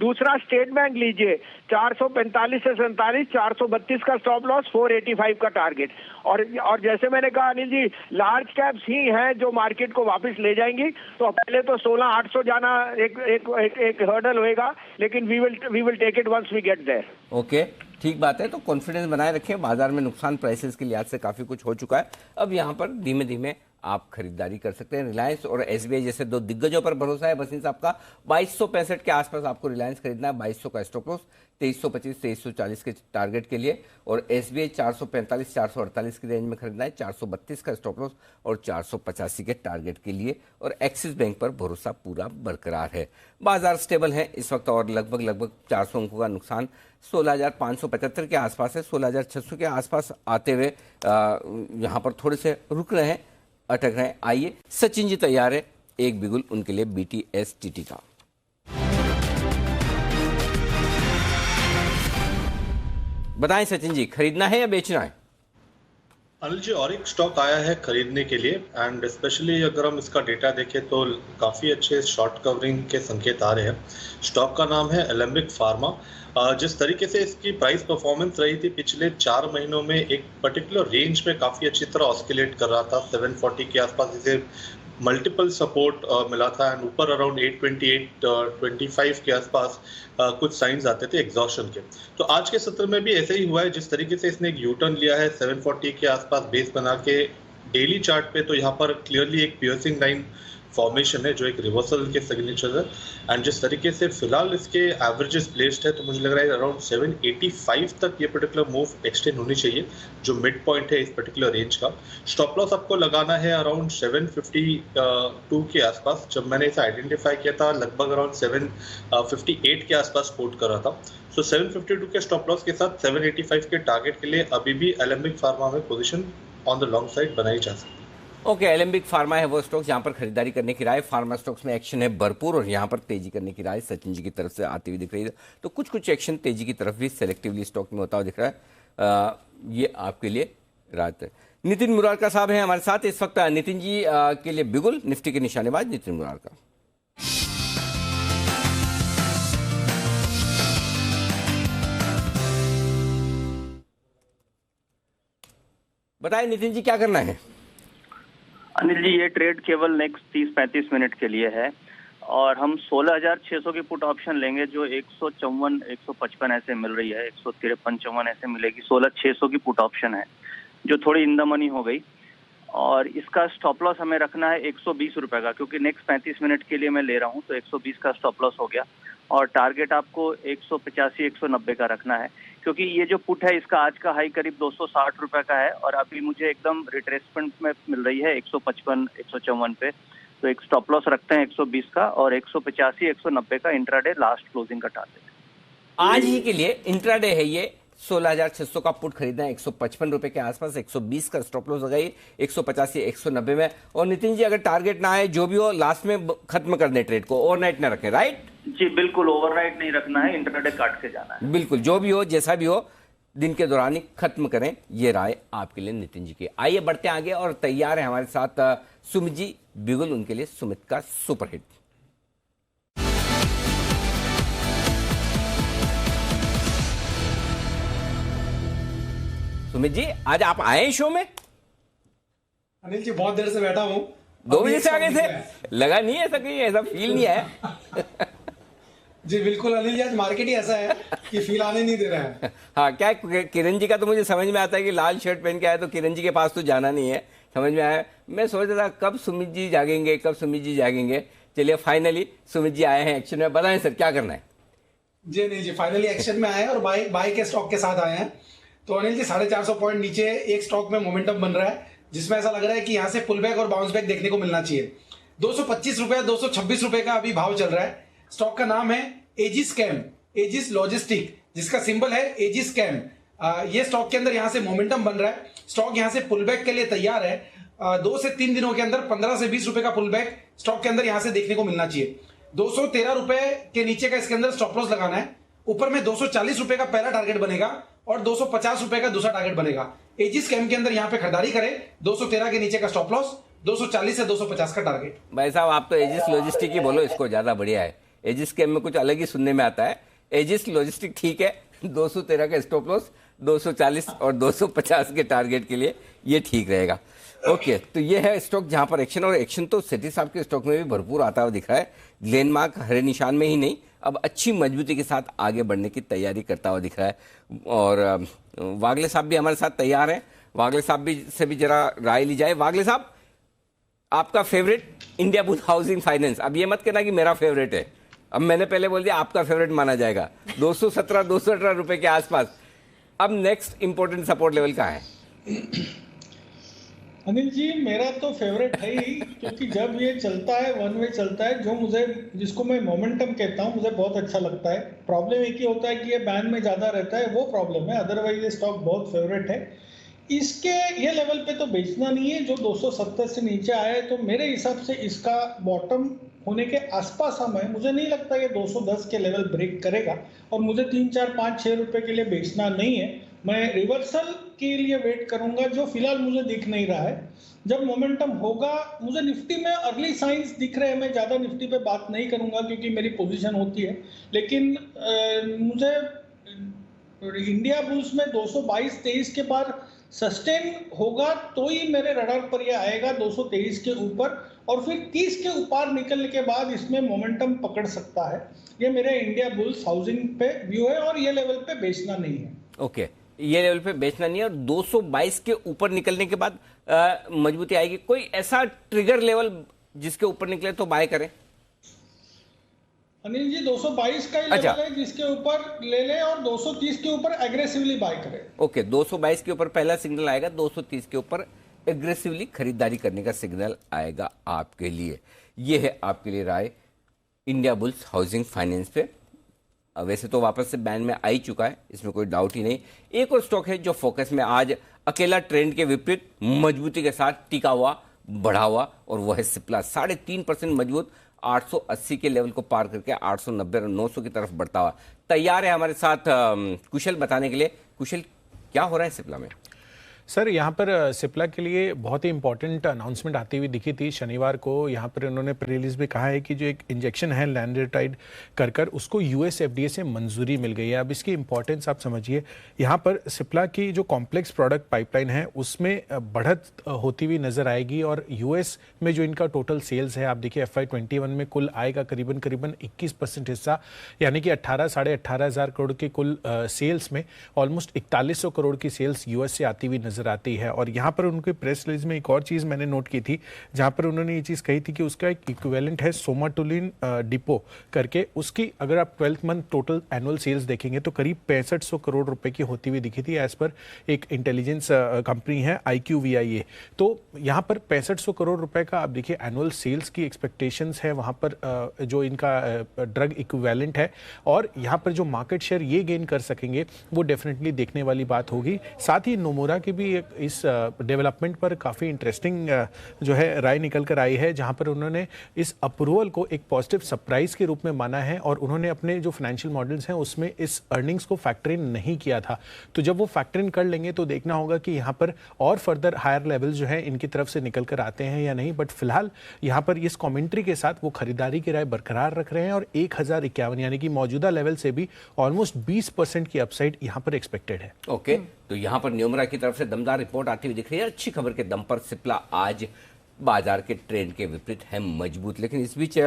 S11: दूसरा स्टेट बैंक लीजिए 445 से 47, 432 का स्टॉप लॉस, 485 का टारगेट। और जैसे मैंने कहा अनिल जी, लार्ज कैप्स ही हैं जो मार्केट को वापस ले जाएंगी। तो पहले तो 16,800 जाना एक हर्डल होएगा, लेकिन we will take it once we get there.
S1: Okay, ठीक बात है। तो कॉन्फिडेंस बनाए रखें। बाजार में नुकसान प्राइसेस के लिहाज से काफी कुछ हो चुका है। अब यहाँ पर धीमे धीमे आप खरीदारी कर सकते हैं। रिलायंस और SBI जैसे 2 दिग्गजों पर भरोसा है वसीम साहब का। 2265 के आसपास आपको रिलायंस खरीदना है, 2200 का स्टॉप लॉस, 2325 2340 के टारगेट के लिए। और SBI 445 448 की रेंज में खरीदना है, 432 का स्टॉप लॉस और 485 के टारगेट के लिए। और एक्सिस बैंक पर भरोसा पूरा बरकरार है। बाजार स्टेबल है इस वक्त और लगभग 400 अंकों का नुकसान 16,575 के आसपास है। 16,600 के आसपास आते हुए यहाँ पर थोड़े से रुक रहे हैं, अटक रहे हैं। आइए सचिन जी तैयार है एक बिगुल उनके लिए BTSTT का। बताएं सचिन जी, खरीदना है या बेचना है?
S6: अनिल जी, और एक स्टॉक आया है खरीदने के लिए, एंड स्पेशली अगर हम इसका डेटा देखें तो काफ़ी अच्छे शॉर्ट कवरिंग के संकेत आ रहे हैं। स्टॉक का नाम है एलेम्बिक फार्मा। जिस तरीके से इसकी प्राइस परफॉर्मेंस रही थी पिछले 4 महीनों में, एक पर्टिकुलर रेंज में काफ़ी अच्छी तरह ऑस्किलेट कर रहा था। 740 के आसपास इसे मल्टीपल सपोर्ट मिला था, एंड ऊपर अराउंड 828-25 के आसपास कुछ साइंस आते थे एग्जॉशन के। तो आज के सत्र में भी ऐसे ही हुआ है। जिस तरीके से इसने एक यू टर्न लिया है, 740 के आसपास बेस बना के डेली चार्ट पे तो यहाँ पर क्लियरली एक पियर्सिंग लाइन फॉर्मेशन है जो एक रिवर्सल के सिग्नेचर है, एंड जिस तरीके से फिलहाल इसके एवरेजेस प्लेस्ड है तो मुझे लग रहा है अराउंड 785 तक ये पर्टिकुलर मूव एक्सटेंड होनी चाहिए, जो मिड पॉइंट है इस पर्टिकुलर रेंज का। स्टॉप लॉस आपको लगाना है अराउंड 752 के आसपास। जब मैंने इसे आइडेंटिफाई किया था लगभग अराउंड 758 के आसपास कोट कर रहा था। सो 752 के स्टॉप लॉस के साथ 785 के टारगेट के लिए अभी भी एलेम्बिक फार्मा में position on the long side बनाई जा सकती है।
S1: ओके, एलेम्बिक फार्मा है वो स्टॉक्स जहां पर खरीदारी करने की राय, फार्मा स्टॉक्स में एक्शन है भरपूर और यहां पर तेजी करने की राय सचिन जी की तरफ से आती हुई दिख रही है। तो कुछ एक्शन तेजी की तरफ भी सेलेक्टिवली स्टॉक में होता हुआ दिख रहा है, ये आपके लिए रात है। नितिन मुरारका साहब हैं हमारे साथ इस वक्त। नितिन जी के लिए बिगुल निफ्टी के निशानेबाज नितिन मुरारका। बताएं नितिन जी क्या करना है।
S12: अनिल जी, ये ट्रेड केवल नेक्स्ट 30-35 मिनट के लिए है और हम 16,600 की पुट ऑप्शन लेंगे जो 154, 155 ऐसे मिल रही है, 153, 54 ऐसे मिलेगी। 16,600 की पुट ऑप्शन है जो थोड़ी इन द मनी हो गई और इसका स्टॉप लॉस हमें रखना है 120 रुपए का, क्योंकि नेक्स्ट 35 मिनट के लिए मैं ले रहा हूँ तो 120 का स्टॉप लॉस हो गया और टारगेट आपको 185, 190 का रखना है, क्योंकि ये जो पुट है इसका आज का हाई करीब 260 रुपए का है और अभी मुझे एकदम रिट्रेसमेंट में मिल रही है 155, 154 पे। तो एक स्टॉप लॉस रखते हैं 120 का और 185, 190 का इंट्राडे लास्ट क्लोजिंग का टारगेट।
S1: आज ही के लिए इंट्राडे है ये। 16,600 का पुट खरीदना है 155 रुपए के आसपास, 120 का स्टॉप लॉस लगाइए 185, 190 में। और नितिन जी अगर टारगेट ना आए जो भी हो लास्ट में खत्म कर दे ट्रेड को, ओवरनाइट ना रखें, राइट?
S12: जी बिल्कुल, ओवरनाइट नहीं रखना है, इंट्राडे काट के जाना है।
S1: बिल्कुल, जो भी हो जैसा भी हो दिन के दौरान ही खत्म करें, ये राय आपके लिए नितिन जी की। आइए बढ़ते आगे और तैयार है हमारे साथ सुमित जी बिगुल, उनके लिए सुमित का सुपरहिट। सुमित जी आज आप आए शो में?
S13: अनिल जी बहुत देर से बैठा हूँ।
S1: 2 बजे से आ गए थे? लगा नहीं ऐसा, कहीं ऐसा फील नहीं है?
S13: जी बिल्कुल अनिल जी, आज मार्केट ही ऐसा है कि फील आने नहीं दे रहा है।
S1: हाँ, क्या किरण जी का तो मुझे समझ में आता है कि लाल शर्ट पहन के आए तो किरण जी के पास तो जाना नहीं है, समझ में आया। मैं सोच रहा था कब सुमित जी जागेंगे, कब सुमित जी जागेंगे। चलिए फाइनली सुमित जी आए हैं एक्शन में। बताएं सर क्या करना है।
S13: जी अनिल जी फाइनली एक्शन में आए हैं और बाई के स्टॉक के साथ आए हैं। तो अनिल जी 450 पॉइंट नीचे एक स्टॉक में मोमेंटम बन रहा है जिसमें ऐसा लग रहा है कि यहाँ से पुल बैक और बाउंस बैक देखने को मिलना चाहिए। 225 रुपए, 226 रुपए का अभी भाव चल रहा है। स्टॉक का नाम है एजिस कैम, एजिस लॉजिस्टिक, जिसका सिंबल है एजिस कैम। ये स्टॉक के अंदर यहाँ से मोमेंटम बन रहा है। स्टॉक यहाँ से पुल बैक के लिए तैयार है। 2 से 3 दिनों के अंदर 15 से 20 रुपए का पुल बैक स्टॉक के अंदर यहाँ से देखने को मिलना चाहिए। 213 रुपए के नीचे का इसके अंदर स्टॉप लॉस लगाना है। ऊपर में 240 रुपए का पहला टारगेट बनेगा और 250 रुपए का दूसरा टारगेट बनेगा। एजिस कैम के अंदर यहाँ पे खरीदारी करें। 213 के नीचे का स्टॉप लॉस, 240 से 250 का टारगेट।
S1: भाई साहब आप तो एजिस लॉजिस्टिक ही बोलो, इसको ज्यादा बढ़िया है। एजिस कैम में कुछ अलग ही सुनने में आता है। एजिस लॉजिस्टिक ठीक है, 213 का स्टॉप लॉस, 240 और 250 के टारगेट के लिए ये ठीक रहेगा। ओके, तो ये है स्टॉक जहां पर एक्शन, और एक्शन तो सेठी साहब के स्टॉक में भी भरपूर आता हुआ दिख रहा है। ग्लेनमार्क हरे निशान में ही नहीं, अब अच्छी मजबूती के साथ आगे बढ़ने की तैयारी करता हुआ दिख रहा है। और वागले साहब भी हमारे साथ तैयार हैं। वागले साहब भी से भी जरा राय ली जाए। वागले साहब आपका favourite India bull housing finance, अब ये मत कहना कि मेरा फेवरेट है, अब मैंने पहले बोल दिया आपका फेवरेट माना जाएगा। 217, 218 रुपए के आसपास। अब नेक्स्ट इंपॉर्टेंट सपोर्ट लेवल का है?
S14: अनिल जी मेरा तो फेवरेट है ही, क्योंकि जब ये चलता है वन वे चलता है, जिसको मैं मोमेंटम कहता हूँ, मुझे बहुत अच्छा लगता है। प्रॉब्लम एक ही होता है कि ये बैंड में ज़्यादा रहता है, वो प्रॉब्लम है। अदरवाइज ये स्टॉक बहुत फेवरेट है। इसके ये लेवल पे तो बेचना नहीं है, जो 270 से नीचे आया है तो मेरे हिसाब से इसका बॉटम होने के आसपास हम है। मुझे नहीं लगता ये 210 के लेवल ब्रेक करेगा और मुझे 3, 4, 5, 6 रुपए के लिए बेचना नहीं है। मैं रिवर्सल के लिए वेट करूंगा, जो फिलहाल मुझे दिख नहीं रहा है। जब मोमेंटम होगा, मुझे निफ्टी में अर्ली साइंस दिख रहे हैं। मैं ज़्यादा निफ्टी पे बात नहीं करूंगा क्योंकि मेरी पोजीशन होती है, लेकिन मुझे इंडिया बुल्स में 222-23 के बाद सस्टेन होगा तो ही मेरे रडार पर ये आएगा 223 के ऊपर, और फिर 30 के ऊपर निकलने के बाद इसमें मोमेंटम पकड़ सकता है। ये मेरे इंडिया बुल्स हाउसिंग पे व्यू है और ये लेवल पे बेचना नहीं है।
S1: ओके, ये लेवल पे बेचना नहीं है, और 222 के ऊपर निकलने के बाद मजबूती आएगी। कोई ऐसा ट्रिगर लेवल जिसके ऊपर निकले तो बाय करें?
S14: अनिल जी 222 का ही लेवल है जिसके ऊपर ले ले, और 230 के ऊपर एग्रेसिवली बाय करें।
S1: ओके, 222 के ऊपर पहला सिग्नल आएगा, 230 के ऊपर एग्रेसिवली खरीदारी करने का सिग्नल आएगा आपके लिए। ये है आपके लिए राय इंडिया बुल्स हाउसिंग फाइनेंस पे। वैसे तो वापस से बैन में आ ही चुका है, इसमें कोई डाउट ही नहीं। एक और स्टॉक है जो फोकस में आज अकेला ट्रेंड के विपरीत मजबूती के साथ टिका हुआ, बढ़ा हुआ, और वह है सिप्ला। 3.5% मजबूत 880 के लेवल को पार करके 890 और 900 की तरफ बढ़ता हुआ तैयार है हमारे साथ कुशल बताने के लिए। कुशल, क्या हो रहा है सिप्ला में?
S15: सर यहाँ पर सिप्ला के लिए बहुत ही इंपॉर्टेंट अनाउंसमेंट आती हुई दिखी थी शनिवार को। यहाँ पर उन्होंने प्रेस रिलीज में कहा है कि जो एक इंजेक्शन है लैंडरेटाइड कर उसको यूएस एफडीए से मंजूरी मिल गई है। अब इसकी इंपॉर्टेंस आप समझिए, यहाँ पर सिप्ला की जो कॉम्प्लेक्स प्रोडक्ट पाइपलाइन है उसमें बढ़त होती हुई नजर आएगी, और यूएस में जो इनका टोटल सेल्स है आप देखिए FY21 में कुल आएगा करीबन 21% हिस्सा, यानी कि 18 हज़ार करोड़ के कुल सेल्स में ऑलमोस्ट 4100 करोड़ की सेल्स यूएस से आती हुई नजर आती है। और यहाँ पर उनके प्रेस रिलीज में एक और चीज मैंने नोट की थी, जहाँ पर उन्होंने ये चीज कही थी कि उसका एक इक्विवेलेंट है सोमाटोलिन डिपो करके, उसकी अगर आप 12th month total annual sales देखेंगे तो करीब 6500 करोड़ रुपए की होती हुई दिखी थी एज पर एक इंटेलिजेंस कंपनी है IQVIA। तो यहाँ पर 6500 करोड़ रुपए का आप देखिए एनुअल सेल्स की एक्सपेक्टेशंस है वहाँ पर जो इनका ड्रग इक्विवेलेंट है, और यहाँ पर जो मार्केट शेयर ये गेन कर सकेंगे वो डेफिनेटली देखने वाली बात होगी। साथ ही नोमोरा की भी इस डेवलपमेंट पर काफ़ी इंटरेस्टिंग जो है राय निकल कर आई है, जहां पर उन्होंने इस अप्रूवल को एक पॉजिटिव सरप्राइज के रूप में माना है, और उन्होंने अपने जो फाइनेंशियल मॉडल्स हैं उसमें इस अर्निंग्स को फैक्टर इन नहीं किया था। तो जब वो फैक्टर इन कर लेंगे तो देखना होगा कि यहाँ पर और फर्दर हायर लेवल जो है इनकी तरफ से निकल कर आते हैं या नहीं। बट फिलहाल यहाँ पर इस कॉमेंट्री के साथ वो खरीदारी की राय बरकरार रख रहे हैं, और 1051 यानी कि मौजूदा लेवल से भी ऑलमोस्ट 20% की अपसाइड यहाँ पर एक्सपेक्टेड है।
S1: ओके, तो यहाँ पर न्यूमरा की तरफ से दमदार रिपोर्ट आती हुई दिख रही है। अच्छी खबर के दम पर सिप्ला आज बाजार के ट्रेंड के विपरीत है मजबूत। लेकिन इस बीच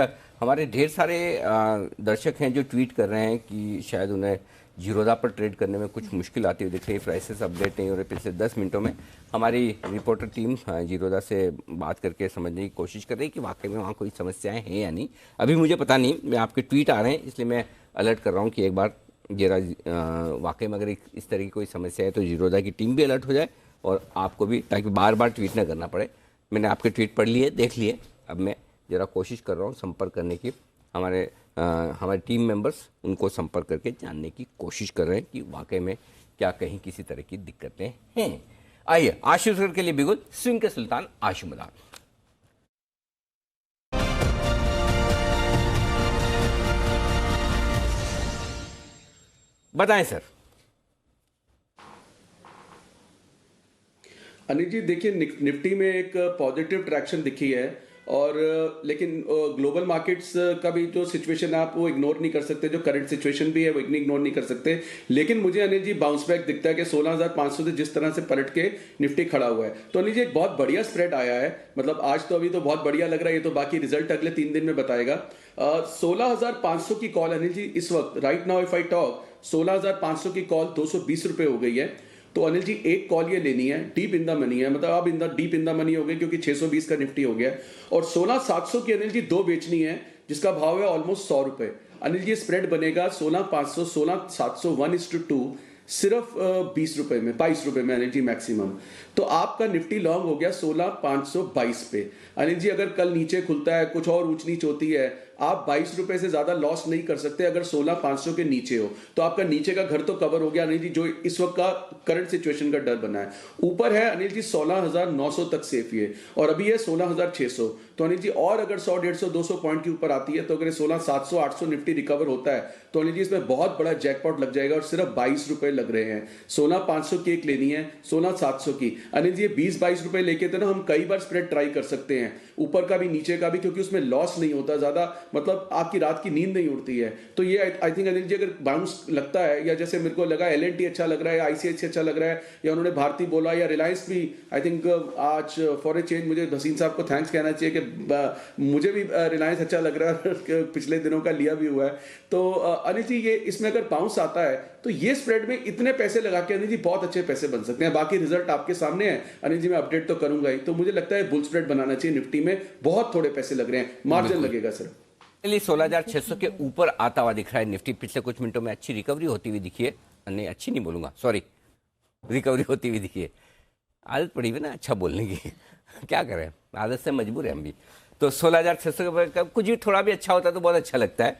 S1: हमारे ढेर सारे दर्शक हैं जो ट्वीट कर रहे हैं कि शायद उन्हें जीरोधा पर ट्रेड करने में कुछ मुश्किल आती हुई दिख रही है। प्राइसेस अपडेट नहीं हो रहे पिछले 10 मिनटों में। हमारी रिपोर्टर टीम जीरोधा से बात करके समझने की कोशिश कर रही है कि वाकई में वहाँ कोई समस्याएं हैं या नहीं। अभी मुझे पता नहीं, मैं आपके ट्वीट आ रहे हैं इसलिए मैं अलर्ट कर रहा हूँ कि एक बार जरा वाकई में अगर इस तरह की कोई समस्या है तो जीरोधा की टीम भी अलर्ट हो जाए और आपको भी, ताकि बार बार ट्वीट ना करना पड़े। मैंने आपके ट्वीट पढ़ लिए, देख लिए, अब मैं ज़रा कोशिश कर रहा हूँ संपर्क करने की। हमारे टीम मेंबर्स उनको संपर्क करके जानने की कोशिश कर रहे हैं कि वाकई में क्या कहीं किसी तरह की दिक्कतें हैं। आइए आशु के लिए बिगुल स्विंग के सुल्तान आशु मदान। बताएं सर।
S7: अनिल जी देखिए, निफ्टी में एक पॉजिटिव ट्रैक्शन दिखी है, और लेकिन ग्लोबल मार्केट्स का भी जो सिचुएशन है आप वो इग्नोर नहीं कर सकते, जो करंट सिचुएशन भी है वो इग्नोर नहीं कर सकते। लेकिन मुझे अनिल जी बाउंस बैक दिखता है कि 16,500 से जिस तरह से पलट के निफ्टी खड़ा हुआ है, तो अनिल जी एक बहुत बढ़िया स्प्रेड आया है। मतलब आज तो अभी तो बहुत बढ़िया लग रहा है, ये तो बाकी रिजल्ट अगले 3 दिन में बताएगा। 16,500 की कॉल अनिल जी इस वक्त right now if I talk 16,500 की कॉल 220 रुपए हो गई है। तो अनिल जी एक कॉल ये लेनी है, डीप इन द मनी है, मतलब अब डीप इन द मनी हो गई क्योंकि 620 का निफ्टी हो गया। और 16,700 की अनिल जी 2 बेचनी है जिसका भाव है ऑलमोस्ट 100 रुपए। अनिल जी स्प्रेड बनेगा 16,500 16,700 1:2 सिर्फ 20 रुपए में, 22 रुपए में अनिल जी मैक्सिमम। तो आपका निफ्टी लॉन्ग हो गया 16,522 पे। अनिल जी अगर कल नीचे खुलता है, कुछ और ऊंच नीच होती है, आप 22 रुपए से ज्यादा लॉस नहीं कर सकते। अगर 16,500 के नीचे हो तो आपका नीचे का घर तो कवर हो गया अनिल जी, जो इस वक्त का करंट सिचुएशन का डर बना है। ऊपर है अनिल जी 16,900 तक सेफ है, और अभी है 16,600। तो अनिल जी और अगर 100, 150, 200 पॉइंट के ऊपर आती है तो अगर 16,700, 800 निफ्टी रिकवर होता है तो अनिल जी इसमें बहुत बड़ा जैकपॉट लग जाएगा, और सिर्फ 22 रुपए लग रहे हैं। 16,500 की एक लेनी है, 16,700 की। अनिल जी 20-22 रुपए लेके तो ना हम कई बार स्प्रेड ट्राई कर सकते हैं, ऊपर का भी नीचे का भी, क्योंकि उसमें लॉस नहीं होता ज्यादा, मतलब आपकी रात की नींद नहीं उड़ती है। तो ये आई थिंक अनिल जी अगर बाउंस लगता है, या जैसे मेरे को लगा L&T अच्छा लग रहा है, आईसीआईसी अच्छा लग रहा है, या उन्होंने भारती बोला, या रिलायंस भी आई थिंक आज फॉर ए चेंज मुझे हसीन साहब को थैंक्स कहना चाहिए कि मुझे भी रिलायंस अच्छा लग रहा है, पिछले दिनों का लिया भी हुआ है। तो अनिल जी ये इसमें अगर बाउंस आता है तो ये स्प्रेड में इतने पैसे लगा के अनिल जी बहुत अच्छे पैसे बन सकते हैं। बाकी रिजल्ट आपके सामने है अनिल जी, मैं अपडेट तो करूंगा ही। तो मुझे लगता है बुल स्प्रेड बनाना चाहिए निफ्टी में, बहुत थोड़े पैसे लग रहे हैं, मार्जिन लगेगा सर।
S1: 16,600 के ऊपर आता हुआ दिख रहा है निफ्टी। पिछले कुछ मिनटों में अच्छी रिकवरी होती हुई दिखी है, नहीं अच्छी नहीं बोलूंगा, सॉरी, रिकवरी होती हुई दिखी है। आदत पड़ी हुई ना अच्छा बोलने की क्या करें, आदत से मजबूर है हम भी। तो 16,600 के ऊपर कुछ भी थोड़ा भी अच्छा होता है तो बहुत अच्छा लगता है,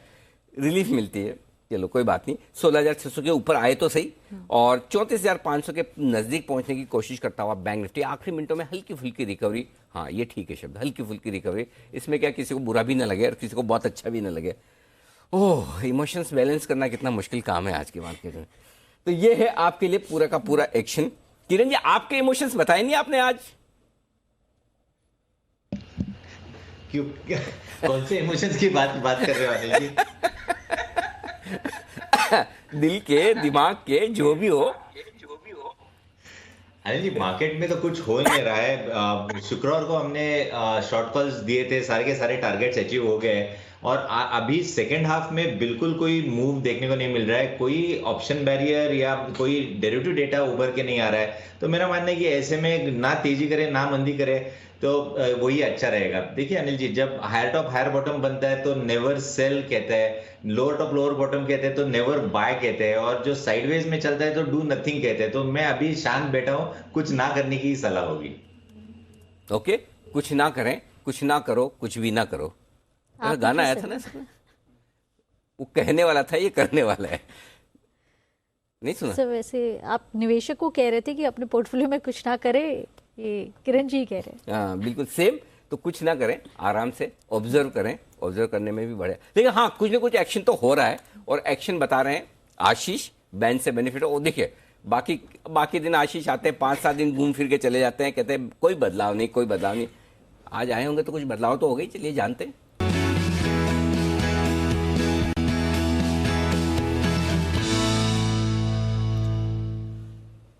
S1: रिलीफ मिलती है। चलो कोई बात नहीं, 16,600 के ऊपर आए तो सही। और 34,500 के नजदीक पहुंचने की कोशिश करता हुआ बैंक निफ्टी आखिरी मिनटों में हल्की फुल्की रिकवरी, हाँ ये ठीक है शब्द, हल्की फुल्की रिकवरी। इसमें क्या किसी को बुरा भी ना लगे और किसी को बहुत अच्छा भी ना लगे। ओह, इमोशंस बैलेंस करना कितना मुश्किल काम है आज की मार्केट में। तो ये है आपके लिए पूरा का पूरा एक्शन। किरण जी आपके इमोशंस बताए नहीं आपने आज?
S8: क्यों, कौन से इमोशंस की बात कर रहे हो अनिल जी?
S1: दिल के, दिमाग के, जो भी हो।
S8: अनिल जी मार्केट में तो कुछ हो नहीं रहा है। शुक्रवार को हमने शॉर्ट कॉल्स दिए थे, सारे के सारे टारगेट्स अचीव हो गए और अभी सेकेंड हाफ में बिल्कुल कोई मूव देखने को नहीं मिल रहा है। कोई ऑप्शन बैरियर या कोई डेरिवेटिव डेटा उभर के नहीं आ रहा है। तो मेरा मानना है कि ऐसे में ना तेजी करे ना मंदी करे तो वही अच्छा रहेगा। देखिए अनिल जी, जब हायर टॉप हायर बॉटम बनता है तो नेवर सेल कहते हैं, लोअर टॉप लोअर बॉटम कहते हैं तो नेवर बाय कहते हैं, और जो साइडवेज में चलता है तो डू नथिंग कहते हैं। तो मैं अभी शांत बैठा हूं, कुछ ना करने की सलाह होगी।
S1: ओके, कुछ ना करें, कुछ ना करो, कुछ भी ना करो। गाना आया था ना, वो कहने वाला था, ये करने वाला है, नहीं सुना?
S2: सर वैसे आप निवेशक को कह रहे थे कि अपने पोर्टफोलियो में कुछ ना करे, ये किरण जी कह रहे हैं।
S1: हाँ बिल्कुल सेम। तो कुछ ना करें, आराम से ऑब्जर्व करें, ऑब्जर्व करने में भी बढ़े। लेकिन हाँ कुछ ना कुछ एक्शन तो हो रहा है, और एक्शन बता रहे हैं आशीष, बैंक से बेनिफिट। वो देखिए बाकी दिन आशीष आते हैं, 5-7 दिन घूम फिर के चले जाते हैं, कहते हैं कोई बदलाव नहीं, कोई बदलाव नहीं। आज आए होंगे तो कुछ बदलाव तो हो गई। चलिए जानते हैं।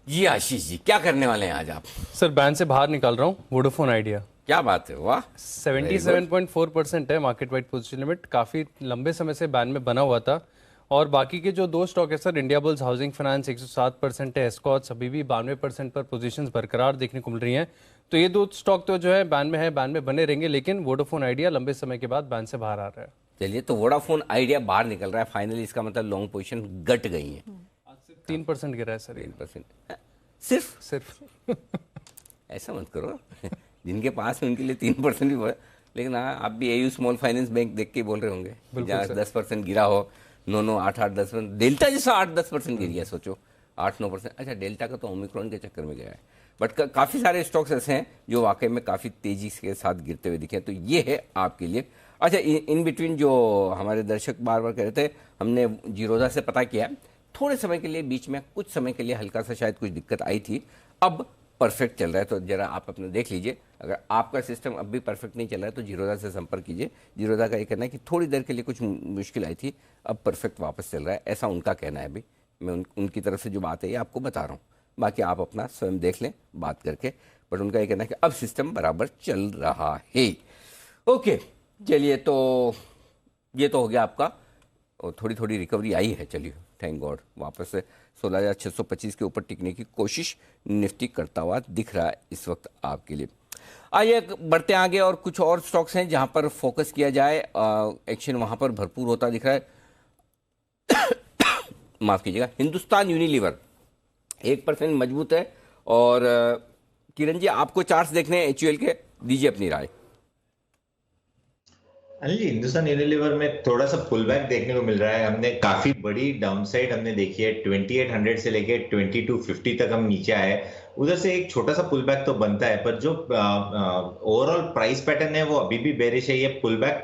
S1: जी आशीष जी, क्या करने वाले हैं आज आप?
S16: सर बैंड से बाहर निकाल रहा हूँ वोडाफोन आइडिया।
S1: क्या बात है, वाह।
S16: 77.4% है मार्केट वाइड पोजीशन लिमिट, काफी लंबे समय से बैंड में बना हुआ था। और बाकी के जो दो स्टॉक है sir, India bulls housing finance 107% है, एस्कॉट्स अभी भी 92% पर पोजीशंस बरकरार देखने को मिल रही हैं। तो ये दो स्टॉक तो जो है बैंड में बैंड में बने रहेंगे, लेकिन वोडाफोन आइडिया लंबे समय के बाद बैंड से बाहर आ रहा है।
S1: चलिए, तो वोडाफोन आइडिया बाहर निकल रहा है फाइनली, इसका मतलब लॉन्ग पोजीशन घट गई है।
S16: 3% गिरा है सर।
S1: 3% सिर्फ ऐसा मत करो जिनके पास है उनके लिए 3% भी बढ़ा। लेकिन हाँ, आप भी एयू स्मॉल फाइनेंस बैंक देख के बोल रहे होंगे, जहाँ 10% गिरा हो, 9, 8, 10%। डेल्टा जैसा 8-10% गिर गया, सोचो 8-9%। अच्छा, डेल्टा का तो ओमिक्रॉन के चक्कर में गया है, बट काफ़ी सारे स्टॉक्स ऐसे हैं जो वाकई में काफ़ी तेजी के साथ गिरते हुए दिखे। तो ये है आपके लिए। अच्छा, इन बिटवीन जो हमारे दर्शक बार बार कह रहे थे, हमने जीरोधा से पता किया, थोड़े समय के लिए बीच में कुछ समय के लिए हल्का सा शायद कुछ दिक्कत आई थी, अब परफेक्ट चल रहा है। तो जरा आप अपने देख लीजिए, अगर आपका सिस्टम अब भी परफेक्ट नहीं चल रहा है तो जीरोधा से संपर्क कीजिए। जीरोधा का ये कहना है कि थोड़ी देर के लिए कुछ मुश्किल आई थी, अब परफेक्ट वापस चल रहा है, ऐसा उनका कहना है। अभी मैं उनकी तरफ से जो बात है ये आपको बता रहा हूँ, बाकी आप अपना स्वयं देख लें बात करके, बट उनका ये कहना है कि अब सिस्टम बराबर चल रहा है। ओके, चलिए, तो ये तो हो गया आपका, और थोड़ी रिकवरी आई है, चलिए थैंक गॉड। वापस से 16,625 के ऊपर टिकने की कोशिश निफ्टी करता हुआ दिख रहा है इस वक्त आपके लिए। आइए बढ़ते आगे, और कुछ और स्टॉक्स हैं जहां पर फोकस किया जाए, एक्शन वहां पर भरपूर होता दिख रहा है। माफ कीजिएगा, हिंदुस्तान यूनिलीवर 1% मजबूत है। और किरण जी, आपको चार्ट्स देखने हैं HUL के, दीजिए अपनी राय।
S8: अनिल जी, हिंदुस्तान यूनिलीवर में थोड़ा सा पुल बैक देखने को मिल रहा है। हमने काफी बड़ी डाउनसाइड हमने देखी है, 2800 से लेके 2250 तक हम नीचे आए, उधर से एक छोटा सा पुल बैक तो बनता है, पर जो ओवरऑल प्राइस पैटर्न है वो अभी भी बेरिश है। ये पुल बैक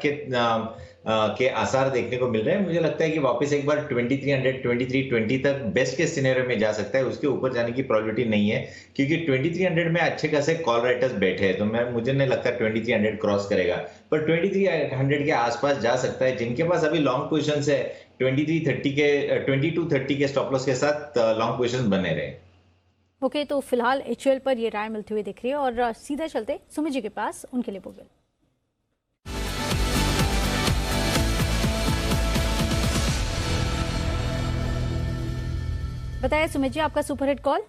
S8: के आसार देखने को मिल रहे हैं। मुझे लगता है कि वापस एक बार 2300 2320 तक बेस्ट के सिनेरियो में जा सकता है, उसके ऊपर जाने की प्रोबेबिलिटी नहीं है, क्योंकि 2300 में अच्छे खासे कॉल राइटर्स बैठे हैं, तो मुझे नहीं लगता 2300 क्रॉस करेगा, पर 2300 के आसपास जा सकता है। जिनके पास अभी लॉन्ग पोजिशन है 2230 के स्टॉप लॉस के साथ लॉन्ग पोजिशन बने रहे।
S2: ओके, तो फिलहाल एचयूएल पर ये राय मिलती हुई दिख रही है और सीधा चलते सुमित जी के पास, उनके लिए बोल। बताइए सुमित जी, आपका सुपरहिट कॉल।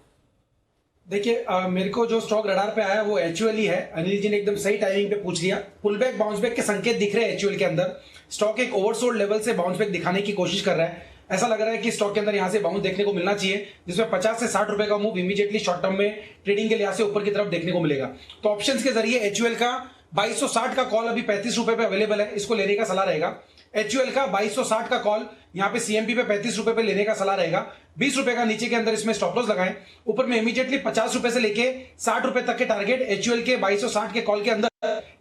S13: देखिए मेरे को जो स्टॉक रडार पे आया वो एचयूएल ही है। अनिल जी ने एकदम सही टाइमिंग पे पूछ लिया। पुल बैक बाउंस बैक के संकेत दिख रहे हैं एचयूएल के अंदर। स्टॉक एक ओवरसोल्ड लेवल से बाउंस बैक दिखाने की कोशिश कर रहा है। ऐसा लग रहा है कि स्टॉक के अंदर यहां से बाउंस देखने को मिलना चाहिए, जिसमें 50 से 60 रुपए का मूव इमीडिएटली शॉर्ट टर्म में ट्रेडिंग के लिहाज से ऊपर की तरफ देखने को मिलेगा। तो ऑप्शंस के जरिए एचयूएल का 2260 का कॉल अभी 35 रुपए पे अवेलेबल है, इसको लेने का सलाह रहेगा। एचयूएल का 2260 का कॉल यहाँ पे सीएमपी पे 35 रुपए पे लेने का सलाह रहेगा। 20 रुपए का नीचे के अंदर इसमें स्टॉप लॉस लगाएं। ऊपर में इमीडिएटली 50 रुपए से लेके 60 रुपए तक के टारगेट एचयूएल के 2260 के कॉल के अंदर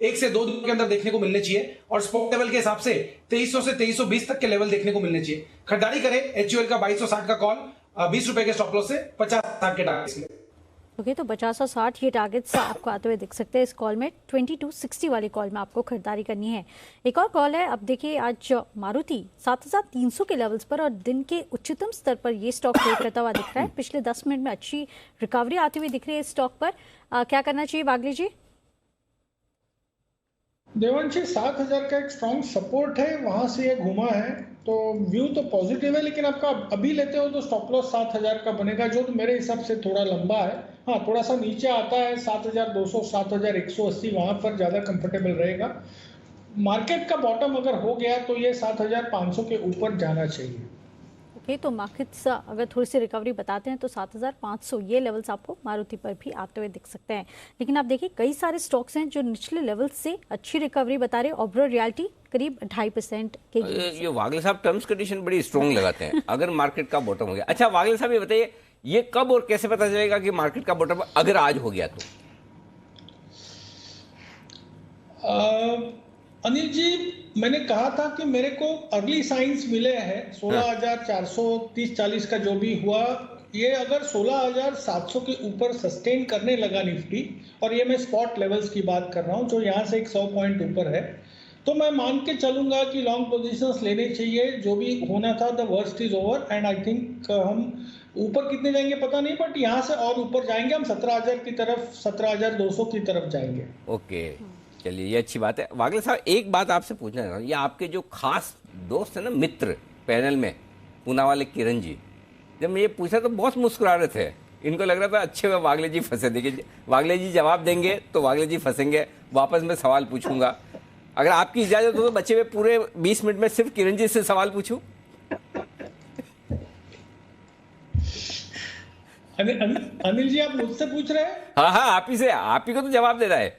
S13: 1 से 2 दिन के अंदर देखने को मिलने चाहिए, और स्पॉट लेवल के हिसाब से 2300 से 2320 तक के लेवल देखने को मिलने चाहिए। खरीदारी करें एचयूएल का 2260 का कॉल 20 रुपए के स्टॉप लॉस से 50 के टारगेट।
S2: ओके, तो 50 और 60 ये टारगेट्स आपको आते हुए दिख सकते हैं इस कॉल में। 2260 वाली कॉल में आपको खरीदारी करनी है। एक और कॉल है। अब देखिए आज मारुति 7300 के लेवल्स पर और दिन के उच्चतम स्तर पर ये स्टॉक ट्रेड करता हुआ दिख रहा है। पिछले 10 मिनट में अच्छी रिकवरी आती हुई दिख रही है इस स्टॉक पर। क्या करना चाहिए वागले जी?
S14: देवांशी 7000 का एक स्ट्रॉन्ग सपोर्ट है, वहां से ये घुमा है, तो व्यू तो पॉजिटिव है, लेकिन आपका अभी लेते हो तो स्टॉप लॉस 7000 का बनेगा, जो तो मेरे हिसाब से थोड़ा लंबा है। हाँ, थोड़ा सा नीचे आता है 7200 7180, वहां पर ज्यादा कंफर्टेबल रहेगा। मार्केट का बॉटम अगर हो गया तो ये 7500 के ऊपर जाना चाहिए।
S2: ओके, तो मार्केट्स अगर थोड़ी सी रिकवरी बताते हैं तो 7500 ये लेवल्स आपको मारुति पर भी आते हुए दिख सकते हैं। लेकिन आप देखिए कई सारे स्टॉक्स हैं जो निचले लेवल से अच्छी रिकवरी बता रहे हैं। ओबेरॉय रियल्टी करीब 2.5% के
S1: ये वागले साहब टर्म्स कंडीशन बड़ी स्ट्रॉन्ग लगाते हैं अगर मार्केट का बॉटम हो गया। अच्छा वागले साहब ये बताइए, ये कब और कैसे पता चलेगा कि मार्केट का बॉटम अगर आज हो गया तो?
S14: अनिल जी, मैंने कहा था कि मेरे को अर्ली साइंस मिले हैं 16,430-40 का जो भी हुआ, ये अगर 16,700 के ऊपर सस्टेन करने लगा निफ्टी, और ये मैं स्पॉट लेवल्स की बात कर रहा हूँ जो यहाँ से 100 पॉइंट ऊपर है, तो मैं मान के चलूंगा कि लॉन्ग पोजीशंस लेने चाहिए। जो भी होना था the worst is over, and I think हम ऊपर कितने जाएंगे पता नहीं, बट यहाँ से और ऊपर जाएंगे हम 17,000 की तरफ, 17,200 की तरफ जाएंगे।
S1: ओके, चलिए ये अच्छी बात है। वागले साहब एक बात आपसे पूछना चाह रहा हूँ, ये आपके जो खास दोस्त है ना मित्र पैनल में, पूना वाले किरण जी, जब मैं ये पूछा तो बहुत मुस्कुरा रहे थे। इनको लग रहा था अच्छे में वागले जी फंसे। देखिए वागले जी जवाब देंगे तो वागले जी फंसेंगे, वापस मैं सवाल पूछूंगा। अगर आपकी इजाजत हो तो बच्चे में पूरे 20 मिनट में सिर्फ किरण जी से सवाल पूछूं।
S14: अनिल जी आप मुझसे पूछ रहे हैं?
S1: हाँ हाँ, आप ही से, आप ही को तो जवाब देना है।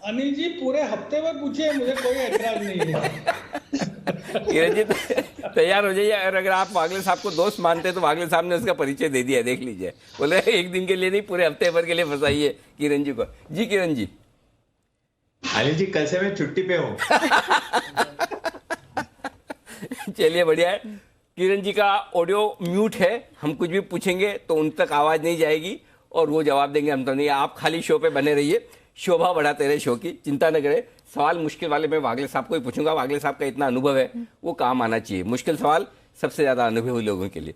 S14: अनिल जी पूरे हफ्ते भर पूछिए, मुझे कोई एतराज नहीं है।
S1: किरण जी तैयार हो जाइए। अगर आप वागले साहब को दोस्त मानते हैं तो वागले साहब ने उसका परिचय दे दिया, देख लीजिए। बोले एक दिन के लिए नहीं, पूरे हफ्ते भर के लिए फंसाइए किरण जी को। जी किरण जी।
S8: अनिल जी कल से मैं छुट्टी पे हूँ।
S1: चलिए बढ़िया है। किरण जी का ऑडियो म्यूट है, हम कुछ भी पूछेंगे तो उन तक आवाज नहीं जाएगी और वो जवाब देंगे, हम तो नहीं। आप खाली शो पे बने रहिए, शोभा बढ़ाते रहे शो की, चिंता न करें। सवाल मुश्किल वाले मैं वागले साहब को ही पूछूंगा। वागले साहब का इतना अनुभव है, वो काम आना चाहिए। मुश्किल सवाल सबसे ज्यादा अनुभवी लोगों के लिए।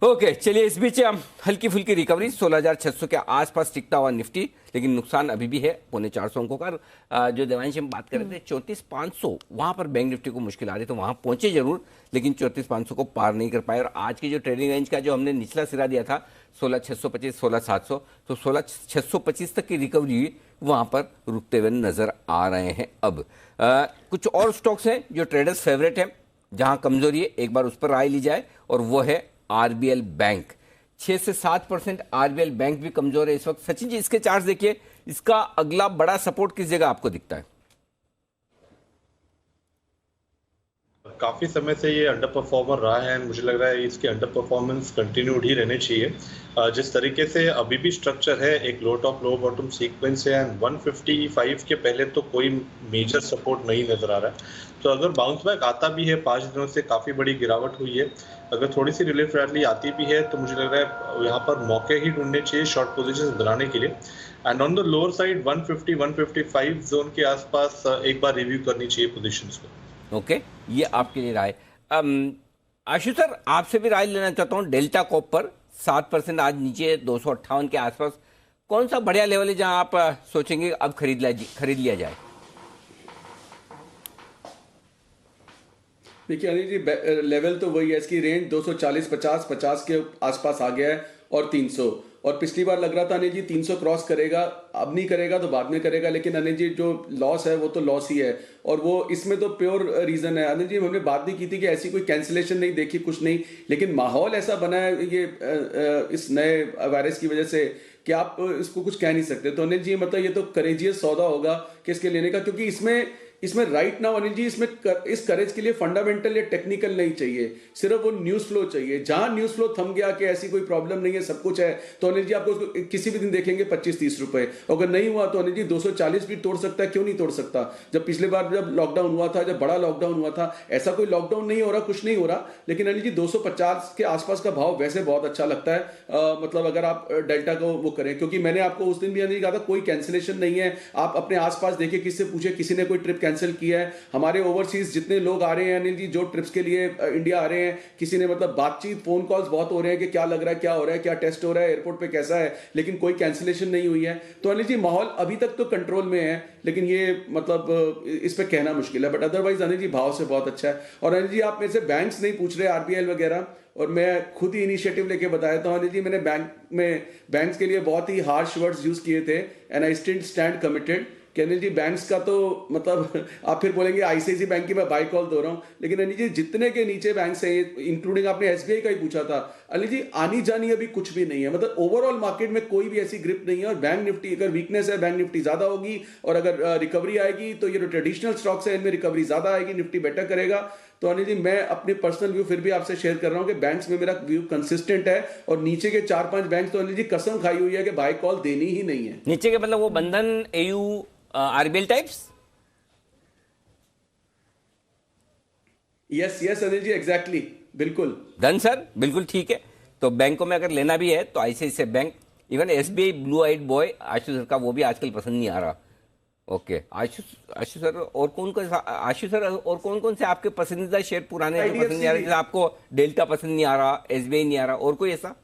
S1: ओके चलिए, इस बीच हल्की फुल्की रिकवरी 16,600 के आसपास टिकता हुआ निफ्टी, लेकिन नुकसान अभी भी है 450 अंकों का। जो देवांशी हम बात कर रहे थे 34,500, वहां पर बैंक निफ्टी को मुश्किल आ रही, तो वहां पहुंचे जरूर, लेकिन 34,500 को पार नहीं कर पाए। और आज की जो ट्रेडिंग रेंज का जो हमने निचला सिरा दिया था 16,625 16,700, तो 16,625 तक की रिकवरी हुई, वहां पर रुकते हुए नजर आ रहे हैं। अब कुछ और स्टॉक्स हैं जो ट्रेडर्स फेवरेट हैं, जहां कमजोरी है, एक बार उस पर राय ली जाए, और वो है आरबीएल बैंक। 6 से 7% आरबीएल बैंक भी कमजोर है इस वक्त। सचिन जी इसके चार्ट देखिए, इसका अगला बड़ा सपोर्ट किस जगह आपको दिखता है?
S6: काफ़ी समय से ये अंडर परफॉर्मर रहा है एंड मुझे लग रहा है इसकी अंडर परफॉर्मेंस कंटिन्यूड ही रहनी चाहिए। जिस तरीके से अभी भी स्ट्रक्चर है, एक लो टॉप लो बॉटम सीक्वेंस है एंड 155 के पहले तो कोई मेजर सपोर्ट नहीं नजर आ रहा है। तो अगर बाउंस बैक आता भी है, 5 दिनों से काफ़ी बड़ी गिरावट हुई है, अगर थोड़ी सी रिलीफ रैली आती भी है तो मुझे लग रहा है यहाँ पर मौके ही ढूंढने चाहिए शॉर्ट पोजीशंस बनाने के लिए। And on the lower side 150-155 zone के आसपास एक बार रिव्यू करनी चाहिए पोजीशंस को।
S1: ओके, ये आपके लिए राय। आशु सर, आपसे भी राय लेना चाहता हूँ। डेल्टा कॉप पर 7% आज नीचे 258 के आसपास, कौन सा बढ़िया लेवल है जहां आप सोचेंगे अब खरीद लिया जाए?
S7: देखिए अनिल जी, लेवल तो वही है, इसकी रेंज 240, 50 के आसपास आ गया है और 300, और पिछली बार लग रहा था अनिल जी 300 क्रॉस करेगा, अब नहीं करेगा तो बाद में करेगा, लेकिन अनिल जी जो लॉस है वो तो लॉस ही है, और वो इसमें तो प्योर रीजन है। अनिल जी हमने बात भी की थी कि ऐसी कोई कैंसिलेशन नहीं देखी, कुछ नहीं, लेकिन माहौल ऐसा बना है ये इस नए वायरस की वजह से कि आप इसको कुछ कह नहीं सकते। तो अनिल जी मतलब ये तो करेजियस सौदा होगा कि इसके लेने का, क्योंकि इसमें राइट नाउ अनिल जी इसमें इस करेज के लिए फंडामेंटल या टेक्निकल नहीं चाहिए, सिर्फ वो न्यूज फ्लो चाहिए। जहां न्यूज फ्लो थम गया कि ऐसी कोई प्रॉब्लम नहीं है, सब कुछ है, तो अनिल जी आपको उसको किसी भी दिन देखेंगे 25-30 रुपए। अगर नहीं हुआ तो अनिल जी 240 भी तोड़ सकता है, क्यों नहीं तोड़ सकता? जब पिछले बार जब लॉकडाउन हुआ था, जब बड़ा लॉकडाउन हुआ था, ऐसा कोई लॉकडाउन नहीं हो रहा, कुछ नहीं हो रहा, लेकिन अनिल जी 250 के आसपास का भाव वैसे बहुत अच्छा लगता है। मतलब अगर आप डेल्टा को वो करें, क्योंकि मैंने आपको उस दिन भी अनिल कहा था कोई कैंसिलेशन नहीं है। आप अपने आसपास देखिए, किससे पूछे, किसी ने कोई ट्रिप कैंसिल किया है? हमारे ओवरसीज जितने लोग आ रहे हैं अनिल जी, जो ट्रिप्स के लिए इंडिया आ रहे हैं, किसी ने मतलब बातचीत, फोन कॉल्स बहुत हो रहे हैं कि क्या लग रहा है, क्या हो रहा है, क्या टेस्ट हो रहा है, एयरपोर्ट पे कैसा है, लेकिन कोई कैंसिलेशन नहीं हुई है। तो अनिल जी माहौल अभी तक तो कंट्रोल में है, लेकिन ये मतलब इस पे कहना मुश्किल है, बट अदरवाइज अनिल जी भाव से बहुत अच्छा है। और अनिल जी आप मेरे से बैंक्स नहीं पूछ रहे, आरबीएल वगैरह, और मैं खुद ही इनिशिएटिव लेके बताया था अनिल जी, मैंने बैंक्स के लिए बहुत ही हार्श वर्ड्स यूज किए थे, and I still stand committed कि अनिल जी बैंक्स का तो मतलब आप फिर बोलेंगे आईसीआईसी बैंक की मैं बाय कॉल दे रहा हूं, लेकिन अनिल जी जितने के नीचे बैंक्स हैं, इंक्लूडिंग आपने एसबीआई का ही पूछा था, अनिल जी आनी जानी अभी कुछ भी नहीं है, मतलब ओवरऑल मार्केट में कोई भी ऐसी ग्रिप नहीं है। और बैंक निफ्टी अगर वीकनेस है, बैंक निफ्टी ज्यादा होगी, और अगर रिकवरी आएगी तो ये जो ट्रेडिशनल स्टॉक्स है इनमें रिकवरी ज्यादा आएगी, निफ्टी बेटर करेगा। तो अनिल जी मैं अपने पर्सनल व्यू फिर भी आपसे शेयर कर रहा हूं कि बैंक्स में मेरा व्यू कंसिस्टेंट है, और नीचे के 4-5 बैंक तो अनिल जी कसम खाई हुई है कि बाय कॉल देनी ही नहीं है।
S1: नीचे के मतलब वो Bandhan, AU, RBL types?
S7: Yes Anil ji, exactly, बिल्कुल
S1: डन सर, बिल्कुल ठीक है। तो बैंकों में अगर लेना भी है तो ICICI bank, even SBI blue eyed boy Ashu sir का, वो भी आजकल पसंद नहीं आ रहा। ओके आशु सर, और कौन कौन से आपके पसंदीदा शेयर पुराने जो पसंद नहीं आ रहे? जैसे आपको डेल्टा पसंद नहीं आ रहा, एसबीआई नहीं आ रहा, और कोई ऐसा?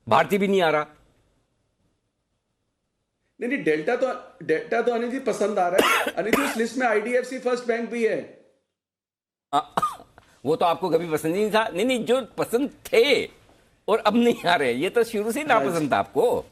S1: भारतीय भी नहीं आ रहा?
S7: नहीं, डेल्टा तो अनिल जी पसंद आ रहा है। अनिल जी उस लिस्ट में आईडीएफसी फर्स्ट बैंक भी है।
S1: वो तो आपको कभी पसंद ही नहीं था। नहीं, जो पसंद थे और अब नहीं आ रहे, ये तो शुरू से ही नापसंद था आपको।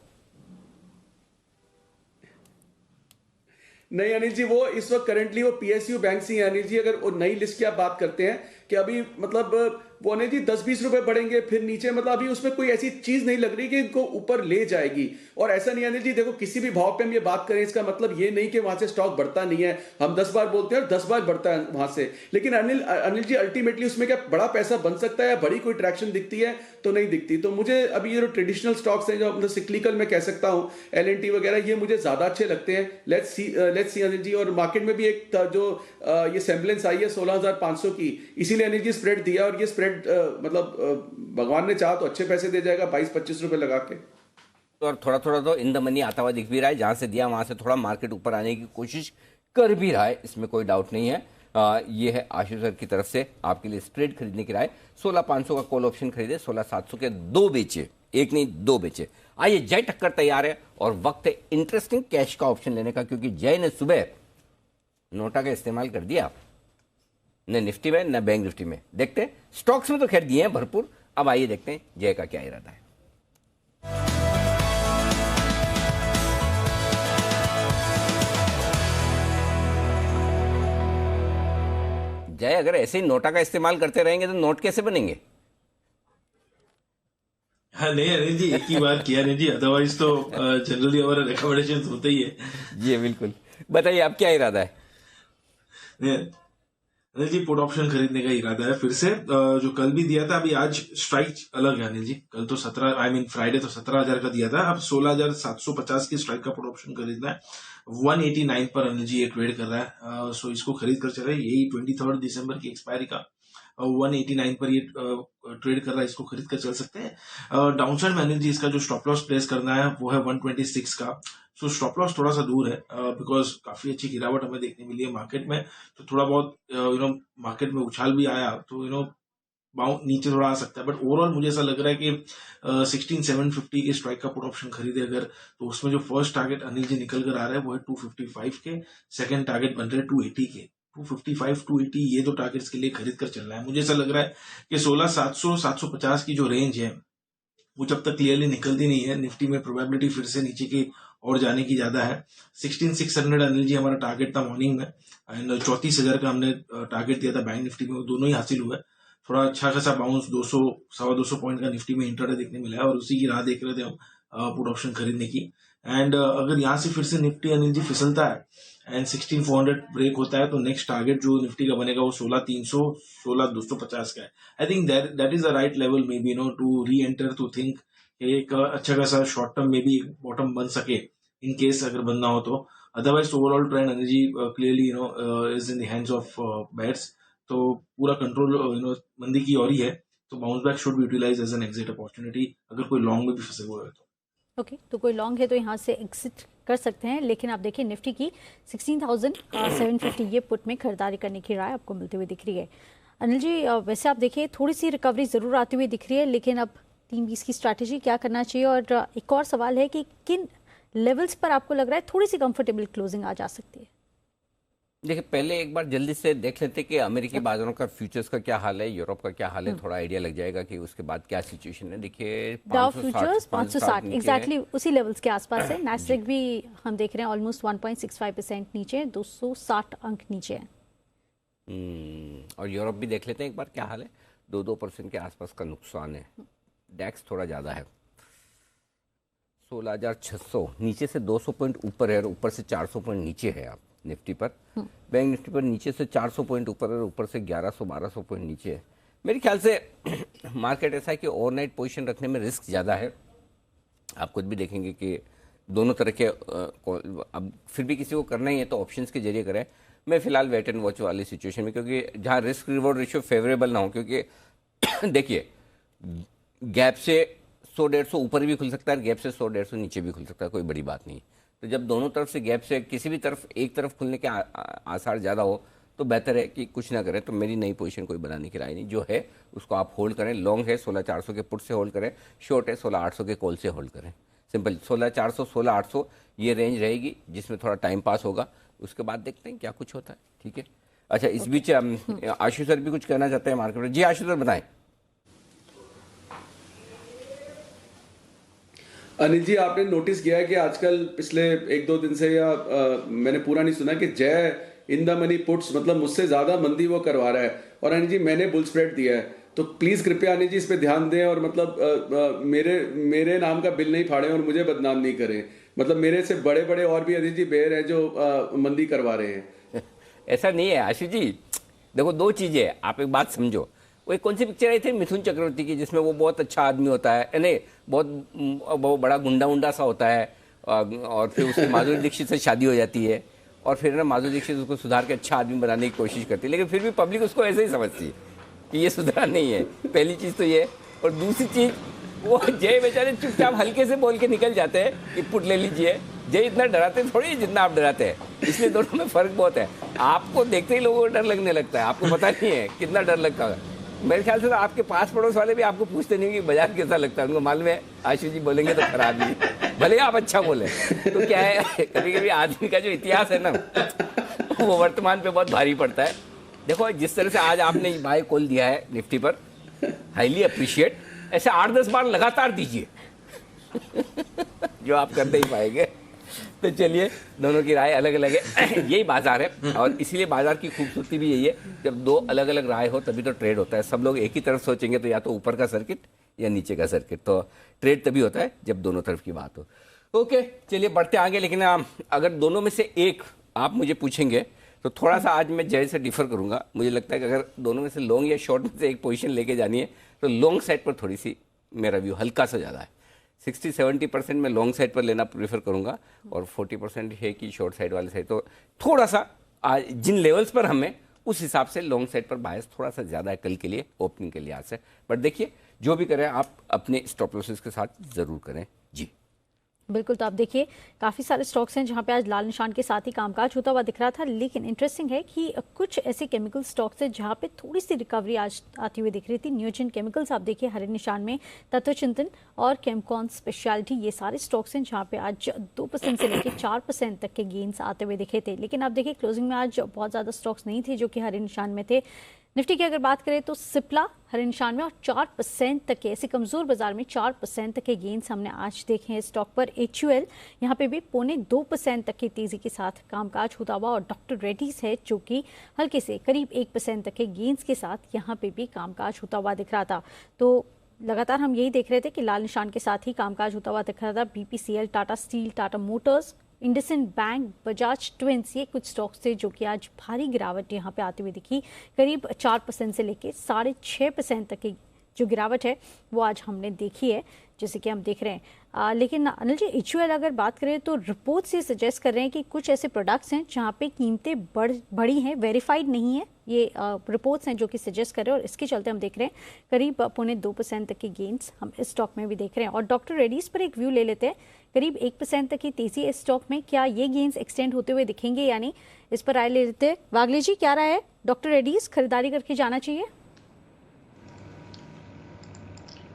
S7: नहीं अनिल जी, वो इस वक्त करंटली वो पीएसयू बैंक ही है अनिल जी। अगर वो नई लिस्ट की आप बात करते हैं कि अभी मतलब वो अनिल जी 10-20 रुपए बढ़ेंगे फिर नीचे, मतलब अभी उसमें कोई ऐसी चीज नहीं लग रही कि इनको ऊपर ले जाएगी। और ऐसा नहीं अनिल जी, देखो किसी भी भाव पे हम ये बात करें, इसका मतलब ये नहीं कि वहां से स्टॉक बढ़ता नहीं है। हम 10 बार बोलते हैं और 10 बार बढ़ता है वहां से, लेकिन अनिल जी अल्टीमेटली उसमें क्या बड़ा पैसा बन सकता है, बड़ी कोई ट्रैक्शन दिखती है तो नहीं दिखती। तो मुझे अभी ये जो ट्रेडिशनल स्टॉक्स हैं, जो मतलब सिक्लिकल मैं कह सकता हूँ, एलएनटी वगैरह, ये मुझे ज्यादा अच्छे लगते हैं। Let's see Anil ji. और मार्केट में भी एक जो ये सेम्बलेंस आई है 16,500 की, इसीलिए अनिल जी स्प्रेड दिया, और ये स्प्रेड मतलब भगवान ने चाहा तो अच्छे पैसे दे जाएगा 22-25 रुपए लगा के।
S1: और थोड़ा थोड़ा तो इन द मनी आता हुआ दिख भी रहा है, जहां से दिया वहां से थोड़ा मार्केट ऊपर आने की कोशिश कर भी रहा है, इसमें कोई डाउट नहीं है। ये है आशु सर की तरफ से आपके लिए स्प्रेड खरीदने की राय। 16,500 का कॉल ऑप्शन खरीदे, 16,700 के 2 बेचे, एक नहीं 2 बेचे। आइए, जय टक्कर तैयार है और वक्त है इंटरेस्टिंग कैश का ऑप्शन लेने का, क्योंकि जय ने सुबह नोटा का इस्तेमाल कर दिया, न निफ्टी में न बैंक निफ्टी में। देखते हैं, स्टॉक्स में तो खैर दिए हैं भरपूर। अब आइए देखते हैं जय का क्या इरादा है। जय, अगर ऐसे ही नोटा का इस्तेमाल करते रहेंगे तो नोट कैसे बनेंगे?
S17: हाँ नहीं अनिल जी, एक ही बार किया नहीं जी, अदरवाइज तो जनरली हमारा रिकमेंडेशन होते ही है।
S1: जी बिल्कुल, बताइए आप क्या इरादा है?
S17: अनिल जी पुट ऑप्शन खरीदने का इरादा है फिर से, जो कल भी दिया था, अभी आज स्ट्राइक अलग है अनिल जी। कल तो 17 फ्राइडे तो 17,000 का दिया था, अब 16,750 की स्ट्राइक का पुट ऑप्शन खरीदना है। 189 पर अनिल जी ये ट्रेड कर रहा है, सो इसको खरीद कर चले। यही 23 दिसंबर की एक्सपायरी का 189 पर ये ट्रेड कर रहा है, इसको खरीद कर चल सकते हैं। डाउनसाइड में अनिल जी इसका जो स्टॉप लॉस प्लेस करना है वो है 126 का। सो स्टॉप लॉस थोड़ा सा दूर है, बिकॉज काफी अच्छी गिरावट हमें देखने मिली है मार्केट में, तो थोड़ा बहुत मार्केट में उछाल भी आया, तो बाउंड नीचे थोड़ा आ सकता है। बट ओवरऑल मुझे ऐसा लग रहा है कि 16,750 के स्ट्राइक का पुट ऑप्शन खरीदे अगर, तो उसमें जो फर्स्ट टारगेट अनिल जी निकल कर आ रहा है वो है 255 के, सेकंड टारगेट बन रहे हैं 280 के। 255, 280 ये दो टारगेट्स के लिए खरीद कर चलना है। मुझे ऐसा लग रहा है कि 16,700, 750 की जो रेंज है वो जब तक क्लियरली निकलती नहीं है, निफ्टी में प्रोबेबिलिटी फिर से नीचे की और जाने की ज्यादा है। 16,600 अनिल जी हमारा टारगेट था मॉर्निंग में, एंड 34,000 का हमने टारगेट दिया था बैंक निफ्टी में, वो दोनों ही हासिल हुए। थोड़ा अच्छा खासा बाउंस 200, 250 पॉइंट का निफ्टी में इंट्राडे देखने मिला है, और उसी की राह देख रहे थे हम पुट ऑप्शन खरीदने की। एंड अगर यहाँ से फिर से निफ्टी अनिल जी फिसलता है एंड 16,400 ब्रेक होता है, तो नेक्स्ट टारगेट जो निफ्टी का बनेगा वो 16,300, 16,250 का है। I think that is the right level maybe to reenter, to think एक अच्छा खासा शॉर्ट टर्म में भी बॉटम बन सके इन केस अगर बनना हो तो। Otherwise overall trend Anil ji clearly is in the hands of bats, तो पूरा कंट्रोल मंदी की ओर ही है, तो bounce back should be utilise as an exit opportunity अगर कोई लॉन्ग में भी फंसे हुए है तो।
S2: ओके, तो कोई लॉन्ग है तो यहाँ से एग्जिट कर सकते हैं, लेकिन आप देखिए निफ्टी की 16,750 ये पुट में खरीदारी करने की राय आपको मिलती हुई दिख रही है। अनिल जी, वैसे आप देखिए थोड़ी सी रिकवरी ज़रूर आती हुई दिख रही है, लेकिन अब 3-20 की स्ट्रैटेजी क्या करना चाहिए? और एक और सवाल है कि किन लेवल्स पर आपको लग रहा है थोड़ी सी कंफर्टेबल क्लोजिंग आ जा सकती है?
S1: देखिए, पहले एक बार जल्दी से देख लेते कि अमेरिकी बाजारों का फ्यूचर्स का क्या हाल है, यूरोप का क्या हाल है, थोड़ा आइडिया लग जाएगा कि उसके बाद क्या सिचुएशन है। देखिए
S2: डाउ फ्यूचर्स 560 एग्जैक्टली उसी लेवल्स के आसपास है। नैस्डैक भी हम देख रहे हैं ऑलमोस्ट 1.65% नीचे, 260 अंक नीचे है।
S1: और यूरोप भी देख लेते हैं एक बार क्या हाल है, 2% के आसपास का नुकसान है। डैक्स थोड़ा ज़्यादा है, 16,600, नीचे से 200 पॉइंट ऊपर है और ऊपर से 400 पॉइंट नीचे है। आप निफ्टी पर, बैंक निफ्टी पर नीचे से 400 पॉइंट ऊपर है और ऊपर से 1100-1200 पॉइंट नीचे है। मेरे ख्याल से मार्केट ऐसा है कि ओवरनाइट पोजीशन रखने में रिस्क ज़्यादा है। आप खुद भी देखेंगे कि दोनों तरह के अब फिर भी किसी को करना ही है तो ऑप्शंस के जरिए करें। मैं फिलहाल वेट एंड वॉच वाली सिचुएशन में, क्योंकि जहाँ रिस्क रिवॉर्ड रेशियो फेवरेबल ना हो, क्योंकि देखिए गैप से 100-150 ऊपर भी खुल सकता है, गैप से 100-150 नीचे भी खुल सकता है, कोई बड़ी बात नहीं। तो जब दोनों तरफ से गैप से किसी भी तरफ एक तरफ खुलने के आसार ज़्यादा हो तो बेहतर है कि कुछ ना करें। तो मेरी नई पोजीशन कोई बनाने की राय नहीं, जो है उसको आप होल्ड करें। लॉन्ग है 16,400 के पुट से होल्ड करें, शॉर्ट है 16,800 के कॉल से होल्ड करें। सिंपल 16,400, 16,800 ये रेंज रहेगी जिसमें थोड़ा टाइम पास होगा। उसके बाद देखते हैं क्या कुछ होता है। ठीक है, अच्छा इस बीच आशु सर भी कुछ कहना चाहते हैं मार्केट में। जी आशु सर बताएं।
S7: अनिल जी, आपने नोटिस किया है कि आजकल पिछले 1-2 दिन से, या मैंने पूरा नहीं सुना, कि जय इन द मनी पुट्स मतलब मुझसे ज्यादा मंदी वो करवा रहा है, और अनिल जी मैंने बुल स्प्रेड दिया है, तो प्लीज कृपया अनिल जी इस पे ध्यान दें, और मतलब मेरे नाम का बिल नहीं फाड़ें और मुझे बदनाम नहीं करें। मतलब मेरे से बड़े बड़े और भी अनिल जी बेर हैं जो मंदी करवा रहे हैं।
S1: ऐसा नहीं है आशु जी, देखो दो चीजें हैं, आप एक बात समझो। वो एक कौन सी पिक्चर आई थी मिथुन चक्रवर्ती की, जिसमें वो बहुत अच्छा आदमी होता है, नहीं बहुत बड़ा गुंडा उंडा सा होता है, और फिर उसकी माधुरी दीक्षित से शादी हो जाती है, और फिर ना माधुरी दीक्षित उसको सुधार के अच्छा आदमी बनाने की कोशिश करती है, लेकिन फिर भी पब्लिक उसको ऐसे ही समझती है कि ये सुधरा नहीं है। पहली चीज़ तो ये, और दूसरी चीज़ वो जय बेचारे चुपचाप हल्के से बोल के निकल जाते हैं कि पुट ले लीजिए। जय इतना डराते थोड़ी जितना आप डराते हैं, इसलिए दोनों में फ़र्क बहुत है। आपको देखते ही लोगों को डर लगने लगता है, आपको पता नहीं है कितना डर लगता है। मेरे ख्याल से तो आपके पास पड़ोस वाले भी आपको पूछते नहीं कि बाजार कैसा लगता है, उनको मालूम है आशु जी बोलेंगे तो खराब ही, भले आप अच्छा बोले। तो क्या है, कभी कभी आदमी का जो इतिहास है ना वो वर्तमान पे बहुत भारी पड़ता है। देखो जिस तरह से आज आपने बाय कॉल दिया है निफ्टी पर, हाईली अप्रिशिएट, ऐसे 8-10 बार लगातार दीजिए जो आप करते ही पाएंगे। तो चलिए, दोनों की राय अलग अलग है, यही बाजार है, और इसीलिए बाजार की खूबसूरती भी यही है, जब दो अलग अलग राय हो तभी तो ट्रेड होता है। सब लोग एक ही तरफ सोचेंगे तो या तो ऊपर का सर्किट या नीचे का सर्किट, तो ट्रेड तभी होता है जब दोनों तरफ की बात हो। ओके चलिए बढ़ते आगे। लेकिन अगर दोनों में से एक आप मुझे पूछेंगे तो थोड़ा सा आज मैं जय से डिफर करूंगा। मुझे लगता है कि अगर दोनों में से लॉन्ग या शॉर्ट में से एक पोजीशन लेके जानी है तो लॉन्ग साइड पर थोड़ी सी मेरा व्यू हल्का सा ज़्यादा है। 60-70% मैं लॉन्ग साइड पर लेना प्रेफर करूंगा और 40% है कि शॉर्ट साइड वाले साइड। तो थोड़ा सा आज जिन लेवल्स पर हमें उस हिसाब से लॉन्ग साइड पर बायस थोड़ा सा ज़्यादा है कल के लिए, ओपनिंग के लिए आज से। बट देखिए जो भी करें आप अपने स्टॉप लॉसेस के साथ ज़रूर करें जी।
S2: बिल्कुल, तो आप देखिए काफ़ी सारे स्टॉक्स हैं जहां पे आज लाल निशान के साथ ही कामकाज होता हुआ दिख रहा था, लेकिन इंटरेस्टिंग है कि कुछ ऐसे केमिकल स्टॉक्स हैं जहां पे थोड़ी सी रिकवरी आज आती हुई दिख रही थी। न्यूजेन केमिकल्स आप देखिए हरे निशान में, तत्वचिंतन और केमकॉन स्पेशलिटी, ये सारे स्टॉक्स हैं जहां पे आज 2% से लेकर 4% तक के गेन्स आते हुए दिखे थे। लेकिन आप देखिए क्लोजिंग में आज बहुत ज़्यादा स्टॉक्स नहीं थे जो कि हरे निशान में थे। निफ्टी की अगर बात करें तो सिप्ला हरे निशान में और 4% तक के, ऐसे कमजोर बाजार में 4% तक के गेन्स हमने आज देखे हैं स्टॉक पर। HUL यहाँ पे भी 0.25% तक की तेजी के साथ कामकाज होता हुआ और डॉक्टर रेड्डीज है जो कि हल्के से करीब 1% तक के गेन्स के साथ यहाँ पे भी कामकाज होता हुआ दिख रहा था। तो लगातार हम यही देख रहे थे कि लाल निशान के साथ ही कामकाज होता हुआ दिख रहा था। BPCL, Tata steel, Tata Motors, IndusInd bank, Bajaj twins, ये कुछ स्टॉक्स थे जो कि आज भारी गिरावट यहाँ पे आती हुई दिखी। करीब 4% से लेके 6.5% तक की जो गिरावट है वो आज हमने देखी है, जैसे कि हम देख रहे हैं। लेकिन अनिल जी, HUL अगर बात करें तो रिपोर्ट्स ये सजेस्ट कर रहे हैं कि कुछ ऐसे प्रोडक्ट्स हैं जहाँ पे कीमतें बढ़ी हैं, वेरीफाइड नहीं है, ये रिपोर्ट्स हैं जो कि सजेस्ट कर रहे हैं और इसके चलते हम देख रहे हैं करीब 0.2% तक की गेन्स हम इस स्टॉक में भी देख रहे हैं। और डॉक्टर रेड्डीज पर एक व्यू ले लेते हैं, करीब 1% तक की तेजी इस स्टॉक में, क्या ये गेन्स एक्सटेंड होते हुए दिखेंगे यानी, इस पर राय ले लेते हैं। वागले जी, क्या राय है, डॉक्टर रेड्डीज खरीदारी करके जाना चाहिए?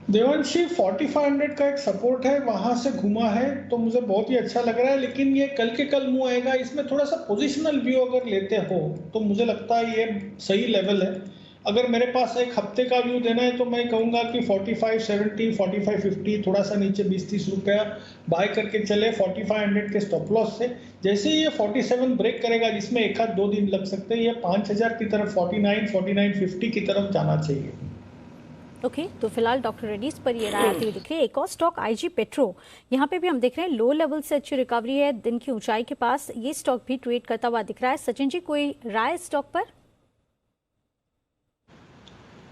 S14: देवांशी, 4500 का एक सपोर्ट है, वहां से घुमा है तो मुझे बहुत ही अच्छा लग रहा है, लेकिन ये कल के कल मूव आएगा। इसमें थोड़ा सा पोजिशनल व्यू अगर लेते हो तो मुझे लगता है ये सही लेवल है। अगर मेरे पास एक हफ्ते का व्यू देना है तो मैं कहूंगा कि 4570, 4550 थोड़ा सा नीचे 20-30 रुपया बाय करके चले 4500 के स्टॉप लॉस से। जैसे ही ये 47 ब्रेक करेगा, जिसमें एक आध 2 दिन लग सकते हैं, ये 5000 की तरफ 49-4950 की तरफ जाना चाहिए।
S2: ओके, तो फिलहाल डॉक्टर रेड्डीज पर ये राय आती हुई दिख रही है। एक और स्टॉक IG पेट्रो, यहाँ पे भी हम देख रहे हैं लो लेवल से अच्छी रिकवरी है, दिन की ऊंचाई के पास ये स्टॉक भी ट्रेड करता हुआ दिख रहा है। सचिन जी, कोई राय स्टॉक पर?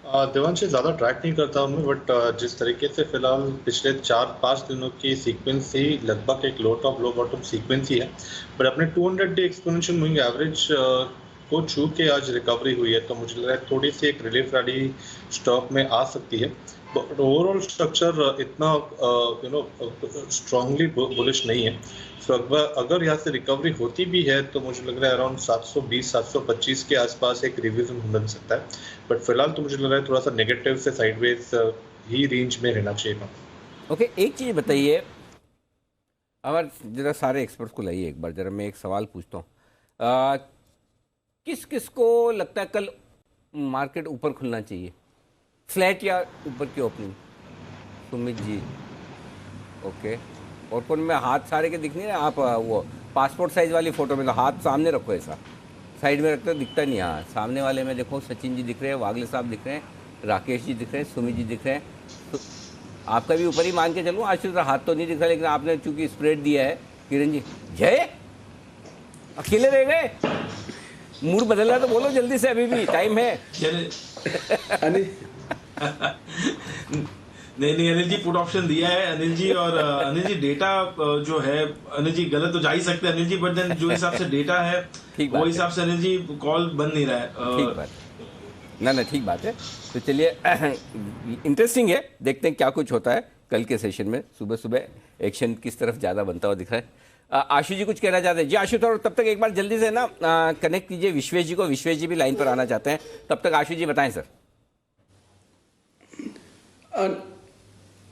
S6: देवांशी, ज़्यादा ट्रैक नहीं करता हूँ मैं, बट जिस तरीके से फिलहाल पिछले 4-5 दिनों की सीक्वेंस ही लगभग एक लो टॉप लो बॉटम सीक्वेंस ही है, बट अपने 200 डे एक्सपोनेंशियल मूविंग एवरेज को छू के आज रिकवरी हुई है, तो मुझे लग रहा है थोड़ी सी एक रिलीफ रैली स्टॉक में आ सकती है। बट ओवरऑल स्ट्रक्चर इतना स्ट्रांगली बुलिश नहीं है। सो अगर यहाँ से रिकवरी होती भी है तो मुझे लग रहा है अराउंड 720-725 के आसपास एक रिविजन बन सकता है, बट फिलहाल तो मुझे लग रहा है थोड़ा सा नेगेटिव से साइडवेज ही रेंज में रहना चाहिए।
S1: ओके, एक चीज़ बताइए, अगर जरा सारे एक्सपर्ट्स को लाइए एक बार, जरा मैं एक सवाल पूछता हूँ, किस किस को लगता है कल मार्केट ऊपर खुलना चाहिए, फ्लैट या ऊपर की ओपनिंग? सुमित जी, ओके। और कौन में हाथ सारे के दिख नहीं रहे? आप वो पासपोर्ट साइज वाली फोटो में तो हाथ सामने रखो, ऐसा साइड में रखते हो दिखता नहीं। हाँ, सामने वाले में देखो, सचिन जी दिख रहे हैं, वागले साहब दिख रहे हैं, राकेश जी दिख रहे हैं, सुमित जी दिख रहे हैं। तो आपका भी ऊपर ही मान के चलूँ, आज तो हाथ तो नहीं दिख रहा, लेकिन आपने चूंकि स्प्रेड दिया है। किरण जी, जय अकेले रह गए, मूड बदल रहा तो बोलो जल्दी से, अभी भी टाइम है।
S17: नहीं अनिल जी, पुट ऑप्शन दिया है अनिल जी, और अनिल जी डेटा जो है, अनिल जी गलत तो जा ही सकते हैं अनिल जी, बट देन जो हिसाब से डेटा है वो हिसाब से अनिल जी कॉल बन नहीं रहा है।
S1: ठीक बात, ना ठीक बात है। तो चलिए, इंटरेस्टिंग है, देखते हैं क्या कुछ होता है कल के सेशन में। सुबह सुबह एक्शन किस तरफ ज़्यादा बनता हुआ दिख रहा है। आशु जी कुछ कहना चाहते हैं? जी आशु, तो तब तक एक बार जल्दी से ना कनेक्ट कीजिए विश्वेश जी को, विश्वेश जी भी लाइन पर आना चाहते हैं। तब तक आशु जी बताएं सर।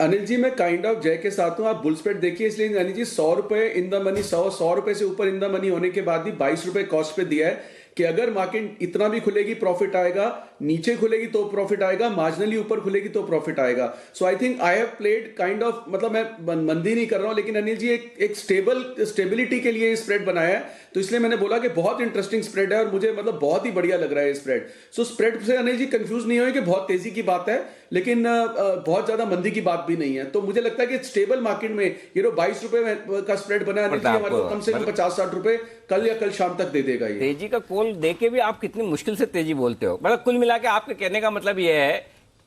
S7: अनिल जी, मैं काइंड ऑफ जय के साथ हूं। आप बुल स्प्रेड देखिए, इसलिए अनिल जी 100 रुपए इन द मनी, 100 रुपए से ऊपर इन द मनी होने के बाद भी 22 रुपए कॉस्ट पे दिया है कि अगर मार्केट इतना भी खुलेगी प्रॉफिट आएगा, नीचे खुलेगी तो प्रॉफिट आएगा, मार्जिनली ऊपर खुलेगी तो प्रॉफिट आएगा। So I think I have played kind of, मतलब मैं मंदी नहीं कर रहा हूं, लेकिन अनिल जी एक स्टेबिलिटी के लिए स्प्रेड बनाया है, तो इसलिए मैंने बोला कि बहुत इंटरेस्टिंग स्प्रेड है और मुझे मतलब बहुत ही बढ़िया लग रहा है स्प्रेड। सो स्प्रेड से अनिल जी कंफ्यूज नहीं हो कि बहुत तेजी की बात है, लेकिन बहुत ज्यादा मंदी की बात भी नहीं है। तो मुझे लगता है कि स्टेबल मार्केट में ये 22 रुपए का स्प्रेड बना है, हमारे को कम से कम 50-60 रुपए कल या कल शाम तक दे देगा। ये
S1: तेजी का कॉल देके भी आप कितनी मुश्किल से तेजी बोलते हो। मतलब कुल मिला के आपके कहने का मतलब ये है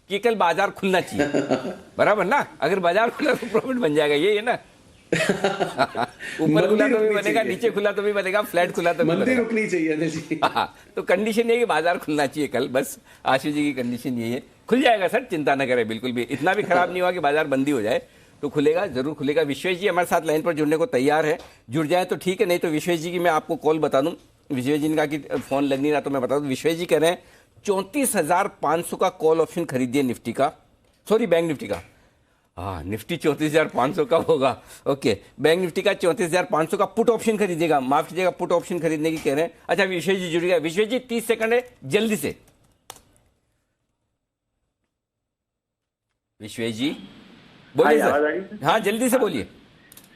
S1: कि कल बाजार खुलना चाहिए, बराबर ना? अगर बाजार खुला तो प्रॉफिट बन जाएगा, ये है ना? ऊपर खुला तो भी बनेगा, नीचे खुला तो भी बनेगा, फ्लैट खुला तो भी
S7: मंदी रुकनी चाहिए।
S1: तो कंडीशन ये कि बाजार खुलना चाहिए कल, बस आशीष जी की कंडीशन यही है। खुल जाएगा सर, चिंता न करें, बिल्कुल भी इतना भी खराब नहीं हुआ कि बाजार बंदी हो जाए, तो खुलेगा, जरूर खुलेगा। विश्वेश जी हमारे साथ लाइन पर जुड़ने को तैयार है, जुड़ जाए तो ठीक है, नहीं तो विश्वेश जी की मैं आपको कॉल बता दूं। विश्वेश जी ने कहा कि फोन लग नहीं रहा, तो मैं बता दूं। विश्वेश जी कह रहे हैं 34,500 का कॉल ऑप्शन खरीदिए निफ्टी का, सॉरी बैंक निफ्टी का। हाँ, निफ्टी 34,500 का होगा, ओके। बैंक निफ्टी का 34,500 का पुट ऑप्शन खरीदिएगा, माफ कीजिएगा, पुट ऑप्शन खरीदने की कह रहे हैं। अच्छा, विश्वेश जी जुड़ गया। विश्वेश जी 30 सेकंड है, जल्दी से। विश्वेश जी बोलिए सर। हाँ, जल्दी से बोलिए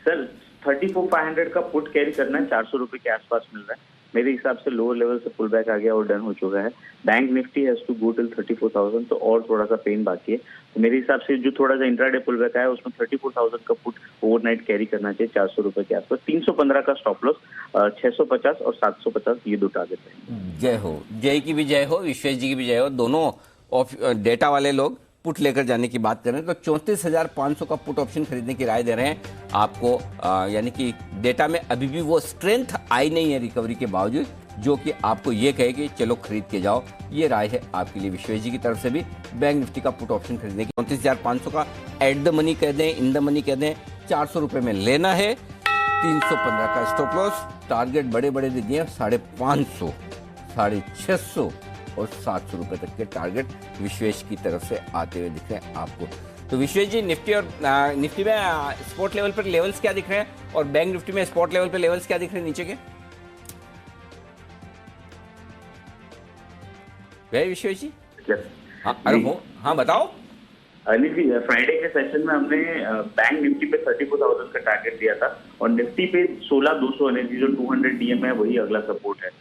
S18: सर। 34,500 का पुट कैरी करना है, 400 रुपए के आसपास मिल रहा है मेरे हिसाब से। लोअर लेवल से पुल बैक आ गया और डन हो चुका है। Bank Nifty has to go till 34,000, तो और थोड़ा सा पेन बाकी है। तो मेरे हिसाब से जो थोड़ा सा इंट्राडे पुल बैक आया उसमें 34,000 का पुट ओवरनाइट कैरी करना चाहिए 400 रुपए के आसपास। 315 का स्टॉप लॉस, 650 और 750 ये दो टारगेट है।
S1: जय हो, जय की भी जय हो, विश्वेश जी की भी जय हो। दोनों डेटा वाले लोग पुट लेकर जाने की बात कर रहे हैं, तो 34,500 का पुट ऑप्शन खरीदने की राय दे रहे हैं आपको। यानी कि डेटा में अभी भी वो स्ट्रेंथ आई नहीं है रिकवरी के बावजूद, जो कि आपको ये कहे कि चलो खरीद के जाओ। ये राय है आपके लिए विश्वेश जी की तरफ से भी। बैंक निफ्टी का पुट ऑप्शन खरीदने की 34,500 का एट द मनी कह दें, इन द मनी कह दें, 400 रुपए में लेना है। 315 का स्टॉप लॉस, टारगेट बड़े बड़े दे दिए, 550, 650 और 700 रुपए तक के टारगेट विश्वेश की तरफ से आते हुए दिख रहे हैं आपको। तो विश्वेश जी, निफ्टी और निफ्टी में स्पॉट लेवल पर लेवल्स क्या दिख रहे हैं, और बैंक निफ्टी में स्पॉट लेवल पर लेवल्स क्या दिख रहे हैं नीचे के? विश्वेश जी हाँ, अरे हो, हाँ बताओ।
S18: अनिल जी, फ्राइडे के सेशन में हमने बैंक निफ्टी पे 34,000 का टारगेट दिया था और निफ्टी पे 16,200 अनिल जी जो 200 डीएम है वही अगला सपोर्ट है।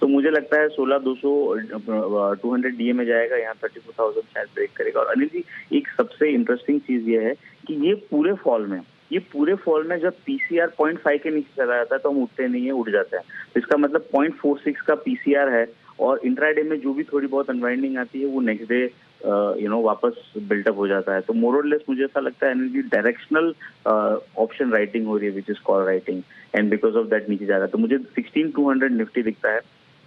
S18: तो मुझे लगता है 16,200 200 डीए में जाएगा, यहाँ 34,000 शायद ब्रेक करेगा। और अनिल जी, एक सबसे इंटरेस्टिंग चीज ये है कि ये पूरे फॉल में जब पीसीआर 0.5 के नीचे चला जाता है तो हम उठते नहीं है, उड़ जाते हैं। तो इसका मतलब 0.46 का पीसीआर है, और इंट्राडे में जो भी थोड़ी बहुत अनवाइंडिंग आती है वो नेक्स्ट डे वापस बिल्टअप हो जाता है। तो मोर और लेस मुझे ऐसा लगता है एनर्जी डायरेक्शनल ऑप्शन राइटिंग हो रही है, which is call writing, and because of that नीचे जा रहा है। तो मुझे 16,200 निफ्टी दिखता है,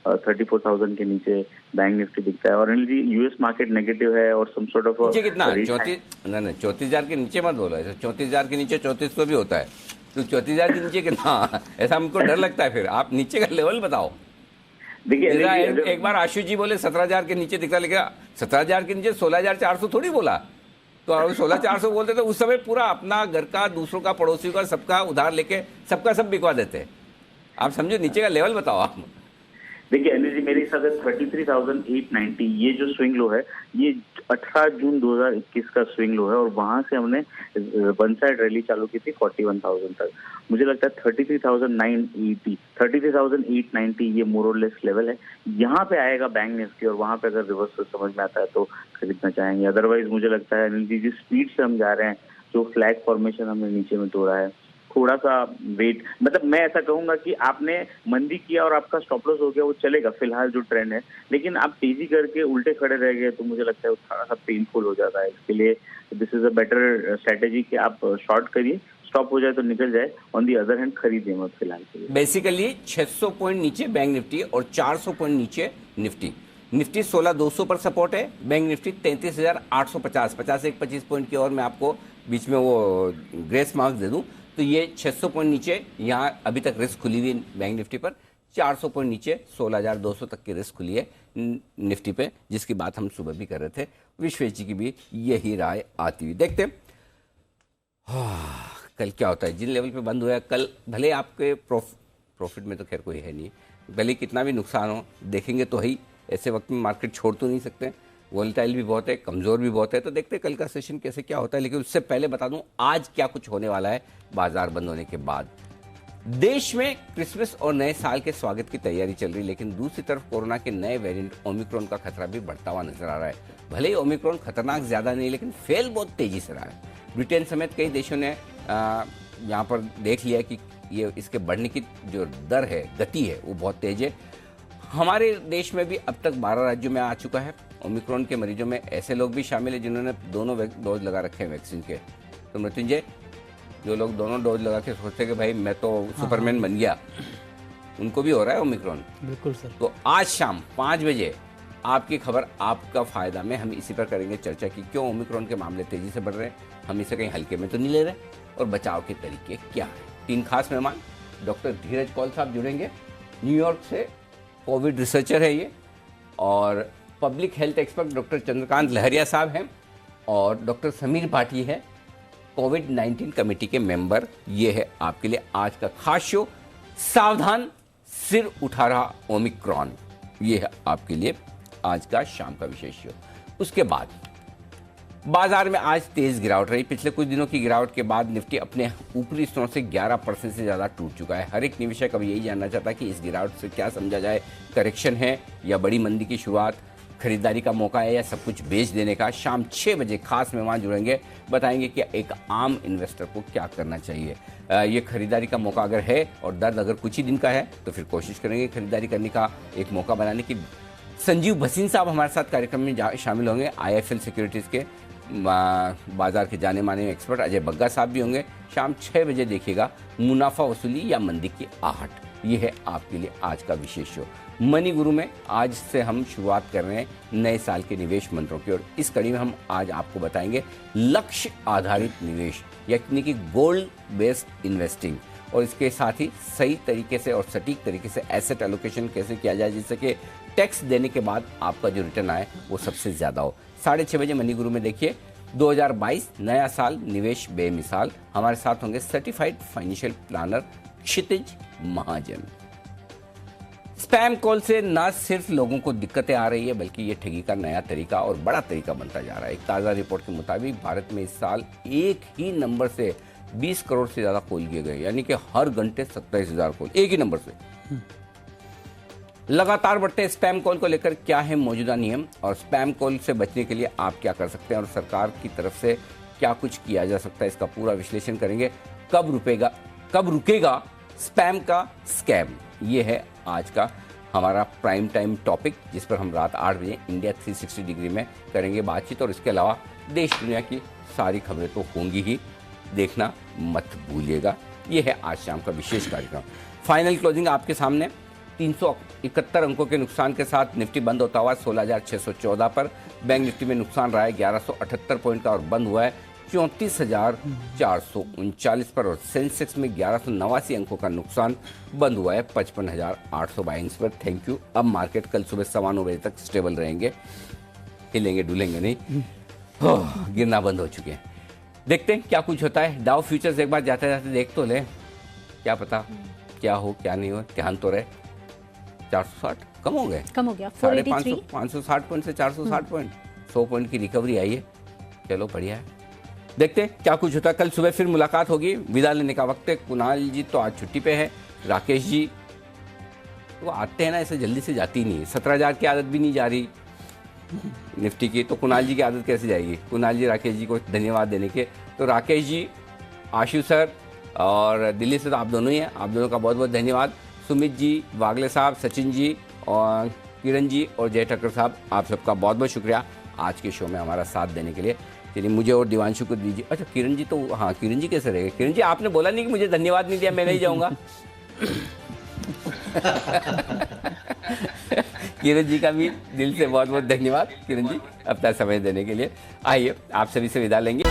S18: 34,000 के नीचे बैंक निफ्टी दिखता है। और अनिल जी, यूएस मार्केट नेगेटिव है और सम सॉर्ट ऑफ
S1: कितना 34,000 के नीचे मत बोलो ऐसा। 34,000 के नीचे 3400 भी होता है, तो 34,000 के नीचे कितना, ऐसा हमको डर लगता है। फिर आप नीचे का लेवल बताओ।
S18: देखिए,
S1: एक बार आशु जी बोले 17,000 के नीचे दिखता, लेकिन 17,000 के नीचे 16,400 थोड़ी बोला। तो अगर 16,400 बोलते तो उस समय पूरा अपना घर का, दूसरों का, पड़ोसियों का, सबका उधार लेके सबका सब बिकवा देते। आप समझो, नीचे का लेवल बताओ आप।
S18: देखिए अनिल जी, मेरे हिसाब से 33,890 ये जो स्विंग लो है, ये 18 जून 2021 का स्विंग लो है, और वहां से हमने वन साइड रैली चालू की थी 41,000 तक। मुझे लगता है 33,980, 33,890 ये मोर और लेस लेवल है। यहाँ पे आएगा बैंक निफ्टी, और वहां पे अगर रिवर्सल समझ में आता है तो खरीदना चाहेंगे। अदरवाइज मुझे लगता है अनिल जी, जिस स्पीड से हम जा रहे हैं, जो फ्लैग फॉर्मेशन हमने नीचे में तोड़ा है, थोड़ा सा वेट, मतलब मैं ऐसा कहूंगा कि आपने मंदी किया और आपका स्टॉप लॉस हो गया, वो चलेगा फिलहाल जो ट्रेंड है। लेकिन आप तेजी करके उल्टे खड़े रह गए तो मुझे लगता है वो थोड़ा सा पेनफुल हो जाता है। इसके लिए this is a better strategy कि आप शॉर्ट करिए, स्टॉप हो जाए तो निकल जाए, ऑन दी अदर हैंड खरीदिए मत फिलहाल के लिए।
S1: बेसिकली 600 पॉइंट नीचे बैंक निफ्टी और 400 पॉइंट नीचे निफ्टी। निफ्टी 16,200 पर सपोर्ट है, बैंक निफ्टी 33,850, 25 पॉइंट की, और मैं आपको बीच में वो ग्रेस मार्क्स दे दूं तो ये 600 पॉइंट नीचे यहाँ अभी तक रिस्क खुली हुई बैंक निफ्टी पर, 400 पॉइंट नीचे 16,200 तक की रिस्क खुली है निफ्टी पे, जिसकी बात हम सुबह भी कर रहे थे। विश्वेश जी की भी यही राय आती हुई देखते हैं कल क्या होता है। जिन लेवल पे बंद हुआ है कल, भले आपके प्रॉफिट में तो खैर कोई है नहीं, भले कितना भी नुकसान हो, देखेंगे तो ही ऐसे वक्त में मार्केट छोड़ तो नहीं सकते, वोलेटाइल भी बहुत है, कमज़ोर भी बहुत है। तो देखते हैं कल का सेशन कैसे क्या होता है, लेकिन उससे पहले बता दूं आज क्या कुछ होने वाला है बाजार बंद होने के बाद। देश में क्रिसमस और नए साल के स्वागत की तैयारी चल रही, लेकिन दूसरी तरफ कोरोना के नए वेरिएंट ओमिक्रॉन का खतरा भी बढ़ता हुआ नजर आ रहा है। भले ही ओमिक्रॉन खतरनाक ज्यादा नहीं, लेकिन फैल बहुत तेजी से रहा है। ब्रिटेन समेत कई देशों ने यहाँ पर देख लिया कि ये इसके बढ़ने की जो दर है, गति है, वो बहुत तेज है। हमारे देश में भी अब तक 12 राज्यों में आ चुका है। ओमिक्रॉन के मरीजों में ऐसे लोग भी शामिल हैं जिन्होंने दोनों डोज लगा रखे हैं वैक्सीन के। तो मृत्युंजय, जो लोग दोनों डोज लगा के सोचते कि भाई मैं तो सुपरमैन बन गया, उनको भी हो रहा है ओमिक्रॉन।
S5: बिल्कुल सर।
S1: तो आज शाम 5 बजे आपकी खबर आपका फायदा में हम इसी पर करेंगे चर्चा की क्यों ओमिक्रॉन के मामले तेजी से बढ़ रहे हैं, हम इसे कहीं हल्के में तो नहीं ले रहे, और बचाव के तरीके क्या हैं। 3 खास मेहमान, डॉक्टर धीरज कौल साहब जुड़ेंगे, न्यूयॉर्क से कोविड रिसर्चर है ये, और public health expert doctor Chandrakant Lahariya साहब हैं, और डॉक्टर समीर भाटी है, कोविड-19 कमेटी के मेंबर। ये है आपके लिए आज का खास शो। सावधान, सिर उठा रहा ओमिक्रॉन, ये है आपके लिए आज का शाम का विशेष शो। उसके बाद बाजार में आज तेज गिरावट रही। पिछले कुछ दिनों की गिरावट के बाद निफ्टी अपने ऊपरी स्तरों से 11% से ज्यादा टूट चुका है। हर एक निवेशक अब यही जानना चाहता है कि इस गिरावट से क्या समझा जाए, करेक्शन है या बड़ी मंदी की शुरुआत, खरीदारी का मौका है या सब कुछ बेच देने का। शाम 6 बजे खास मेहमान जुड़ेंगे, बताएंगे कि एक आम इन्वेस्टर को क्या करना चाहिए। ये खरीदारी का मौका अगर है और दर्द अगर कुछ ही दिन का है तो फिर कोशिश करेंगे खरीदारी करने का एक मौका बनाने की। संजीव भसीन साहब हमारे साथ कार्यक्रम में शामिल होंगे, IIFL सिक्योरिटीज़ के बाजार के जाने माने एक्सपर्ट अजय बग्गा साहब भी होंगे। शाम 6 बजे देखिएगा मुनाफा वसूली या मंदी की आहट, ये है आपके लिए आज का विशेष शो। मनी गुरु में आज से हम शुरुआत कर रहे हैं नए साल के निवेश मंत्रों की, और इस कड़ी में हम आज आपको बताएंगे लक्ष्य आधारित निवेश यानी कि गोल्ड बेस्ड इन्वेस्टिंग, और इसके साथ ही सही तरीके से और सटीक तरीके से एसेट एलोकेशन कैसे किया जाए जिससे कि टैक्स देने के बाद आपका जो रिटर्न आए वो सबसे ज़्यादा हो। 6:30 बजे मनी गुरु में देखिए 2022 नया साल निवेश बेमिसाल। हमारे साथ होंगे सर्टिफाइड फाइनेंशियल प्लानर क्षितिज महाजन। स्पैम कॉल से न सिर्फ लोगों को दिक्कतें आ रही है बल्कि ये ठगी का नया तरीका और बड़ा तरीका बनता जा रहा है। एक ताज़ा रिपोर्ट के मुताबिक भारत में इस साल एक ही नंबर से 20 करोड़ से ज़्यादा कॉल किए गए, यानी कि हर घंटे 27,000 कॉल एक ही नंबर से। लगातार बढ़ते स्पैम कॉल को लेकर क्या है मौजूदा नियम और स्पैम कॉल से बचने के लिए आप क्या कर सकते हैं और सरकार की तरफ से क्या कुछ किया जा सकता है, इसका पूरा विश्लेषण करेंगे। कब रुकेगा स्पैम का स्कैम, ये है आज का हमारा प्राइम टाइम टॉपिक, जिस पर हम रात 8 बजे इंडिया 360 डिग्री में करेंगे बातचीत। और इसके अलावा देश दुनिया की सारी खबरें तो होंगी ही, देखना मत भूलिएगा। ये है आज शाम का विशेष कार्यक्रम। फाइनल क्लोजिंग आपके सामने 371 अंकों के नुकसान के साथ निफ्टी बंद होता हुआ 16,614 पर। बैंक निफ्टी में नुकसान रहा है 1178 पॉइंट का और बंद हुआ है 34,439 पर। और सेंसेक्स में 1189 अंकों का नुकसान, बंद हुआ है 55,822 पर। Thank you. अब मार्केट कल सुबह 9:15 बजे तक स्टेबल रहेंगे, हिलेंगे डुलेंगे नहीं, गिरना बंद हो चुके हैं। देखते हैं क्या कुछ होता है। डाउ फ्यूचर्स एक बार जाते जाते देख तो ले, क्या पता क्या हो क्या नहीं हो, ध्यान तो रहे। 460 कम हो गए,
S2: कम हो गया
S1: 550 560 पॉइंट से 460 पॉइंट, 100 पॉइंट की रिकवरी आई है। चलो बढ़िया है, देखते हैं क्या कुछ होता है। कल सुबह फिर मुलाकात होगी, विदा लेने का वक्त है। कुणाल जी तो आज छुट्टी पे है, राकेश जी वो आते हैं ना ऐसे जल्दी से जाती नहीं है। 17,000 की आदत भी नहीं जा रही निफ्टी की, तो कुणाल जी की आदत कैसे जाएगी। कुणाल जी राकेश जी को धन्यवाद देने के। तो राकेश जी, आशु सर और दिल्ली से तो आप दोनों ही हैं, आप दोनों का बहुत बहुत धन्यवाद। सुमित जी, वागले साहब, सचिन जी और किरण जी और जय ठक्कर साहब, आप सबका बहुत बहुत शुक्रिया आज के शो में हमारा साथ देने के लिए। चलिए मुझे और दिवांशु को दीजिए। अच्छा किरण जी, तो हाँ किरण जी कैसे रहेगा। किरण जी आपने बोला नहीं कि मुझे धन्यवाद नहीं दिया, मैं नहीं जाऊँगा। किरण जी का भी दिल से बहुत बहुत धन्यवाद किरण जी, अपना समय देने के लिए। आइए आप सभी से विदा लेंगे।